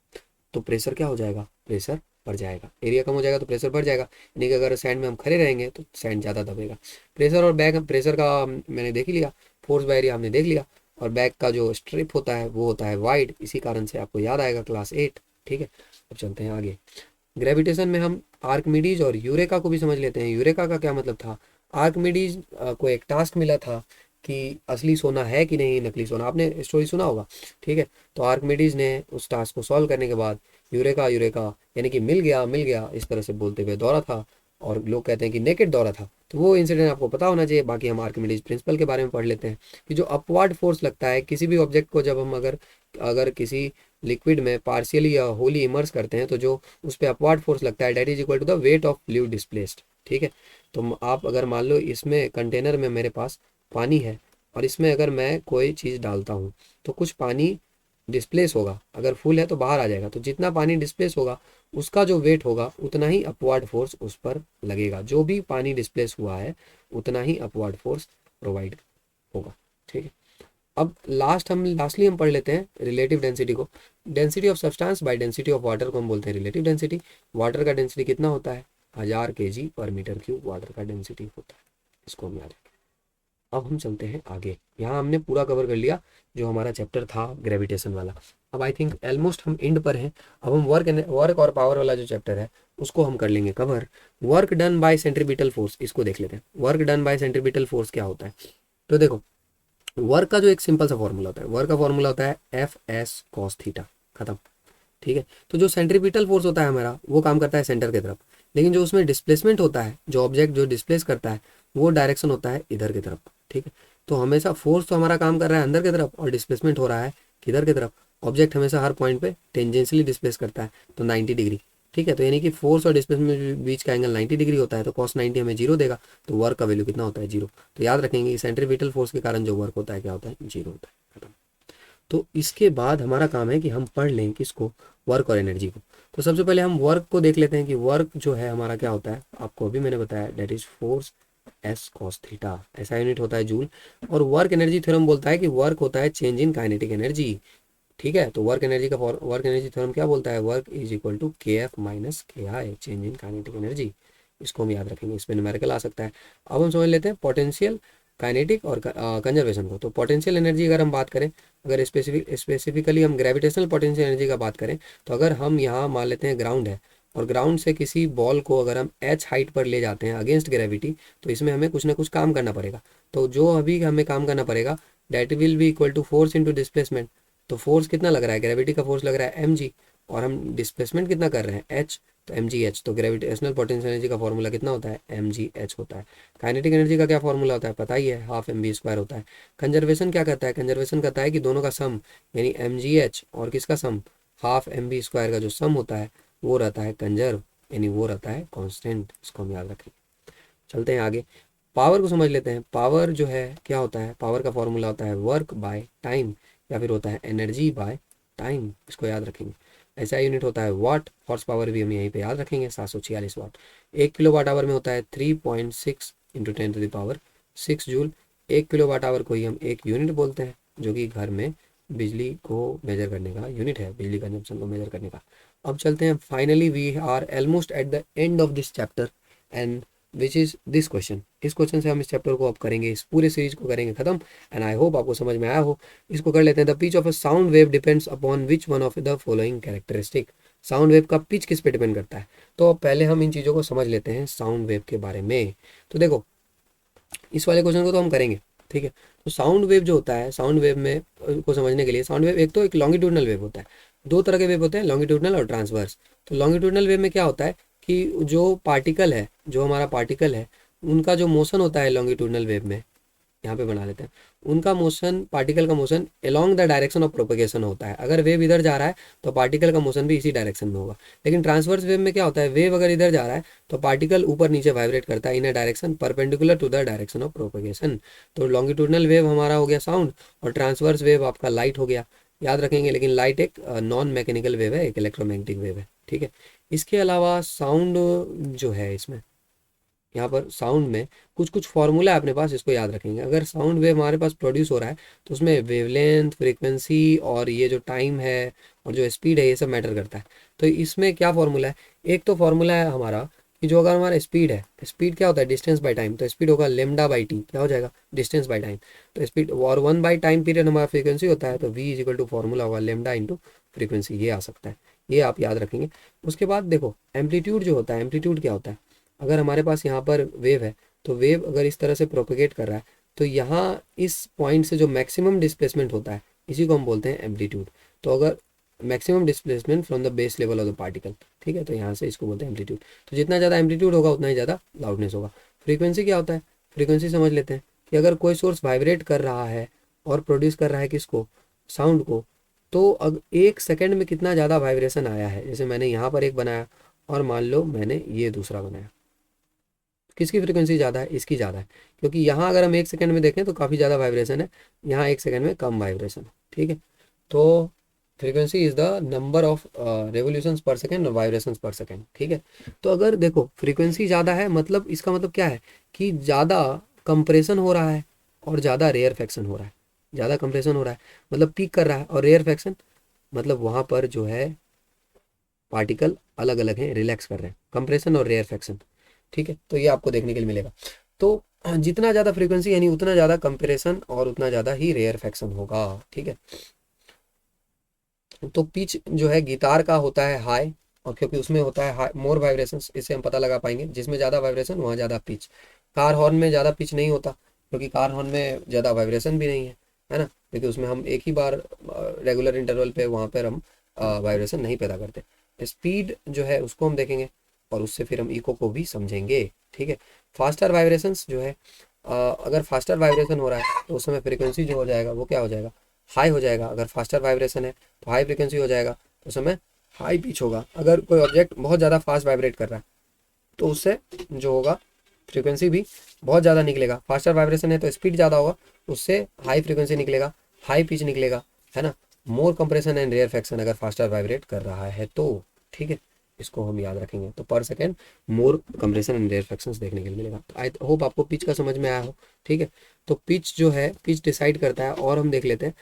Speaker 1: तो प्रेशर क्या हो जाएगा, प्रेशर बढ़ जाएगा। एरिया कम हो जाएगा तो प्रेशर बढ़ जाएगा, यानी कि अगर सैंड में हम खड़े रहेंगे तो सैंड ज़्यादा दबेगा। प्रेशर और बैक, प्रेशर का मैंने देख ही लिया, फोर्स बाय एरिया हमने देख लिया, और बैक का जो स्ट्रिप होता है वो होता है वाइड, इसी कारण से आपको याद आएगा क्लास 8, ठीक है। अब चलते हैं आगे। ग्रेविटेशन में हम आर्किमिडीज और यूरेका को भी समझ लेते हैं। यूरेका का क्या मतलब था, आर्किमिडीज को एक टास्क मिला था कि असली सोना है कि नहीं नकली सोना, आपने स्टोरी सुना होगा, ठीक है। तो आर्किमिडीज ने उस टास्क को सॉल्व करने के बाद यूरेका यानी कि मिल गया इस तरह से बोलते हुए दौड़ा था, और लोग कहते हैं कि नेकेड दौड़ा था। तो वो इंसिडेंट आपको पता होना चाहिए। बाकी हम आर्किमिडीज प्रिंसिपल के बारे में पढ़ लेते हैं कि जो अपवर्ड फोर्स लगता है किसी भी ऑब्जेक्ट को, जब हम अगर किसी लिक्विड में पार्शियली या होली इमर्स करते हैं तो जो उस पर अपवर्ड फोर्स लगता है that is equal to the weight of fluid displaced, ठीक है। तो आप अगर मान लो इसमें कंटेनर में मेरे पास पानी है और इसमें अगर मैं कोई चीज़ डालता हूँ तो कुछ पानी डिस्प्लेस होगा, अगर फुल है तो बाहर आ जाएगा। तो जितना पानी डिस्प्लेस होगा उसका जो वेट होगा उतना ही अपवर्ड फोर्स उस पर लगेगा। जो भी पानी डिस्प्लेस हुआ है उतना ही अपवर्ड फोर्स प्रोवाइड होगा, ठीक है। अब लास्टली हम पढ़ लेते हैं रिलेटिव डेंसिटी को। Density of substance by density of water को हम बोलते हैं रिलेटिव डेंसिटी। वाटर का डेंसिटी कितना होता है, 1000 kg/m³ वाटर का डेंसिटी होता है, इसको हम याद रखें। अब हम चलते हैं आगे। यहाँ हमने पूरा कवर कर लिया जो हमारा चैप्टर था ग्रेविटेशन वाला। अब आई थिंक ऑलमोस्ट हम एंड पर हैं। अब हम वर्क और पावर वाला जो चैप्टर है उसको हम कर लेंगे cover. Work done by centripetal force, इसको देख लेते हैं। Work done by centripetal force क्या होता है, तो देखो वर्क का जो एक सिंपल सा फॉर्मूला होता है, वर्क का फॉर्मूला होता है Fs cos थीटा, खत्म, ठीक है। तो जो सेंट्रीपिटल फोर्स होता है हमारा वो काम करता है सेंटर की तरफ, लेकिन जो उसमें डिस्प्लेसमेंट होता है, जो ऑब्जेक्ट जो डिस्प्लेस करता है वो डायरेक्शन होता है इधर की तरफ, ठीक है। तो हमेशा फोर्स तो हमारा काम कर रहा है अंदर की तरफ और डिस्प्लेसमेंट हो रहा है किधर की तरफ, ऑब्जेक्ट हमेशा हर पॉइंट पे टेंजेंशियली डिस्प्लेस करता है, तो 90 डिग्री। ठीक है, तो यानी कि फोर्स और डिस्प्लेसमेंट के बीच का एंगल 90 डिग्री होता है, तो cos 90 हमें 0 देगा, तो वर्क का वैल्यू कितना होता है 0। तो याद रखेंगे कि सेंट्रीपिटल फोर्स के कारण जो वर्क होता है क्या होता है 0 होता है। खत्म। तो इसके बाद हमारा काम है कि हम पढ़ लें किसको, वर्क और एनर्जी को। तो सबसे पहले हम वर्क को देख लेते हैं कि वर्क जो है हमारा क्या होता है, आपको अभी मैंने बताया that is force s cos theta, ऐसा यूनिट होता है जूल। और वर्क एनर्जी थ्योरम बोलता है कि वर्क होता है चेंज इन काइनेटिक एनर्जी। ठीक है, तो वर्क एनर्जी थ्योरम क्या बोलता है, वर्क इज इक्वल टू के एफ माइनस के आई, चेंज इन काइनेटिक एनर्जी। इसको हम याद रखेंगे, इस पर न्यूमेरिकल आ सकता है। अब हम समझ लेते हैं पोटेंशियल, काइनेटिक और कंजर्वेशन को। तो पोटेंशियल एनर्जी अगर हम बात करें, अगर स्पेसिफिकली हम ग्रेविटेशनल पोटेंशियल एनर्जी का बात करें, तो अगर हम यहाँ मान लेते हैं ग्राउंड है, और ग्राउंड से किसी बॉल को अगर हम h हाइट पर ले जाते हैं अगेंस्ट ग्रेविटी, तो इसमें हमें कुछ ना कुछ काम करना पड़ेगा। तो जो अभी हमें काम करना पड़ेगा that will be equal to force into displacement. तो फोर्स कितना लग रहा है, ग्रेविटी का फोर्स लग रहा है mg, और हम डिस्प्लेसमेंट कितना कर रहे हैं h, तो mgh। तो ग्रेविटेशनल पोटेंशियल एनर्जी का फॉर्मूला कितना होता है mgh होता है। काइनेटिक एनर्जी का क्या फॉर्मूला होता है पता ही है, हाफ mv² होता है। कंजर्वेशन क्या कहता है, कंजर्वेशन कहता है कि दोनों का सम, यानी mgh और किसका सम, हाफ mv² का जो सम होता है वो रहता है कंजर्व, यानी वो रहता है कांस्टेंट। इसको हम याद रखें। चलते हैं आगे, पावर को समझ लेते हैं। पावर जो है क्या होता है, पावर का फॉर्मूला होता है वर्क बाय टाइम, या फिर होता है एनर्जी बाय टाइम। इसको याद रखेंगे। ऐसा यूनिट होता है वाट, हॉर्स पावर भी हम यहीं पे याद रखेंगे, 746 वाट। 1 किलो वाट आवर में होता है 3.6 into 10⁻6 joule. 1 kilo watt hour को ही हम एक यूनिट बोलते हैं, जो कि घर में बिजली को मेजर करने का यूनिट है, बिजली कंजप्शन को मेजर करने का। अब चलते हैं, finally we are almost at the end of this chapter, and which is this question. इस क्वेश्चन से हम इस चैप्टर को अब करेंगे, इस पूरे सीरीज को करेंगे खत्म। एंड आई होप आपको समझ में आया हो। इसको कर लेते हैं। The pitch of a sound wave depends upon which one of the following characteristic. Sound wave का पिच किस पे डिपेंड करता है, तो पहले हम इन चीज़ों को समझ लेते हैं साउंड वेव के बारे में। तो देखो, इस वाले क्वेश्चन को तो हम करेंगे, ठीक है। तो साउंड वेव जो होता है, साउंड वेव में को समझने के लिए, साउंड वेव एक तो एक लॉन्गिट्यूडनल वेव होता है। दो तरह के वेव होते हैं, लॉन्गिट्यूडनल और ट्रांसवर्स। तो लॉन्गिट्यूडनल वेव में क्या होता है कि जो पार्टिकल है, जो हमारा पार्टिकल है, उनका जो मोशन होता है लॉन्गिट्यूडनल वेव में, यहाँ पे बना लेते हैं, उनका मोशन, पार्टिकल का motion along the direction of propagation होता है। अगर वेव इधर जा रहा है तो पार्टिकल का मोशन भी इसी डायरेक्शन में होगा। लेकिन ट्रांसवर्स वेव में क्या होता है, वेव अगर इधर जा रहा है तो पार्टिकल ऊपर नीचे वाइब्रेट करता है in a direction perpendicular to the direction of propagation. तो लॉन्गिट्यूडनल वेव हमारा हो गया साउंड, और ट्रांसवर्स वेव आपका लाइट हो गया, याद रखेंगे। लेकिन लाइट एक नॉन मैकेनिकल वेव है, एक इलेक्ट्रोमैग्नेटिक वेव है, ठीक है। इसके अलावा साउंड जो है, इसमें यहाँ पर साउंड में कुछ कुछ फॉर्मूला है अपने पास, इसको याद रखेंगे। अगर साउंड वेव हमारे पास प्रोड्यूस हो रहा है तो उसमें वेवलेंथ, फ्रीक्वेंसी और ये जो टाइम है और जो स्पीड है, ये सब मैटर करता है। तो इसमें क्या फॉर्मूला है, एक तो फॉर्मूला है हमारा कि जो अगर हमारा स्पीड है, स्पीड क्या होता है, डिस्टेंस बाय टाइम। तो स्पीड होगा λ/t, क्या हो जाएगा, डिस्टेंस बाय टाइम। तो स्पीड और 1/टाइम पीरियड हमारा फ्रीक्वेंसी होता है, तो v is equal to formula होगा λ इंटू फ्रीक्वेंसी, ये आ सकता है, ये आप याद रखेंगे। उसके बाद देखो एम्पलीट्यूड जो होता है, एम्पलीट्यूड क्या होता है, अगर हमारे पास यहाँ पर वेव है, तो वेव अगर इस तरह से प्रोपेगेट कर रहा है, तो यहाँ इस पॉइंट से जो मैक्सिमम डिस्प्लेसमेंट होता है, इसी को हम बोलते हैं एम्पलीट्यूड। तो अगर maximum displacement from the base level of the particle, ठीक है, तो यहाँ से इसको बोलते हैं एम्पलीट्यूड। तो जितना ज़्यादा एम्पलीट्यूड होगा उतना ही ज़्यादा लाउडनेस होगा। फ्रीक्वेंसी क्या होता है, फ्रीक्वेंसी समझ लेते हैं कि अगर कोई सोर्स वाइब्रेट कर रहा है और प्रोड्यूस कर रहा है किसको, साउंड को, तो अब 1 सेकेंड में कितना ज़्यादा वाइब्रेशन आया है। जैसे मैंने यहाँ पर एक बनाया और मान लो मैंने ये दूसरा बनाया, किसकी फ्रीक्वेंसी ज़्यादा है, इसकी ज़्यादा है, क्योंकि यहाँ अगर हम 1 सेकेंड में देखें तो काफ़ी ज़्यादा वाइब्रेशन है, यहाँ 1 सेकेंड में कम वाइब्रेशन है, ठीक है। तो frequency is the number of revolutions पर सेकेंड और वाइब्रेशंस पर सेकेंड, ठीक है। तो अगर देखो फ्रीक्वेंसी ज़्यादा है, मतलब इसका मतलब क्या है कि ज़्यादा कंप्रेशन हो रहा है और ज़्यादा रेयर फैक्शन हो रहा है। ज़्यादा कंप्रेशन हो रहा है मतलब पीक कर रहा है, और रेयर फैक्शन मतलब वहाँ पर जो है पार्टिकल अलग अलग हैं, रिलैक्स कर रहे हैं, कंप्रेशन और रेयर फैक्शन, ठीक है। तो ये आपको देखने के लिए मिलेगा। तो जितना ज़्यादा फ्रीक्वेंसी यानी उतना ज़्यादा कंप्रेशन और उतना ज़्यादा ही रेयर फैक्शन होगा, ठीक है। तो पिच जो है गिटार का होता है हाई, और क्योंकि उसमें होता है मोर वाइब्रेशन, इससे हम पता लगा पाएंगे, जिसमें ज़्यादा वाइब्रेशन वहाँ ज़्यादा पिच। कार हॉर्न में ज़्यादा पिच नहीं होता, क्योंकि कार हॉर्न में ज़्यादा वाइब्रेशन भी नहीं है ना, क्योंकि उसमें हम एक ही बार रेगुलर इंटरवल पे वहाँ पर हम वाइब्रेशन नहीं पैदा करते। स्पीड जो है उसको हम देखेंगे, और उससे फिर हम इको को भी समझेंगे, ठीक है। फास्टर वाइब्रेशंस जो है, अगर फास्टर वाइब्रेशन हो रहा है तो उस समय फ्रीक्वेंसी जो हो जाएगा वो क्या हो जाएगा, हाई हो जाएगा, अगर फास्टर वाइब्रेशन है तो हाई फ्रिक्वेंसी हो जाएगा, तो उस समय हाई पिच होगा। अगर कोई ऑब्जेक्ट बहुत ज़्यादा फास्ट वाइब्रेट कर रहा है तो उससे जो होगा फ्रीक्वेंसी भी बहुत ज़्यादा निकलेगा। फास्टर वाइब्रेशन है तो स्पीड ज़्यादा होगा, उससे हाई फ्रीक्वेंसी निकलेगा, हाई पिच निकलेगा, है ना। मोर कंप्रेशन एंड रेयरफैक्शन अगर फास्टर वाइब्रेट कर रहा है तो, ठीक है, इसको हम याद रखेंगे। तो पर सेकेंड मोर कंप्रेशन एंड रेयरफैक्शंस देखने के लिए मिलेगा। तो आई होप आपको पिच का समझ में आया हो, ठीक है। तो पिच जो है, पिच डिसाइड करता है। और हम देख लेते हैं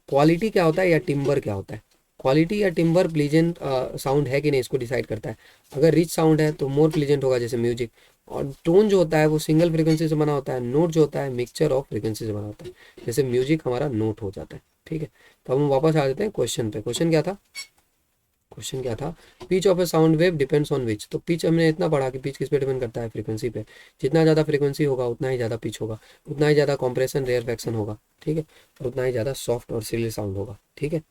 Speaker 1: क्वालिटी क्या होता है या टिम्बर क्या होता है। क्वालिटी या टिम्बर प्लीजेंट साउंड है कि नहीं, इसको डिसाइड करता है। अगर रिच साउंड है तो मोर प्लीजेंट होगा, जैसे म्यूजिक। और टोन जो होता है वो सिंगल फ्रीक्वेंसी से बना होता है। नोट जो होता है मिक्सचर ऑफ फ्रीक्वेंसी से बना होता है, जैसे म्यूजिक हमारा नोट हो जाता है, ठीक है। तो अब हम वापस आ जाते हैं क्वेश्चन पे। क्वेश्चन क्या था, क्वेश्चन क्या था, pitch of A sound wave depends on which. तो पिच हमने इतना पढ़ा कि पिच किस पे डिपेंड करता है, फ्रीक्वेंसी पे। जितना ज़्यादा फ्रीक्वेंसी होगा उतना ही ज़्यादा पिच होगा, उतना ही ज़्यादा कॉम्प्रेशन रेयरफैक्शन होगा, ठीक है, और उतना ही ज़्यादा सॉफ्ट और सिली साउंड होगा, ठीक है।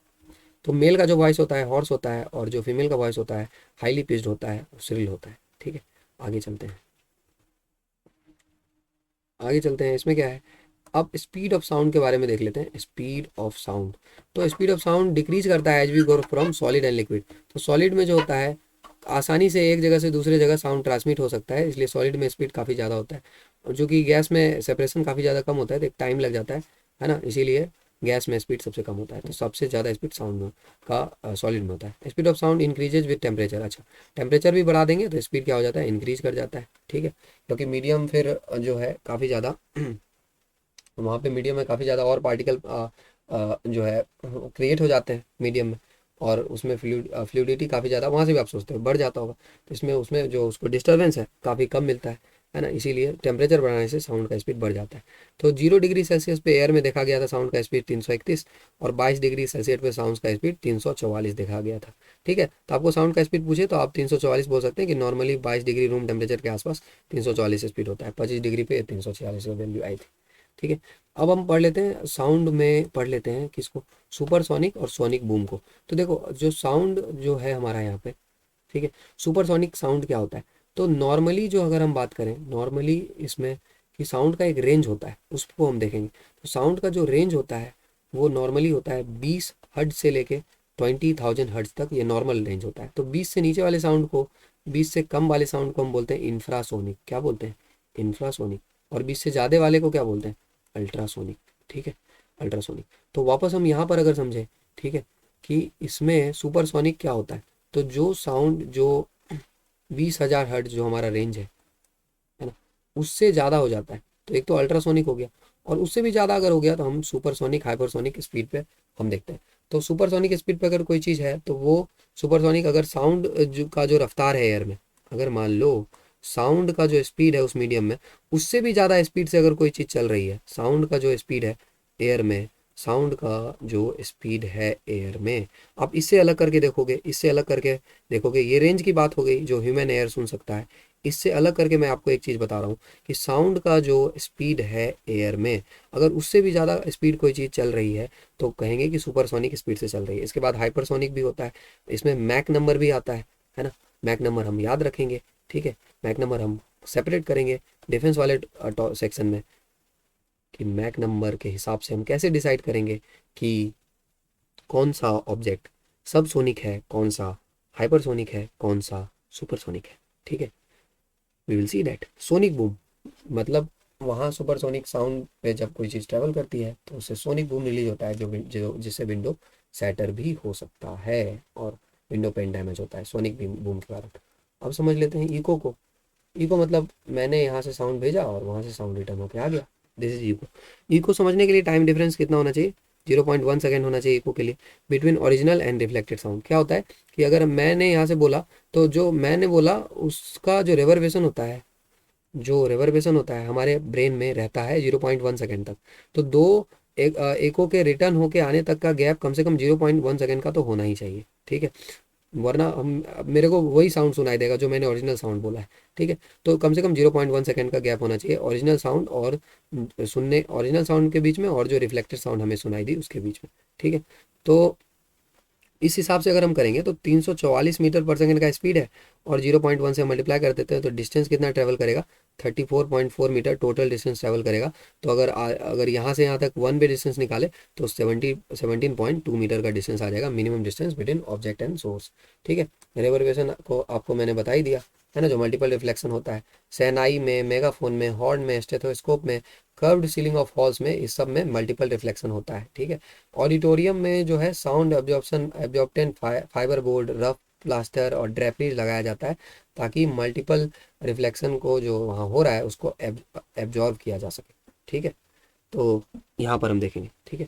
Speaker 1: तो मेल का जो वॉइस होता है हॉर्स होता है, और जो फीमेल का वॉइस होता है हाईली पिच्ड होता है, श्रिल होता है, ठीक है। आगे चलते हैं, आगे चलते हैं। इसमें क्या है, अब स्पीड ऑफ साउंड के बारे में देख लेते हैं। स्पीड ऑफ साउंड, तो स्पीड ऑफ साउंड डिक्रीज करता है as we go from solid and liquid. तो सॉलिड में जो होता है आसानी से एक जगह से दूसरे जगह साउंड ट्रांसमिट हो सकता है, इसलिए सॉलिड में स्पीड काफ़ी ज़्यादा होता है। और जो कि गैस में सेपरेशन काफ़ी ज़्यादा कम होता है, तो एक टाइम लग जाता है ना, इसीलिए गैस में स्पीड सबसे कम होता है। तो सबसे ज़्यादा स्पीड साउंड में का सॉलिड में होता है। Speed of sound increases with temperature. अच्छा, टेम्परेचर भी बढ़ा देंगे तो स्पीड क्या हो जाता है, इंक्रीज कर जाता है, ठीक है। क्योंकि मीडियम फिर जो है काफ़ी ज़्यादा वहाँ पे मीडियम में काफ़ी ज़्यादा और पार्टिकल जो है क्रिएट हो जाते हैं मीडियम में, और उसमें फ्लूइडिटी काफ़ी ज़्यादा, वहाँ से भी आप सोचते हो बढ़ जाता होगा। तो इसमें उसमें जो उसको डिस्टर्बेंस है काफ़ी कम मिलता है ना, इसीलिए टेम्परेचर बढ़ाने से साउंड का स्पीड बढ़ जाता है। तो 0 डिग्री सेल्सियस पे एयर में देखा गया था साउंड का स्पीड 331, और 22 डिग्री सेल्सियस पे साउंड का स्पीड 344 देखा गया था, ठीक है। तो आपको साउंड का स्पीड पूछे तो आप 344 बोल सकते हैं कि नॉर्मली 22 डिग्री रूम टेम्परेचर के आसपास 344 स्पीड होता है। 25 डिग्री पे 346 का वैल्यू आई थी, ठीक है। अब हम पढ़ लेते हैं साउंड में, पढ़ लेते हैं किसको, सुपरसोनिक और सोनिक बूम को। तो देखो जो साउंड जो है हमारा यहाँ पे, ठीक है, सुपरसोनिक साउंड क्या होता है। तो नॉर्मली जो अगर हम बात करें, नॉर्मली इसमें कि साउंड का एक रेंज होता है, उसको हम देखेंगे। तो साउंड का जो रेंज होता है वो नॉर्मली होता है 20 हर्ट्ज से लेके 20,000 हर्ट्ज तक, ये नॉर्मल रेंज होता है। तो 20 से नीचे वाले साउंड को, 20 से कम वाले साउंड को हम बोलते हैं इंफ्रासोनिक। क्या बोलते हैं, इंफ्रासोनिक। और 20 से ज़्यादा वाले को क्या बोलते हैं, अल्ट्रासोनिक, ठीक है, अल्ट्रासोनिक। तो वापस हम यहाँ पर अगर समझें, ठीक है, कि इसमें सुपरसोनिक क्या होता है, तो जो साउंड जो 20,000 हर्ट्ज जो हमारा रेंज है ना, उससे ज़्यादा हो जाता है तो एक तो अल्ट्रासोनिक हो गया, और उससे भी ज़्यादा अगर हो गया तो हम सुपरसोनिक हाइपरसोनिक स्पीड पे हम देखते हैं। तो सुपरसोनिक स्पीड पे अगर कोई चीज़ है तो वो सुपरसोनिक, अगर साउंड का जो रफ्तार है एयर में, अगर मान लो साउंड का जो स्पीड है उस मीडियम में, उससे भी ज़्यादा स्पीड से अगर कोई चीज़ चल रही है, साउंड का जो स्पीड है एयर में, साउंड का जो स्पीड है एयर में, आप इससे अलग करके देखोगे, इससे अलग करके देखोगे, ये रेंज की बात हो गई जो ह्यूमन एयर सुन सकता है। इससे अलग करके मैं आपको एक चीज़ बता रहा हूँ कि साउंड का जो स्पीड है एयर में, अगर उससे भी ज़्यादा स्पीड कोई चीज़ चल रही है तो कहेंगे कि सुपरसोनिक स्पीड से चल रही है। इसके बाद हाइपरसोनिक भी होता है, इसमें मैक नंबर भी आता है ना। मैक नंबर हम याद रखेंगे, ठीक है, मैक नंबर हम सेपरेट करेंगे डिफेंस वाले सेक्शन में, कि मैक नंबर के हिसाब से हम कैसे डिसाइड करेंगे कि कौन सा ऑब्जेक्ट सबसोनिक है, कौन सा हाइपरसोनिक है, कौन सा सुपरसोनिक है, ठीक है। We will see that sonic boom, मतलब वहाँ सुपरसोनिक साउंड पे जब कोई चीज़ ट्रैवल करती है तो उससे सोनिक बूम रिलीज होता है, जो जिससे विंडो सैटर भी हो सकता है और विंडो पेन डैमेज होता है सोनिक बूम के कारण। अब समझ लेते हैं इको को। इको मतलब मैंने यहाँ से साउंड भेजा और वहाँ से साउंड रिटर्न होकर आ गया, दिस इज इको। इको समझने के लिए टाइम डिफरेंस कितना होना चाहिए, 0.1 सेकेंड होना चाहिए इको के लिए, between original and reflected sound. क्या होता है कि अगर मैंने यहाँ से बोला तो जो मैंने बोला उसका जो रिवर्बेशन होता है, जो रिवर्बेशन होता है हमारे ब्रेन में रहता है 0.1 सेकेंड तक। तो दो एको के रिटर्न होके आने तक का गैप कम से कम 0.1 सेकेंड का तो होना ही चाहिए, ठीक है, वरना हम मेरे को वही साउंड सुनाई देगा जो मैंने ओरिजिनल साउंड बोला है, ठीक है। तो कम से कम 0.1 सेकेंड का गैप होना चाहिए ओरिजिनल साउंड और सुनने ओरिजिनल साउंड के बीच में, और जो रिफ्लेक्टेड साउंड हमें सुनाई दी उसके बीच में, ठीक है। तो इस हिसाब से अगर हम करेंगे तो 344 मीटर पर सेकंड का स्पीड है, और 0.1 से मल्टीप्लाई कर देते हैं तो डिस्टेंस कितना ट्रेवल करेगा, 34.4 मीटर टोटल डिस्टेंस ट्रैवल करेगा। तो अगर यहाँ से यहाँ तक वन वे डिस्टेंस निकाले तो 17.2 मीटर का डिस्टेंस आ जाएगा, minimum distance between object and source. ठीक है, रिवर्बरेशन को आपको मैंने बता ही दिया है ना, जो मल्टीपल रिफ्लेक्शन होता है शहनाई में, मेगाफोन में, हॉर्न में, स्टेथोस्कोप में, कर्व्ड सीलिंग ऑफ हॉल्स में, इस सब में मल्टीपल रिफ्लेक्शन होता है। ठीक है, ऑडिटोरियम में जो है sound absorbent fibre board, rough plaster और ड्रेपरीज लगाया जाता है ताकि मल्टीपल रिफ्लेक्शन को जो वहाँ हो रहा है उसको एब्जॉर्ब किया जा सके। ठीक है, तो यहाँ पर हम देखेंगे। ठीक है,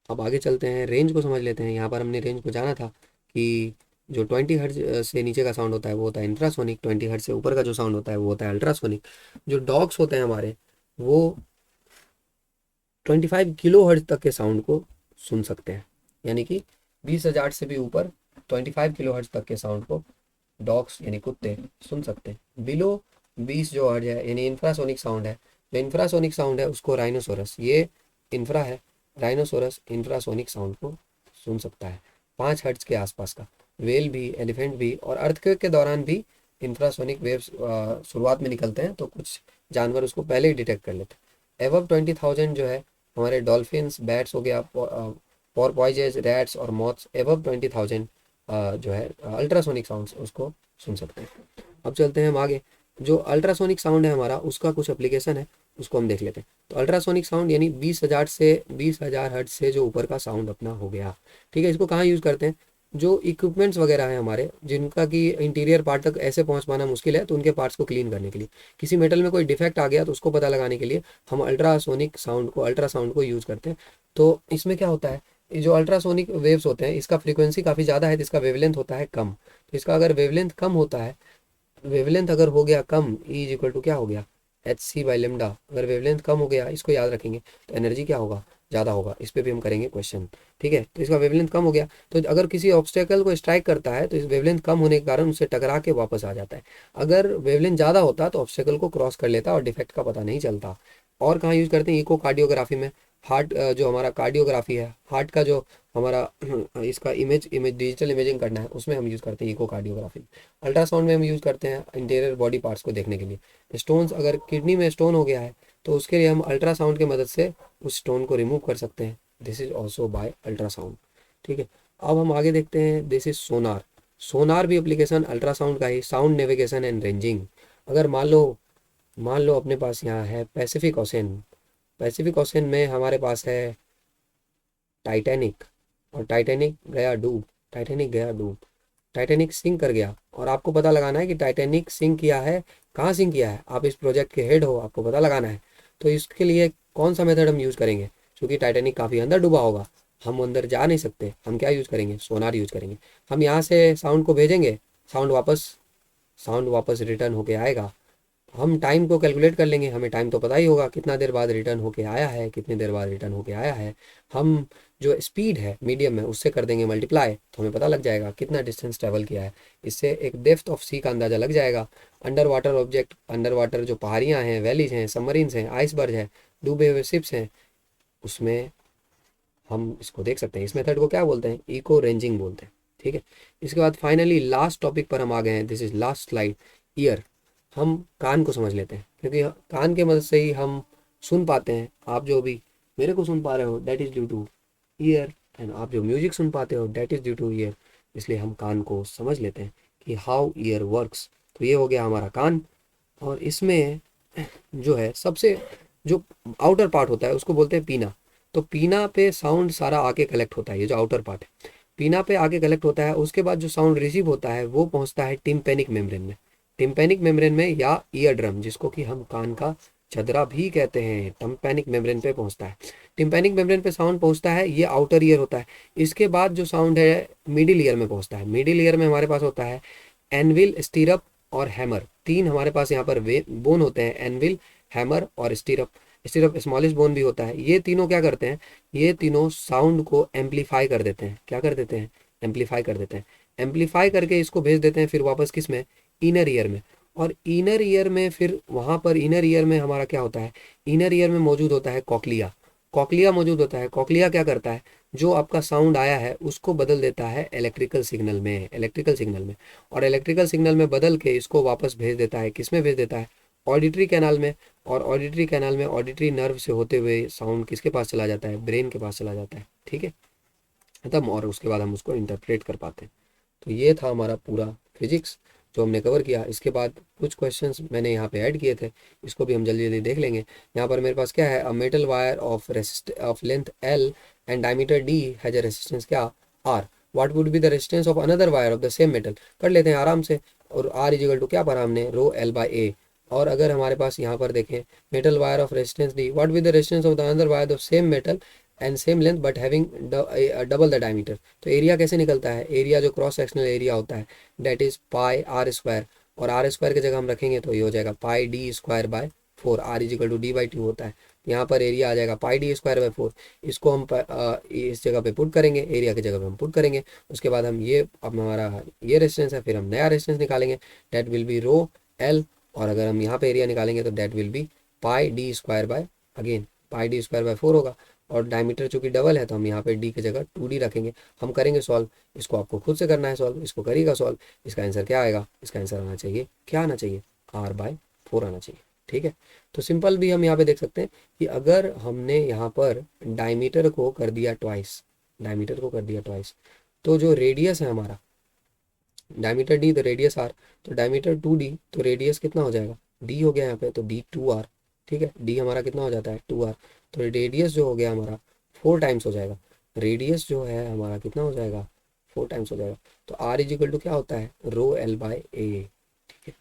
Speaker 1: अब आगे चलते हैं, रेंज को समझ लेते हैं। यहाँ पर हमने रेंज को जाना था कि जो 20 हर्ट्ज से नीचे का साउंड होता है वो होता है इंफ्रासोनिक, 20 हर्ट्ज से ऊपर का जो साउंड होता है वो होता है अल्ट्रासोनिक। जो डॉग्स होते हैं हमारे वो 25 किलो हर्ट्ज तक के साउंड को सुन सकते हैं, यानी कि 20,000 से भी ऊपर 25 किलो हर्ट्ज तक के साउंड को डॉग्स यानी कुत्ते सुन सकते हैं। बिलो 20 जो हर्ट्ज है यानी इंफ्रासोनिक साउंड है, जो इंफ्रासोनिक साउंड है उसको राइनोसोरस, ये इंफ्रा है, राइनोसोरस इंफ्रासोनिक साउंड को सुन सकता है। 5 हर्ट्ज के आसपास का वेल भी, एलिफेंट भी, और अर्थक्वेक के दौरान भी इंफ्रासोनिक वेव्स शुरुआत में निकलते हैं, तो कुछ जानवर उसको पहले ही डिटेक्ट कर लेते हैं। एबव 20,000 जो है हमारे डॉल्फिन्स, बैट्स हो गया, पोरपॉइजेज, रैट्स और मॉथ्स एबव 20,000 जो है अल्ट्रासोनिक साउंड्स उसको सुन सकते हैं। अब चलते हैं हम आगे, जो अल्ट्रासोनिक साउंड है हमारा उसका कुछ एप्लीकेशन है उसको हम देख लेते हैं। तो अल्ट्रासोनिक साउंड यानी 20,000 हर्ट्ज से जो ऊपर का साउंड अपना हो गया। ठीक है, इसको कहाँ यूज़ करते हैं, जो इक्विपमेंट्स वगैरह हैं हमारे जिनका कि इंटीरियर पार्ट तक ऐसे पहुंच पाना मुश्किल है, तो उनके पार्ट्स को क्लीन करने के लिए, किसी मेटल में कोई डिफेक्ट आ गया तो उसको पता लगाने के लिए हम अल्ट्रासाउंड को यूज़ करते हैं। तो इसमें क्या होता है, ये जो अल्ट्रासोनिक वेव्स होते हैं इसका फ्रीक्वेंसी काफ़ी ज़्यादा है, जिसका वेवलेंथ होता है कम। तो इसका अगर वेवलेंथ कम होता है, वेवलेंथ अगर हो गया कम, ई इज इक्वल टू क्या हो गया, एच सी बाई लेमडा, अगर वेवलेंथ कम हो गया, इसको याद रखेंगे, तो एनर्जी क्या होगा, ज़्यादा होगा। इस पर भी हम करेंगे क्वेश्चन। ठीक है, तो इसका वेवलेंथ कम हो गया, तो अगर किसी ऑब्स्टेकल को स्ट्राइक करता है तो इस वेवलेंथ कम होने के कारण उससे टकरा के वापस आ जाता है। अगर वेवलेंथ ज़्यादा होता तो ऑब्स्टेकल को क्रॉस कर लेता और डिफेक्ट का पता नहीं चलता। और कहाँ यूज़ करते हैं, इको कार्डियोग्राफी में। हार्ट जो हमारा कार्डियोग्राफी है, हार्ट का जो हमारा इसका इमेज डिजिटल इमेजिंग करना है उसमें हम यूज़ करते हैं इको कार्डियोग्राफी। अल्ट्रासाउंड में हम यूज़ करते हैं इंटीरियर बॉडी पार्ट्स को देखने के लिए। स्टोन्स, अगर किडनी में स्टोन हो गया है तो उसके लिए हम अल्ट्रासाउंड की मदद से उस स्टोन को रिमूव कर सकते हैं, this is also by ultrasound. ठीक है, अब हम आगे देखते हैं, दिस इज सोनार। सोनार भी एप्लीकेशन अल्ट्रासाउंड का ही, साउंड नेविगेशन एंड रेंजिंग। अगर मान लो अपने पास यहाँ है पैसिफिक ओशन, पैसिफिक ओशन में हमारे पास है टाइटैनिक, और टाइटैनिक गया डूब, टाइटैनिक सिंक कर गया, और आपको पता लगाना है कि टाइटैनिक सिंक किया है, कहाँ सिंक किया है, आप इस प्रोजेक्ट के हेड हो, आपको पता लगाना है। तो इसके लिए कौन सा मेथड हम यूज़ करेंगे, क्योंकि टाइटैनिक काफ़ी अंदर डूबा होगा, हम अंदर जा नहीं सकते, हम क्या यूज़ करेंगे, सोनार यूज़ करेंगे। हम यहाँ से साउंड को भेजेंगे, साउंड वापस रिटर्न होके आएगा। हम टाइम को कैलकुलेट कर लेंगे, हमें टाइम तो पता ही होगा कितना देर बाद रिटर्न होके आया है, कितनी देर बाद रिटर्न होके आया है। हम जो स्पीड है मीडियम में उससे कर देंगे मल्टीप्लाई, तो हमें पता लग जाएगा कितना डिस्टेंस ट्रैवल किया है। इससे एक डेप्थ ऑफ सी का अंदाज़ा लग जाएगा। Under water object, under water जो पहाड़ियाँ हैं, वैलीज हैं, सबमरीन्स हैं, आइसबर्ग हैं, डूबे हुए शिप्स हैं, उसमें हम इसको देख सकते हैं। इस मेथड को क्या बोलते हैं, इको रेंजिंग बोलते हैं। ठीक है, इसके बाद फाइनली लास्ट टॉपिक पर हम आ गए हैं, this is last slide, year. हम कान को समझ लेते हैं, क्योंकि कान के मदद से ही हम सुन पाते हैं। आप जो भी मेरे को सुन पा रहे हो that is due two year, and आप जो म्यूजिक सुन पाते हो that is due two year. इसलिए हम कान को समझ लेते हैं कि हाउ ईयर वर्क्स। तो ये हो गया हमारा कान, और इसमें जो है सबसे जो आउटर पार्ट होता है उसको बोलते हैं पीना। तो पीना पे साउंड सारा आके कलेक्ट होता है, ये जो आउटर पार्ट है पीना पे आके कलेक्ट होता है। उसके बाद जो साउंड रिसीव होता है वो पहुंचता है टिम्पैनिक मेम्ब्रेन में, टिम्पैनिक मेम्ब्रेन में, या ईयर ड्रम, जिसको कि हम कान का छदरा भी कहते हैं, टिम्पैनिक मेम्ब्रेन पे पहुंचता है। टिम्पैनिक मेम्ब्रेन पे साउंड पहुंचता है, ये आउटर ईयर होता है। इसके बाद जो साउंड है मिडिल ईयर में पहुंचता है। मिडिल ईयर में हमारे पास होता है एनविल, स्टीरअप और हैमर। तीन हमारे पास यहाँ पर बोन होते हैं, एनविल, हैमर और स्टीरअप। स्टीरअप स्मॉलेस्ट बोन भी होता है। ये तीनों क्या करते हैं, ये तीनों साउंड को एम्पलीफाई कर देते हैं। क्या कर देते हैं, एम्पलीफाई कर देते हैं। एम्पलीफाई करके इसको भेज देते हैं फिर वापस किस में, इनर ईयर में। और इनर ईयर में फिर वहाँ पर इनर ईयर में हमारा क्या होता है, इनर ईयर में मौजूद होता है कॉकलिया। कॉक्लिया मौजूद होता है। कॉक्लिया क्या करता है, जो आपका साउंड आया है उसको बदल देता है इलेक्ट्रिकल सिग्नल में, इलेक्ट्रिकल सिग्नल में, और इलेक्ट्रिकल सिग्नल में बदल के इसको वापस भेज देता है, किस में भेज देता है, ऑडिटरी कैनाल में। और ऑडिटरी कैनाल में ऑडिटरी नर्व से होते हुए साउंड किसके पास चला जाता है, ब्रेन के पास चला जाता है, ठीक है खत्म। और उसके बाद हम उसको इंटरप्रेट कर पाते हैं। तो ये था हमारा पूरा फिजिक्स जो हमने कवर किया। इसके बाद कुछ क्वेश्चंस मैंने यहाँ पे ऐड किए थे, इसको भी हम जल्दी जल्दी देख लेंगे। यहाँ पर मेरे पास क्या है, a metal wire of length L and diameter D has a resistance क्या, R. What would be the resistance of another wire of the same metal, कर लेते हैं आराम से। और आर इजिकल टू क्या पढ़ा हमने, रो एल बाई ए। और अगर हमारे पास यहाँ पर देखें metal wire of resistance D, what be the resistance of the another wire of same metal and same length but having double the diameter. तो एरिया कैसे निकलता है, एरिया जो क्रॉस सेक्शनल एरिया होता है that is pi R square, और R square की जगह हम रखेंगे तो ये हो जाएगा pi D square by 4, R equal to D by 2 होता है। यहाँ पर एरिया आ जाएगा पाई डी स्क्वायर बाय 4। इसको हम इस जगह पे पुट करेंगे, एरिया की जगह पे हम पुट करेंगे। उसके बाद हम ये, अब हमारा ये रेजिस्टेंस है, फिर हम नया रेजिस्टेंस निकालेंगे, that will be rho L. और अगर हम यहाँ पे एरिया निकालेंगे तो that will be pi D square by, again pi D square by 4 होगा। और डायमीटर चूंकि डबल है तो हम यहाँ पे डी की जगह 2d रखेंगे। हम करेंगे सॉल्व, इसको आपको खुद से करना है सॉल्व, इसको करिएगा सॉल्व। इसका आंसर क्या आएगा, इसका आंसर आना चाहिए, क्या आना चाहिए, r/4 आना चाहिए, ठीक है। तो सिंपल भी हम यहाँ पे देख सकते हैं कि अगर हमने यहाँ पर डायमीटर को कर दिया ट्वाइस, डायमीटर को कर दिया ट्वाइस, तो जो रेडियस है हमारा, डायमीटर d तो रेडियस r, तो डायमीटर 2d तो रेडियस कितना हो जाएगा, d हो गया यहाँ पे, तो d 2r, ठीक है। d हमारा कितना हो जाता है 2r, तो रेडियस जो हो गया हमारा 4 टाइम्स हो जाएगा। रेडियस जो है हमारा कितना हो जाएगा, 4 टाइम्स हो जाएगा। तो r इजिकल टू क्या होता है, रो एल बाय ए, ठीक है।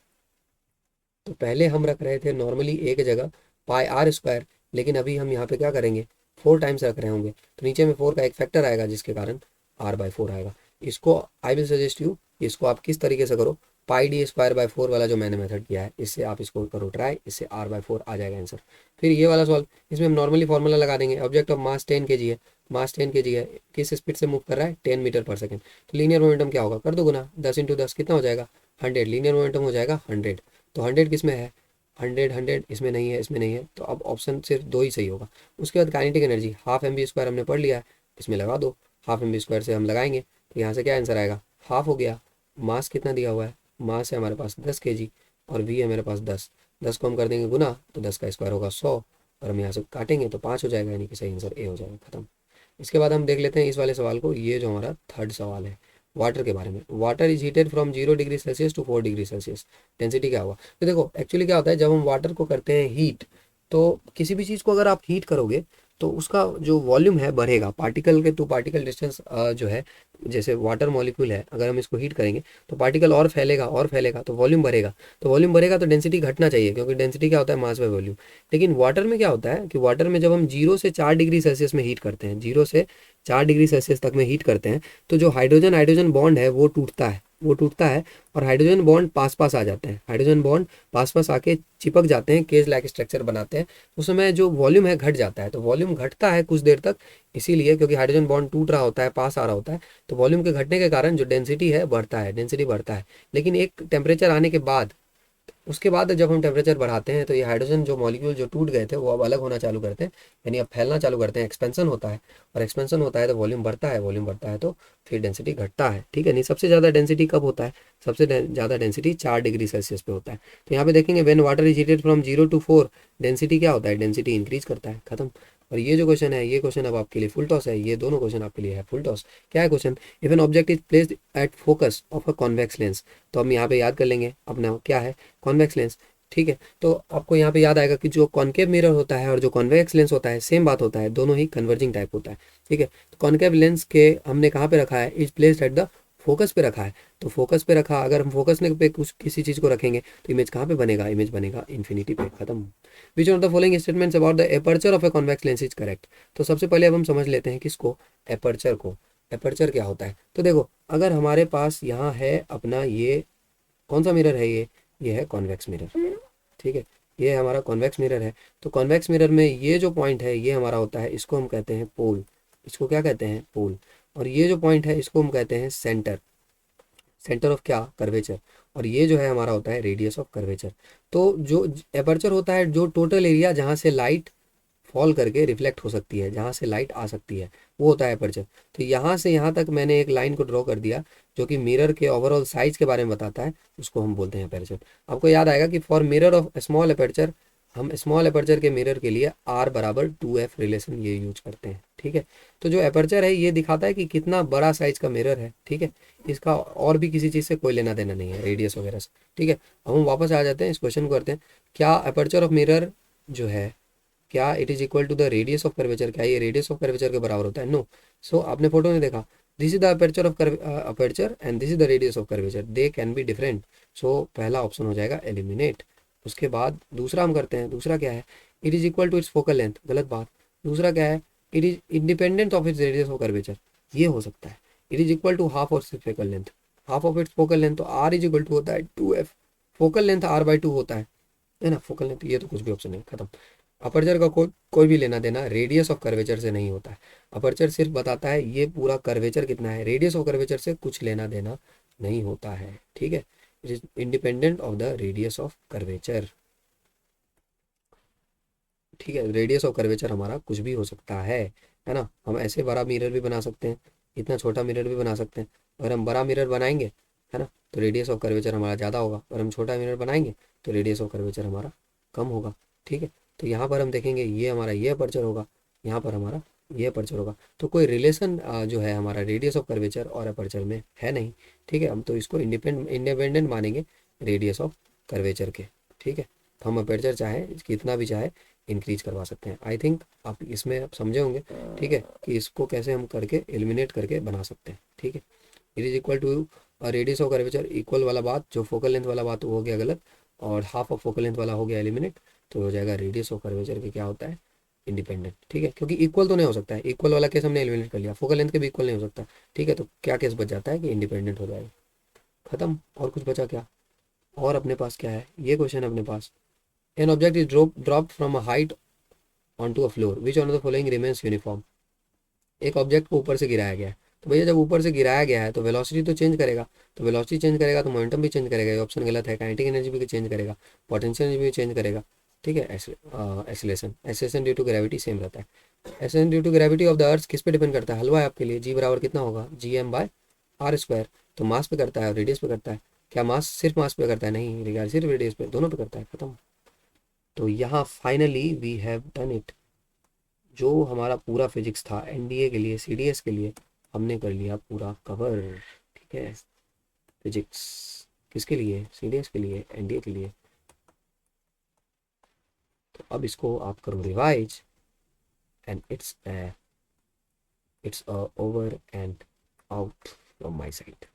Speaker 1: तो पहले हम रख रहे थे नॉर्मली ए की जगह पाई आर स्क्वायर, लेकिन अभी हम यहाँ पे क्या करेंगे, 4 टाइम्स रख रहे होंगे, तो नीचे में 4 का एक फैक्टर आएगा जिसके कारण r/4 आएगा। इसको आई विल सजेस्ट यू, इसको आप किस तरीके से करो, पाई डी स्क्वायर बाय 4 वाला जो मैंने मेथड किया है, इससे आप इसको करो ट्राई, इससे r/4 आ जाएगा आंसर। फिर ये वाला सॉल्व, इसमें हम नॉर्मली फॉर्मूला लगा देंगे, ऑब्जेक्ट ऑफ मास 10 kg है, मास 10 kg है, किस स्पीड से मूव कर रहा है, 10 मीटर पर सेकंड। तो लीनियर मोमेंटम क्या होगा, कर दो गुना, 10 × 10 कितना हो जाएगा 100, लीनियर मोमेंटम हो जाएगा 100। तो 100 किस में है, 100 इसमें नहीं है, इसमें नहीं है, तो अब ऑप्शन सिर्फ 2 ही सही होगा। उसके बाद काइनेटिक एनर्जी हाफ mv² हमने पढ़ लिया है, इसमें लगा दो, हाफ mv² से हम लगाएंगे तो यहाँ से क्या आंसर आएगा, हाफ हो गया। मास कितना दिया हुआ है, मास है हमारे पास 10 kg और v है मेरे पास 10, 10 को हम कर देंगे गुना तो 10 का स्क्वायर होगा 100, और हम यहाँ से काटेंगे तो 5 हो जाएगा, यानी कि सही आंसर ए हो जाएगा, खत्म। इसके बाद हम देख लेते हैं इस वाले सवाल को, ये जो हमारा थर्ड सवाल है वाटर के बारे में। Water is heated from 0 degree Celsius to 4 degree Celsius, density क्या होगा। तो देखो एक्चुअली क्या होता है, जब हम वाटर को करते हैं हीट, तो किसी भी चीज़ को अगर आप हीट करोगे तो उसका जो वॉल्यूम है बढ़ेगा, पार्टिकल के टू पार्टिकल डिस्टेंस जो है, जैसे वाटर मॉलिक्यूल है, अगर हम इसको हीट करेंगे तो पार्टिकल और फैलेगा और फैलेगा, तो वॉल्यूम बढ़ेगा, तो वॉल्यूम बढ़ेगा तो डेंसिटी घटना चाहिए, क्योंकि डेंसिटी क्या होता है, मास बाय वॉल्यूम। लेकिन वाटर में क्या होता है कि वाटर में जब हम 0 से 4 डिग्री सेल्सियस में हीट करते हैं, 0 से 4 डिग्री सेल्सियस तक में हीट करते हैं, तो जो हाइड्रोजन हाइड्रोजन बॉन्ड है वो टूटता है, वो टूटता है, और हाइड्रोजन बॉन्ड पास पास आ जाते हैं, हाइड्रोजन बॉन्ड पास पास आके चिपक जाते हैं, केज लाइक स्ट्रक्चर बनाते हैं। उस समय जो वॉल्यूम है घट जाता है, तो वॉल्यूम घटता है कुछ देर तक, इसीलिए क्योंकि हाइड्रोजन बॉन्ड टूट रहा होता है, पास आ रहा होता है, तो वॉल्यूम के घटने के कारण जो डेंसिटी है बढ़ता है, डेंसिटी बढ़ता है। लेकिन एक टेम्परेचर आने के बाद, उसके बाद जब हम टेम्परेचर बढ़ाते हैं तो ये हाइड्रोजन जो मॉलिक्यूल जो टूट गए थे वो अब अलग होना चालू करते हैं, यानी अब फैलना चालू करते हैं, एक्सपेंशन होता है, और एक्सपेंशन होता है तो वॉल्यूम बढ़ता है, वॉल्यूम बढ़ता है तो फिर डेंसिटी घटता है, ठीक है। नहीं, सबसे ज़्यादा डेंसिटी कब होता है, सबसे ज़्यादा डेंसिटी 4 डिग्री सेल्सियस पे होता है। तो यहाँ पे देखेंगे when water is heated from 0 to 4, density क्या होता है, डेंसिटी इंक्रीज करता है, खत्म। और ये जो क्वेश्चन है, ये क्वेश्चन अब आपके लिए फुल टॉस है, ये दोनों क्वेश्चन आपके लिए है फुल टॉस। क्या है question, if N object is placed at focus of a convex lens, तो हम यहाँ पे याद कर लेंगे अपना क्या है, कॉन्वेक्स लेंस, ठीक है। तो आपको यहाँ पे याद आएगा कि जो कॉन्केव मिरर होता है और जो कॉन्वेक्स लेंस होता है सेम बात होता है, दोनों ही कन्वर्जिंग टाइप होता है, ठीक है। तो कॉन्केव लेंस के हमने कहाँ पे रखा है, is placed at the focus पे रखा है, तो फोकस पे रखा, अगर हम फोकस ने पे कुछ किसी चीज़ को रखेंगे तो इमेज कहाँ पे बनेगा, इमेज बनेगा इन्फिनिटी पे, खत्म। विच of the following statements about the aperture of a convex lens is correct. तो सबसे पहले अब हम समझ लेते हैं किसको, एपर्चर को। एपर्चर क्या होता है, तो देखो अगर हमारे पास यहाँ है अपना ये कौन सा मिरर है, ये है कॉन्वेक्स मिरर, ठीक है, ये हमारा कॉन्वेक्स मिरर है। तो कॉन्वेक्स मिरर में ये जो पॉइंट है ये हमारा होता है, इसको हम कहते हैं पोल, इसको क्या कहते हैं, पोल। और ये जो पॉइंट है इसको हम कहते हैं सेंटर, सेंटर ऑफ क्या, कर्वेचर। और ये जो है हमारा होता है रेडियस ऑफ कर्वेचर। तो जो एपर्चर होता है जो टोटल एरिया जहाँ से लाइट फॉल करके रिफ्लेक्ट हो सकती है, जहाँ से लाइट आ सकती है, वो होता है अपर्चर। तो यहाँ से यहाँ तक मैंने एक लाइन को ड्रॉ कर दिया जो कि मिरर के ओवरऑल साइज के बारे में बताता है, उसको हम बोलते हैं अपर्चर। आपको याद आएगा कि for mirror of small aperture, हम स्मॉल अपर्चर के मिरर के लिए R बराबर 2f रिलेशन ये यूज करते हैं, ठीक है। तो जो अपर्चर है ये दिखाता है कि कितना बड़ा साइज का मिरर है, ठीक है। इसका और भी किसी चीज़ से कोई लेना देना नहीं है, रेडियस वगैरह से, ठीक है। अब हम वापस आ जाते हैं, इस क्वेश्चन को करते हैं। क्या अपर्चर ऑफ मिरर जो है, क्या it is equal to the radius of curvature, क्या ये रेडियस ऑफ कर्वेचर के बराबर होता है? नो। सो आपने फोटो में देखा, this is the aperture of aperture and this is the radius of curvature, they can be different. So पहला ऑप्शन हो जाएगा एलिमिनेट। उसके बाद दूसरा हम करते हैं, दूसरा क्या है, it is equal to its focal length, गलत बात। दूसरा क्या है, it is independent of its radius of curvature, ये हो सकता है। It is equal to half of its focal length, half of its focal length, तो आर इज इक्वल टू होता है 2f, फोकल लेंथ r/2 होता है ना, फोकल लेंथ, ये तो कुछ भी ऑप्शन नहीं, खत्म। अपर्चर का कोई भी लेना देना रेडियस ऑफ कर्वेचर से नहीं होता है। अपर्चर सिर्फ बताता है ये पूरा कर्वेचर कितना है, रेडियस ऑफ कर्वेचर से कुछ लेना देना नहीं होता है, ठीक है। It is independent of the radius of curvature, ठीक है। रेडियस ऑफ कर्वेचर हमारा कुछ भी हो सकता है ना। हम ऐसे बड़ा मिरर भी बना सकते हैं, इतना छोटा मिरर भी बना सकते हैं। अगर हम बड़ा मिरर बनाएंगे, है ना, तो रेडियस ऑफ कर्वेचर हमारा ज़्यादा होगा। अगर हम छोटा मिरर बनाएंगे तो रेडियस ऑफ कर्वेचर हमारा कम होगा, ठीक है। तो यहाँ पर हम देखेंगे ये हमारा ये अपर्चर होगा, यहाँ पर हमारा ये अपर्चर होगा। तो कोई रिलेशन जो है हमारा रेडियस ऑफ कर्वेचर और अपर्चर में है नहीं, ठीक है। हम तो इसको इंडिपेंडेंट मानेंगे रेडियस ऑफ कर्वेचर के, ठीक है। तो हम अपर्चर चाहे कितना भी चाहे इंक्रीज करवा सकते हैं। आई थिंक आप इसमें आप समझे होंगे, ठीक है, कि इसको कैसे हम करके एलिमिनेट करके बना सकते हैं, ठीक है। It is equal to radius of curvature equal वाला बात, जो फोकल लेंथ वाला बात वो हो गया गलत, और हाफ ऑफ फोकल लेंथ वाला हो गया एलिमिनेट। तो हो जाएगा रेडियस ऑफ कर्वेचर के क्या होता है, इंडिपेंडेंट, ठीक है। क्योंकि इक्वल तो नहीं हो सकता है, इक्वल वाला केस हमने एलिमिनेट कर लिया, फोकल लेंथ के भी इक्वल नहीं हो सकता, ठीक है। तो क्या केस बच जाता है कि इंडिपेंडेंट हो जाएगा, खत्म। और कुछ बचा क्या? और अपने पास क्या है, ये क्वेश्चन है अपने पास, an object is dropped from a height on to a floor, which on the following remains uniform. एक ऑब्जेक्ट को ऊपर से गिराया गया है, तो भैया जब ऊपर से गिराया गया है तो वेलोसिटी तो चेंज करेगा, तो वेलोसिटी चेंज करेगा तो मोमेंटम भी चेंज करेगा, ये ऑप्शन गलत है। काइनेटिक एनर्जी भी चेंज करेगा, पोटेंशियल एनर्जी भी चेंज करेगा, ठीक है। Acceleration, acceleration due to gravity same रहता है। Acceleration due to gravity of the earth किस पे डिपेंड करता है? हलवा है आपके लिए, जी बराबर कितना होगा, Gm/r²। तो मास पे करता है और रेडियस पे करता है। क्या मास सिर्फ मास पे करता है? नहीं, रिगार्ड सिर्फ रेडियस पे, दोनों पे करता है, खत्म। तो यहाँ finally we have done it. जो हमारा पूरा फिजिक्स था एनडीए के लिए, सीडीएस के लिए, हमने कर लिया पूरा कवर, ठीक है। फिजिक्स किसके लिए? सीडीएस के लिए, एनडीए के लिए। तो अब इसको आप करो revise and it's over and out from my side.